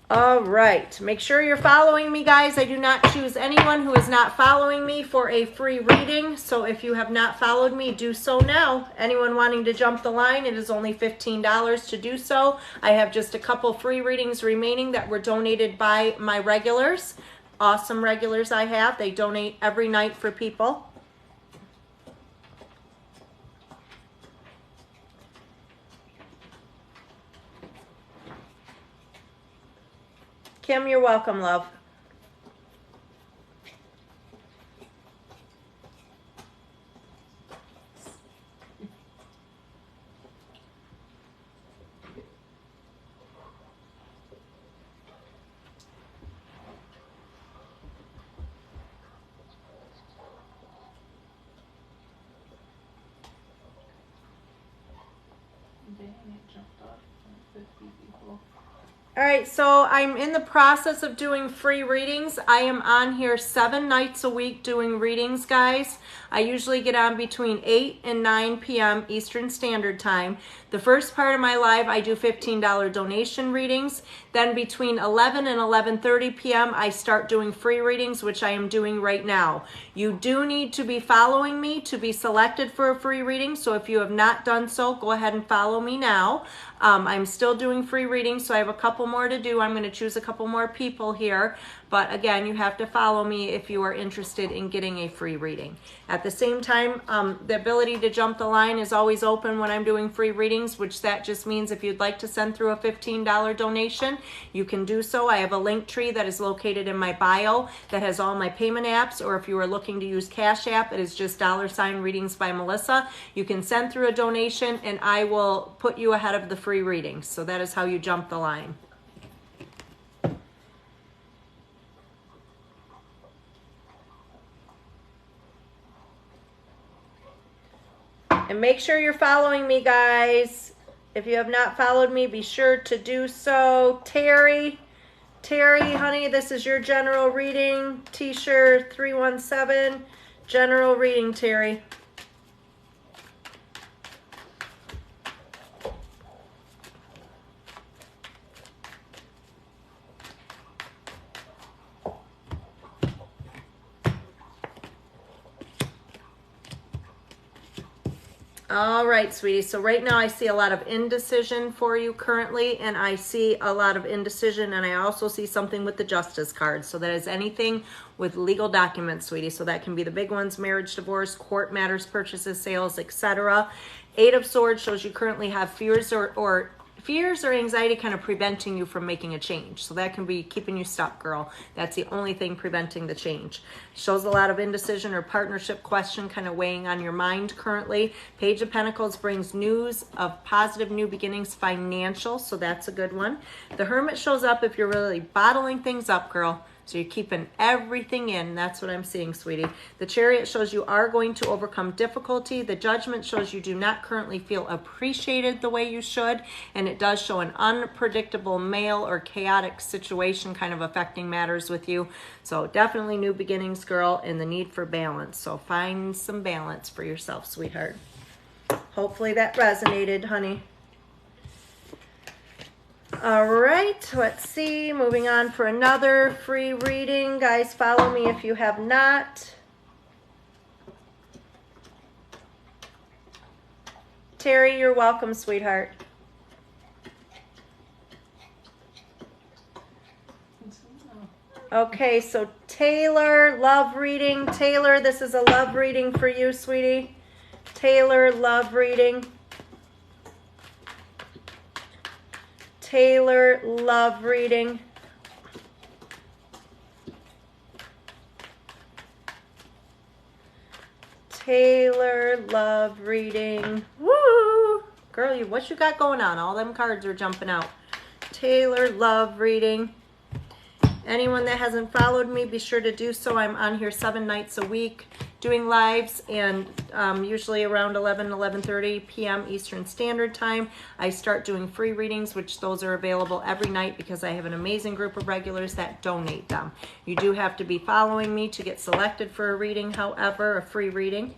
A: All right, make sure you're following me, guys. I do not choose anyone who is not following me for a free reading. So if you have not followed me, do so now. Anyone wanting to jump the line, it is only $15 to do so. I have just a couple free readings remaining that were donated by my regulars. Awesome regulars I have. They donate every night for people. Kim, you're welcome, love. All right, so I'm in the process of doing free readings. I am on here 7 nights a week doing readings, guys. I usually get on between 8 and 9 p.m. Eastern Standard Time. The first part of my live, I do $15 donation readings. Then between 11 and 11:30 p.m., I start doing free readings, which I am doing right now. You do need to be following me to be selected for a free reading. So if you have not done so, go ahead and follow me now. I'm still doing free readings, so I have a couple more to do. I'm going to choose a couple more people here. But again, you have to follow me if you are interested in getting a free reading. At the same time, the ability to jump the line is always open when I'm doing free readings, which that just means if you'd like to send through a $15 donation, you can do so. I have a link tree that is located in my bio that has all my payment apps, or if you are looking to use Cash App, it is just $ Readings by Melissa. You can send through a donation and I will put you ahead of the free readings. So that is how you jump the line. And make sure you're following me, guys. If you have not followed me, be sure to do so. Terry, honey, this is your general reading. T-shirt 317, general reading, Terry. All right, sweetie. So right now I see a lot of indecision for you currently, and I see a lot of indecision, and I also see something with the Justice card. So that is anything with legal documents, sweetie. So that can be the big ones: marriage, divorce, court matters, purchases, sales, etc. 8 of Swords shows you currently have fears or anxiety kind of preventing you from making a change. So that can be keeping you stuck, girl. That's the only thing preventing the change. Shows a lot of indecision or partnership question kind of weighing on your mind currently. Page of Pentacles brings news of positive new beginnings, financial. So that's a good one. The Hermit shows up if you're really bottling things up, girl. So you're keeping everything in. That's what I'm seeing, sweetie. The Chariot shows you are going to overcome difficulty. The Judgment shows you do not currently feel appreciated the way you should. And it does show an unpredictable male or chaotic situation kind of affecting matters with you. So definitely new beginnings, girl, and the need for balance. So find some balance for yourself, sweetheart. Hopefully that resonated, honey. All right, let's see. Moving on for another free reading. Guys, follow me if you have not. Terry, you're welcome, sweetheart. Okay, so Taylor, love reading. Taylor, this is a love reading for you, sweetie. Taylor, love reading. Taylor, love reading. Taylor, love reading. Woo! Girl, what you got going on? All them cards are jumping out. Taylor, love reading. Anyone that hasn't followed me, be sure to do so. I'm on here 7 nights a week doing lives, and usually around 11:30 p.m. Eastern Standard Time. I start doing free readings, which those are available every night because I have an amazing group of regulars that donate them. You do have to be following me to get selected for a reading, however, a free reading.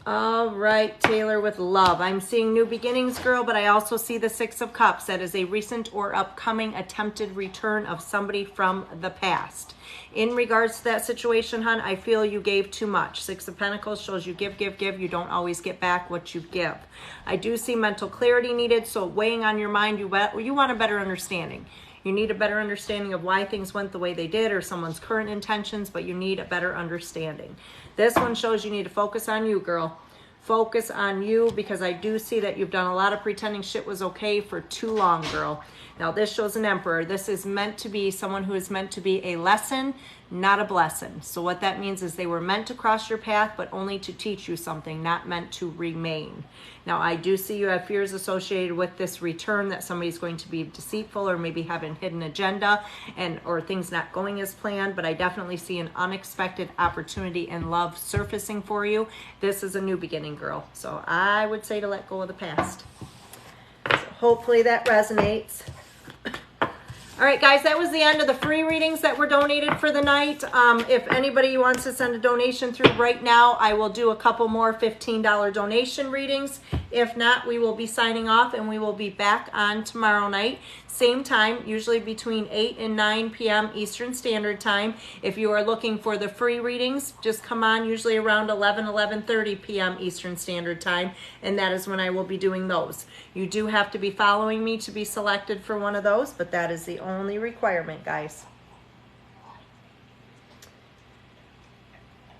A: All right, Taylor with love. I'm seeing new beginnings, girl, but I also see the 6 of Cups. That is a recent or upcoming attempted return of somebody from the past. In regards to that situation, hon, I feel you gave too much. 6 of Pentacles shows you give. You don't always get back what you give. I do see mental clarity needed, so weighing on your mind, you want a better understanding. You need a better understanding of why things went the way they did or someone's current intentions, but you need a better understanding. This one shows you need to focus on you, girl. Focus on you, because I do see that you've done a lot of pretending shit was okay for too long, girl. Now, this shows an Emperor. This is meant to be someone who is meant to be a lesson, not a blessing. So what that means is they were meant to cross your path, but only to teach you something, not meant to remain. Now, I do see you have fears associated with this return, that somebody's going to be deceitful or maybe have a hidden agenda or things not going as planned, but I definitely see an unexpected opportunity and love surfacing for you. This is a new beginning, girl. So I would say to let go of the past. So hopefully that resonates. All right, guys, that was the end of the free readings that were donated for the night. If anybody wants to send a donation through right now, I will do a couple more $15 donation readings. If not, we will be signing off and we will be back on tomorrow night. Same time, usually between 8 and 9 p.m. Eastern Standard Time. If you are looking for the free readings, just come on usually around 11:30 p.m. Eastern Standard Time, and that is when I will be doing those. You do have to be following me to be selected for one of those, but that is the only requirement, guys.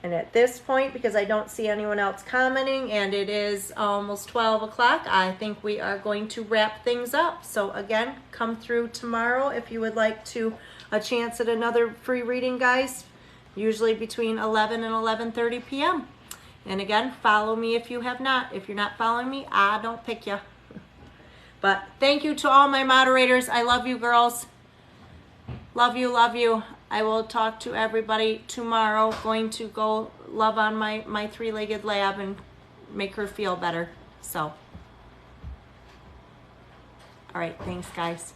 A: And at this point, because I don't see anyone else commenting, and it is almost 12 o'clock, I think we are going to wrap things up. So again, come through tomorrow if you would like to a chance at another free reading, guys, usually between 11 and 11:30 p.m. And again, follow me if you have not. If you're not following me, I don't pick you. But thank you to all my moderators. I love you, girls. Love you, love you. I will talk to everybody tomorrow. Going to go love on my three-legged lab and make her feel better. So, all right, thanks, guys.